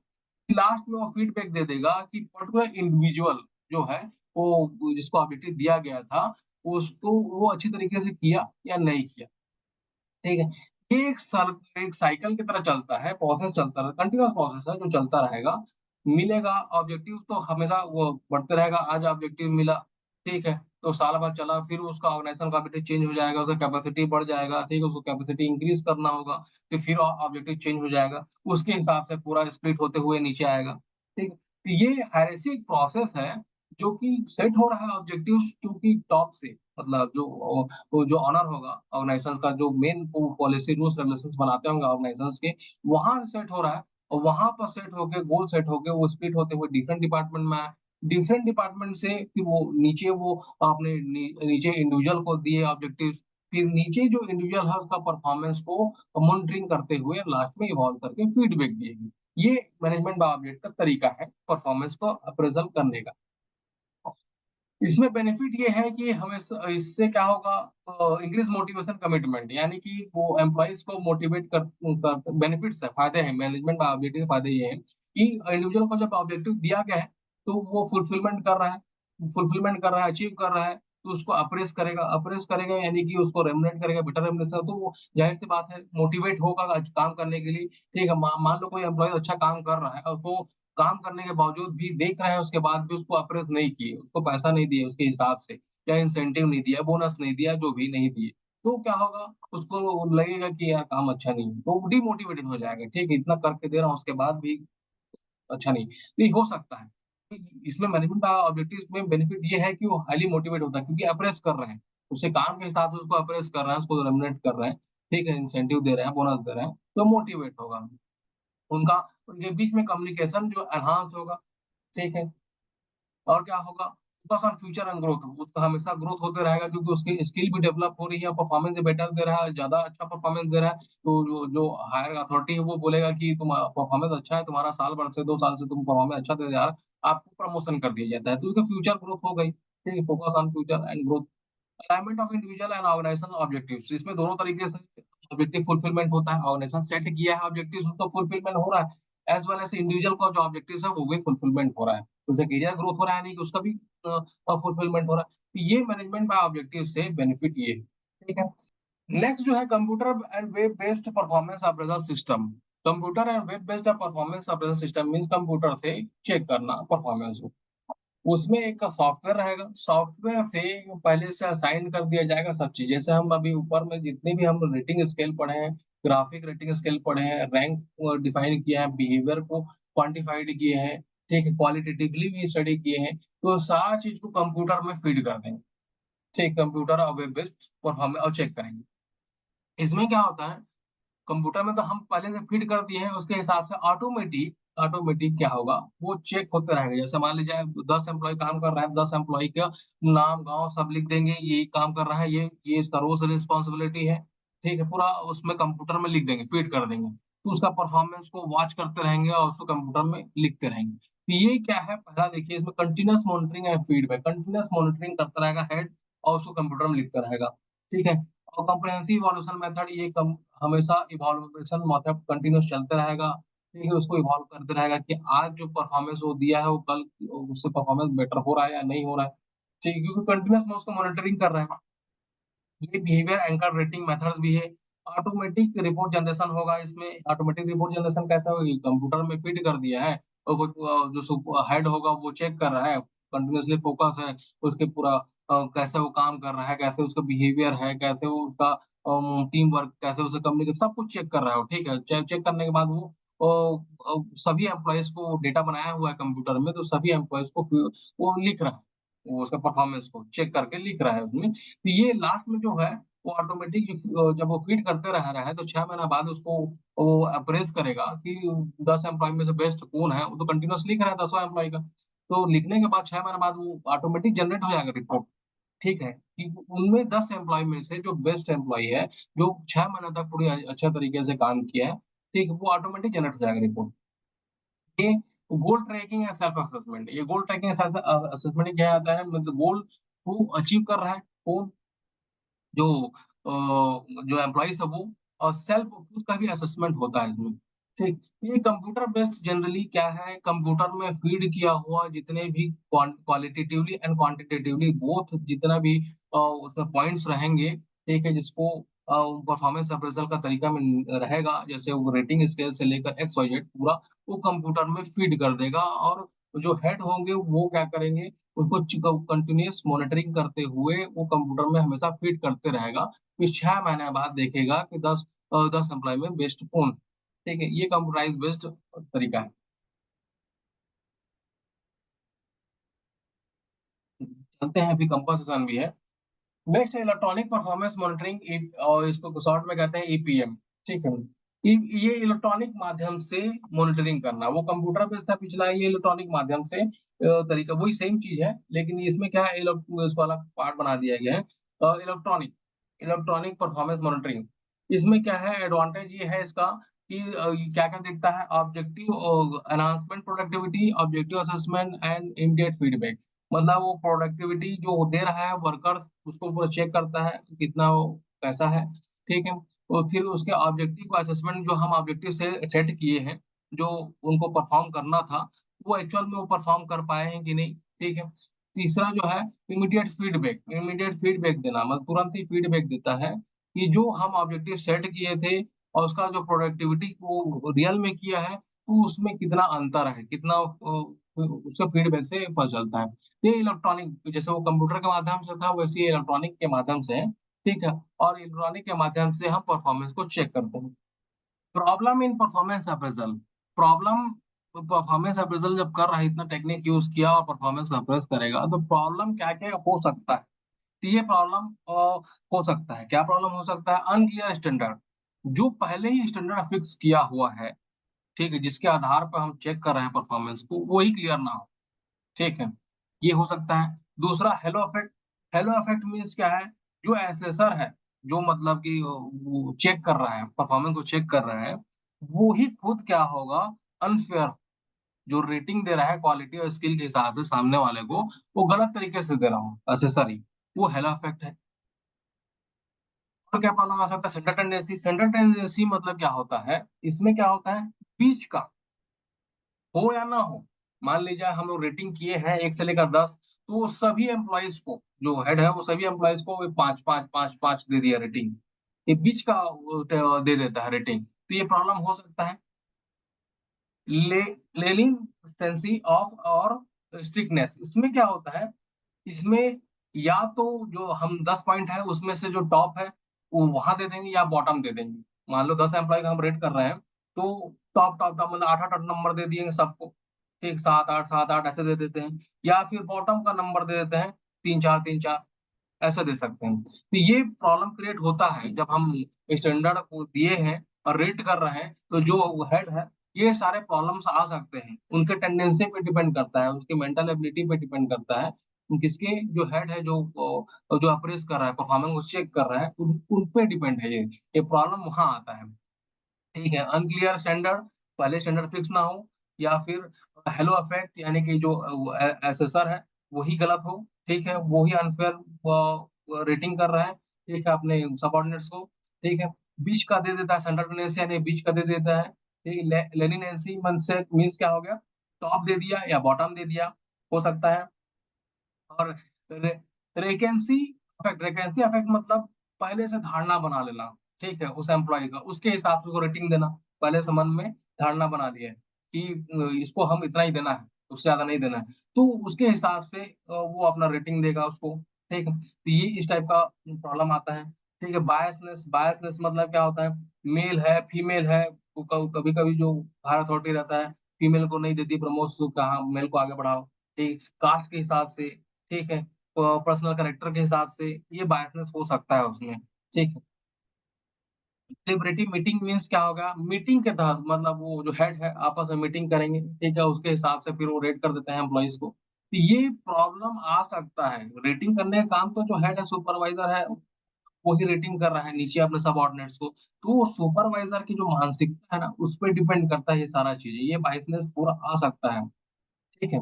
Speaker 1: लास्ट में वो फीडबैक दे देगा कि पर्टिकुलर इंडिविजुअल जो है, वो जिसको ऑब्जेक्टिव दिया गया था, उसको वो अच्छी तरीके से किया या नहीं किया। ठीक है? ये एक साइकिल की तरह चलता है, प्रोसेस चलता है, कंटीन्यूअस प्रोसेस है जो चलता रहेगा। मिलेगा ऑब्जेक्टिव तो हमेशा वो बढ़ते रहेगा, आज ऑब्जेक्टिव मिला, ठीक है? तो साल भर चला, फिर उसका ऑर्गेनाइजेशन का ऑब्जेक्टिव चेंज हो जाएगा, उसका कैपेसिटी बढ़ जाएगा, ठीक है? उसको कैपेसिटी इंक्रीज़ करना होगा, तो फिर ऑब्जेक्टिव चेंज हो जाएगा, उसके हिसाब से पूरा स्प्लिट होते हुए नीचे आएगा, ठीक है? तो ये हायरार्की एक प्रोसेस है, जो कि सेट हो रहा है ऑब्जेक्टिव्स क्योंकि टॉप से, मतलब वो जो ऑनर होगा ऑर्गेनाइजेशन का, जो मेन पॉलिसी रूल्स रेगुलेशंस बनाते होंगे ऑर्गेनाइजेशंस के, वहां सेट हो रहा है, और वहां पर सेट होके गोल सेट होके वो स्प्लिट होते हुए डिफरेंट डिपार्टमेंट में आए, डिफरेंट डिपार्टमेंट से फिर वो नीचे वो आपने नीचे इंडिविजुअल को दिए ऑब्जेक्टिव, फिर नीचे जो इंडिविजुअल है उसका परफॉर्मेंस को मॉनिटरिंग करते हुए लास्ट में इवॉल्व करके फीडबैक दिएगी। ये मैनेजमेंट बाय ऑब्जेक्ट का तरीका है परफॉर्मेंस को अप्रेजल करने का। इसमें बेनिफिट ये है कि हमें इससे क्या होगा, इंक्रीज मोटिवेशन कमिटमेंट, यानी कि वो एम्प्लॉइज को मोटिवेट कर बेनिफिट्स है, फायदे हैं मैनेजमेंट का ऑब्जेक्टिव, फायदे ये हैं कि इंडिविजुअल को जब ऑब्जेक्टिव दिया गया है तो वो फुलफिलमेंट कर रहा है, अचीव कर रहा है, तो उसको अप्रेस करेगा यानी कि उसको रेमुनेट करेगा, बेटर रेमुनेशन, तो वो जाहिर सी बात है मोटिवेट होगा आज काम करने के लिए। ठीक है, मान लो कोई एम्प्लॉय अच्छा काम कर रहा है और वो काम करने के बावजूद भी देख रहे हैं, उसके बाद भी उसको अप्रेज़ नहीं किए, उसको पैसा नहीं दिए उसके हिसाब से, या इंसेंटिव नहीं दिया, बोनस नहीं दिया, जो भी नहीं दिए, तो क्या होगा, उसको लगेगा कि यार काम अच्छा नहीं है, तो वो डिमोटिवेटेड हो जाएगा, ठीक है? इतना करके दे रहा हूँ उसके बाद भी अच्छा नहीं, नहीं हो सकता है। इसमें मैनेजमेंट का ऑब्जेक्टिव्स में बेनिफिट ये है कि वो हाइली मोटिवेट होता है क्योंकि अप्रेज़ कर रहे हैं, उसे काम के हिसाब से उसको अप्रेज़ कर रहे हैं, उसको रेमुनेट कर रहे हैं, ठीक है? इंसेंटिव दे रहे हैं, बोनस दे रहे हैं, तो मोटिवेट होगा। उनका उनके बीच में कम्युनिकेशन जो एनहांस होगा, ठीक है? और क्या होगा, focus on future and growth, उसका हमेशा ग्रोथ होते रहेगा क्योंकि उसकी स्किल भी डेवलप हो रही है, परफॉर्मेंस भी बेटर दे रहा है, ज़्यादा अच्छा परफॉर्मेंस दे रहा है, तो जो हायर अथॉरिटी है वो बोलेगा कि तुम परफॉर्मेंस अच्छा है तुम्हारा, साल भर से 2 साल से तुम परफॉर्मेंस अच्छा दे जा रहा है, आपको प्रमोशन कर दिया जाता है, तो उसका फ्यूचर ग्रोथ हो गई, ठीक है? Focus on future and growth. Alignment of individual and organization objectives, इसमें दोनों तरीके से ऑब्जेक्टिव फुलफिलमेंट होता है, ऑर्गेनाइजेशन सेट किया है ऑब्जेक्टिव्स, उसका फुलफिलमेंट हो रहा है, एज वेल एज इंडिविजुअल का जो ऑब्जेक्टिव्स है वो भी फुलफिलमेंट हो रहा है, उसे करियर ग्रोथ हो रहा है, नहीं कि उसका भी फुलफिलमेंट हो रहा है, तो ये मैनेजमेंट बाय ऑब्जेक्टिव से बेनिफिट ये है, ठीक है? नेक्स्ट जो है computer and web based performance appraisal system. Computer and web based performance appraisal system means computer से चेक करना परफॉर्मेंस को। उसमें एक सॉफ्टवेयर रहेगा, सॉफ्टवेयर से पहले से असाइन कर दिया जाएगा सब चीज़। जैसे हम अभी ऊपर में जितने भी हम रेटिंग स्केल पढ़े हैं, ग्राफिक रेटिंग स्केल पढ़े हैं, रैंक डिफाइन किया है, बिहेवियर को क्वांटिफाइड किए हैं, ठीक है? क्वालिटेटिवली भी स्टडी किए हैं, तो सारा चीज़ को कंप्यूटर में फीड कर देंगे, ठीक? कंप्यूटर और वेब बेस्ड परफॉर्मेंस और चेक करेंगे। इसमें क्या होता है, कंप्यूटर में तो हम पहले से फीड कर दिए हैं, उसके हिसाब से ऑटोमेटिक ऑटोमेटिक क्या होगा, वो चेक होते रहेंगे। जैसे मान लीजिए 10 एम्प्लॉयी काम कर रहा है, 10 एम्प्लॉयी का नाम, गाँव सब लिख देंगे, ये काम कर रहा है, ये इसका रोल्स रिस्पॉन्सिबिलिटी है, ठीक है? पूरा उसमें कंप्यूटर में लिख देंगे, फीड कर देंगे। तो उसका परफॉर्मेंस को वॉच करते रहेंगे और उसको कंप्यूटर में लिखते रहेंगे। तो ये क्या है, पहला देखिए इसमें continuous monitoring and feedback, continuous monitoring करता रहेगा हेड और उसको कंप्यूटर में लिखता रहेगा, ठीक है? और कॉम्प्रिहेंसिव इवैल्यूएशन मेथड, ये कम हमेशा इवैल्यूएशन मेथड कंटीन्यूअस चलते रहेगा, ठीक है? उसको इवॉल्व करते रहेगा कि आज जो परफॉर्मेंस वो दिया है, वो कल उससे परफॉर्मेंस बेटर हो रहा है या नहीं हो रहा है, ठीक है? क्योंकि कंटीन्यूअस में उसको मॉनिटरिंग कर रहे हैं। ये बिहेवियर एंकर रेटिंग मेथड्स भी है। ऑटोमेटिक रिपोर्ट जनरेशन होगा इसमें। ऑटोमेटिक रिपोर्ट जनरेशन कैसा होगी, कंप्यूटर में फीड कर दिया है और वो जो हेड होगा वो चेक कर रहा है, कंटिन्यूअसली फोकस है उसके पूरा, कैसे वो काम कर रहा है, कैसे उसका बिहेवियर है, कैसे वो उसका टीम वर्क, कैसे उसे कम्युनिकेट, सब कुछ चेक कर रहा है वो, ठीक है? चेक करने के बाद सभी एम्प्लॉइज को डेटा बनाया हुआ है कंप्यूटर में, तो सभी एम्प्लॉइज को वो लिख रहा है, वो उसका परफॉर्मेंस को चेक करके लिख रहा है उसमें। तो ये लास्ट में जो है वो ऑटोमेटिक जब वो फीड करते रह रहा है तो 6 महीना बाद उसको वो अप्रेस करेगा कि 10 एम्प्लॉयी में से बेस्ट कौन है, वो तो कंटिन्यूअस लिख रहा है 10वां एम्प्लॉयी का। तो लिखने के बाद 6 महीने बाद वो ऑटोमेटिक जनरेट हो जाएगा रिपोर्ट, ठीक है? कि उनमें 10 एम्प्लॉयी में से जो बेस्ट एम्प्लॉयी है, जो 6 महीने तक पूरी अच्छे तरीके से काम किया है, ठीक है? वो ऑटोमेटिक जनरेट हो जाएगा रिपोर्ट। ये गोल ट्रैकिंग या सेल्फ असेसमेंट, ये गोल ट्रैकिंग सेल्फ असेसमेंट क्या आता है, मतलब गोल को अचीव कर रहा है कौन, जो जो एम्प्लॉइज है वो, और सेल्फ खुद का भी असेसमेंट होता है इसमें, ठीक। ये कंप्यूटर बेस्ड जनरली क्या है, कंप्यूटर में फीड किया हुआ जितने भी क्वालिटेटिवली एंड क्वांटिटेटिवली बोथ जितना भी उसमें पॉइंट्स रहेंगे, ठीक है, जिसको परफॉर्मेंस अप्रेजल का तरीका में रहेगा, जैसे वो रेटिंग स्केल से लेकर एक्स वाई जेड पूरा वो कंप्यूटर में फीड कर देगा। और जो हेड होंगे वो क्या करेंगे, उसको कंटिन्यूस मॉनिटरिंग करते हुए वो कंप्यूटर में हमेशा फीड करते रहेगा। फिर 6 महीने बाद देखेगा कि 10 एम्प्लॉय में बेस्ट कौन। ठीक है, ये कंप्यूटराइज बेस्ड तरीका है। चलते हैं, अभी कंपोजिशन भी है। नेक्स्ट है इलेक्ट्रॉनिक परफॉर्मेंस मॉनिटरिंग, और इसको शॉर्ट में कहते हैं ईपीएम। ठीक है। ये इलेक्ट्रॉनिक माध्यम से मॉनिटरिंग करना, वो कंप्यूटर पे था पिछला, ये इलेक्ट्रॉनिक माध्यम से तरीका वही सेम चीज है, लेकिन इसमें क्या है, इसको अलग पार्ट बना दिया गया है। इलेक्ट्रॉनिक इलेक्ट्रॉनिक परफॉर्मेंस मॉनिटरिंग, इसमें क्या है, एडवांटेज ये है इसका कि क्या क्या देखता है, objective enhancement productivity, objective assessment and immediate feedback. मतलब वो प्रोडक्टिविटी जो दे रहा है वर्कर, उसको पूरा चेक करता है कितना वो कैसा है। ठीक है। और फिर उसके ऑब्जेक्टिव को असेसमेंट, जो हम ऑब्जेक्टिव से सेट किए हैं, जो उनको परफॉर्म करना था, वो एक्चुअल में वो परफॉर्म कर पाए हैं कि नहीं। ठीक है। तीसरा जो है इमीडिएट फीडबैक देना, मतलब तुरंत ही फीडबैक देता है कि जो हम ऑब्जेक्टिव सेट किए थे और उसका जो प्रोडक्टिविटी को रियल में किया है, तो उसमें कितना अंतर है, कितना उसका फीडबैक से पता चलता है। ये इलेक्ट्रॉनिक, जैसे वो कंप्यूटर के माध्यम से था, वैसे ही इलेक्ट्रॉनिक के माध्यम से है। ठीक है। और इलेक्ट्रॉनिक के माध्यम से हम परफॉर्मेंस को चेक करते हैं। Problem in performance appraisal, problem performance appraisal जब कर रहा है, इतना टेक्निक यूज किया और परफॉर्मेंस अप्रेस करेगा, तो प्रॉब्लम क्या क्या हो सकता है। तो ये प्रॉब्लम हो सकता है, क्या प्रॉब्लम हो सकता है, अनक्लियर स्टैंडर्ड, जो पहले ही स्टैंडर्ड फिक्स किया हुआ है, ठीक है, जिसके आधार पर हम चेक कर रहे हैं परफॉर्मेंस को, वही क्लियर ना हो। ठीक है, ये हो सकता है। दूसरा hello effect, hello effect means क्या है, जो एसेसर है, जो मतलब कि वो चेक कर रहा है, परफॉर्मेंस को चेक कर रहा है, वो ही खुद क्या होगा, अनफेयर, जो रेटिंग दे रहा है क्वालिटी और स्किल के हिसाब से सामने वाले को, वो गलत तरीके से दे रहा हो असेसर ही, वो हेलो इफेक्ट है। और क्या प्रॉब्लम आ सकता है, सेंटर टेंडेंसी, सेंटर टेंडेंसी मतलब क्या होता है, इसमें क्या होता है, बीच का, हो या ना हो, मान लीजिए हम लोग रेटिंग किए हैं 1 से लेकर 10, तो वो सभी एम्प्लॉयज को, जो हेड है वो सभी एम्प्लॉयज को 5 5 5 5 दे दिया रेटिंग, ये बीच का दे देता है रेटिंग, तो ये प्रॉब्लम हो सकता है। ले लेनिंग ऑफ और स्ट्रिक्टनेस, इसमें क्या होता है, इसमें या तो जो हम 10 पॉइंट है उसमें से जो टॉप है वो वहां दे देंगे या बॉटम दे देंगे। मान लो 10 एम्प्लॉय का हम रेट कर रहे हैं, तो टॉप टॉप टॉप मतलब 8 8 नंबर दे दिए सबको, ठीक, 7 8 7 8 ऐसे दे देते हैं, या फिर बॉटम का नंबर दे देते हैं 3 4 3 4, ऐसा दे सकते हैं। तो ये प्रॉब्लम क्रिएट होता है जब हम स्टैंडर्ड को दिए हैं और रेट कर रहे हैं, तो जो हेड है, ये सारे प्रॉब्लम्स आ सकते हैं, उनके टेंडेंसी पे डिपेंड करता है, उसकी मेंटल एबिलिटी पे डिपेंड करता है, किसके जो हेड है, जो अप्रेस कर रहा है, परफॉर्मेंस को चेक कर रहा है, उन पे डिपेंड है ये प्रॉब्लम वहां आता है। ठीक है, अनक्लियर स्टैंडर्ड, पहले स्टैंडर्ड फिक्स ना हो, या फिर हेलो इफेक्ट, यानी कि जो एसेसर है वही गलत हो, ठीक है, वही अनफेयर रेटिंग कर रहा है, ठीक है, अपने सबऑर्डिनेट्स को। ठीक है, बीच का दे देता है, सेंटर टेंडेंसी यानी बीच का दे देता है। ठीक है, लेनिनेंसी मन से मीन्स क्या हो गया, टॉप दे दिया या बॉटम दे दिया, हो सकता है। और रेकेंसी रेकेंसी अफेक्ट मतलब पहले से धारणा बना लेना, ठीक है, उस एम्प्लॉय का, उसके हिसाब से उसको रेटिंग देना, पहले से मन में धारणा बना लिया है कि इसको हम इतना ही देना है, उससे ज्यादा नहीं देना है, तो उसके हिसाब से वो अपना रेटिंग देगा उसको। ठीक है, तो ये इस टाइप का प्रॉब्लम आता है। ठीक है, बायसनेस, बायसनेस मतलब क्या होता है, मेल है फीमेल है, कभी कभी जो हायर अथॉरिटी रहता है, फीमेल को नहीं देती प्रमोशन, कहा मेल को आगे बढ़ाओ, ठीक, कास्ट के हिसाब से, ठीक है, पर्सनल करेक्टर के हिसाब से, ये बायसनेस हो सकता है उसमें। ठीक है, सेलिब्रिटी मीटिंग मींस क्या होगा, मीटिंग के तहत, मतलब वो जो हेड है आपस में मीटिंग करेंगे, ठीक है, उसके हिसाब से फिर वो रेट कर देते हैं एम्प्लॉइज को, तो ये प्रॉब्लम आ सकता है। रेटिंग करने का काम तो जो हेड है, सुपरवाइजर है, वही रेटिंग कर रहा है नीचे अपने सबऑर्डिनेट्स को, तो वो सुपरवाइजर की जो मानसिकता है ना, उस पर डिपेंड करता है ये सारा चीजें, ये बायसनेस पूरा आ सकता है। ठीक है,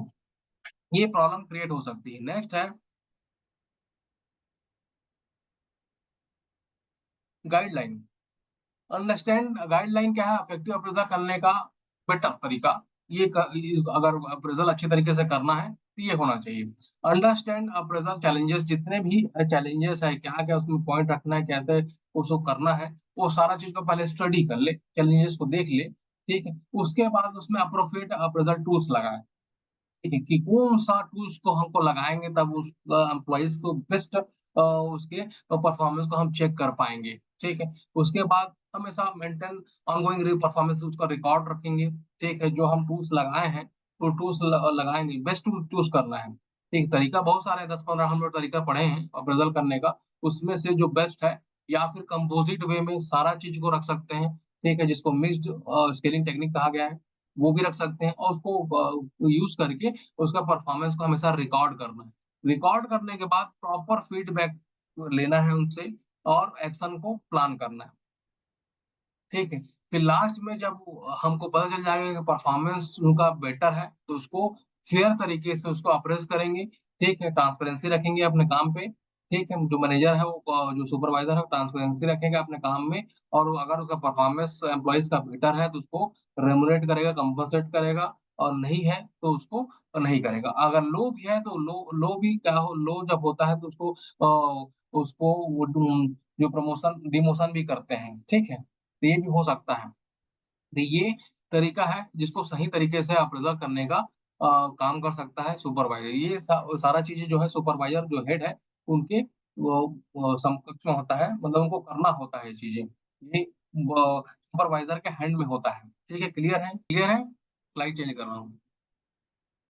Speaker 1: ये प्रॉब्लम क्रिएट हो सकती है। नेक्स्ट है गाइडलाइन। अंडरस्टैंड गाइडलाइन क्या है इफेक्टिव अप्रेजल करने का बेटर तरीका। अगर अप्रेजल अच्छे तरीके से करना है तो ये होना चाहिए। अंडरस्टैंड अप्रेजल चैलेंजेस, जितने भी चैलेंजेस है, क्या क्या उसमें पॉइंट रखना है, कैसे उसको करना है, वो सारा चीज को पहले स्टडी कर ले, चैलेंजेस को देख ले। ठीक है, उसके बाद उसमें अप्रोप्रिएट अप्रेजल टूल्स लगाए। ठीक है, कि कौन सा टूल्स को हमको लगाएंगे तब उस एम्प्लॉइज को बेस्ट उसके परफॉर्मेंस को हम चेक कर पाएंगे। ठीक है, उसके बाद हमेशा मेंटेन ऑनगोइंग परफॉर्मेंस उसका रिकॉर्ड रखेंगे। ठीक है, जो हम टूल्स लगाए हैं वो टूल्स लगाएंगे, बेस्ट टूल चूज करना है। ठीक, तरीका बहुत सारे हैं, 10-15 हम लोग तरीका पढ़े हैं अप्रेजल करने का, उसमें से जो बेस्ट है, या फिर कंपोजिट वे में सारा चीज को रख सकते हैं। ठीक है, जिसको मिक्स्ड स्केलिंग टेक्निक कहा गया है, वो भी रख सकते हैं, और उसको यूज करके उसका परफॉर्मेंस को हमेशा रिकॉर्ड करना है। रिकॉर्ड करने के बाद प्रॉपर फीडबैक लेना है उनसे, और एक्शन को प्लान करना है। ठीक है, फिर लास्ट में जब हमको पता चल जाएगा कि परफॉर्मेंस उनका बेटर है, तो उसको फेयर तरीके से उसको अप्रेस करेंगे। ठीक है, ट्रांसपेरेंसी रखेंगे अपने काम पे। ठीक है, जो मैनेजर है वो जो सुपरवाइजर है वो ट्रांसपेरेंसी रखेगा अपने काम में, और वो अगर उसका परफॉर्मेंस एम्प्लॉइज का बेटर है तो उसको रेमुनेट करेगा, कंपनसेट करेगा, और नहीं है तो उसको नहीं करेगा। अगर लो भी है तो लो लो भी क्या हो, लो जब होता है तो उसको वो जो प्रमोशन डिमोशन भी करते हैं। ठीक है, तो ये भी हो सकता है। तो ये तरीका है जिसको सही तरीके से अप्रेजल करने का काम कर सकता है सुपरवाइजर। ये सारा चीजें जो है सुपरवाइजर जो हेड है उनके वो समकक्ष में होता है, मतलब उनको करना होता है ये चीजें। ये सुपरवाइजर के हैंड में होता है। ठीक है, क्लियर है? क्लियर है? स्लाइड चेंज कर रहा हूँ।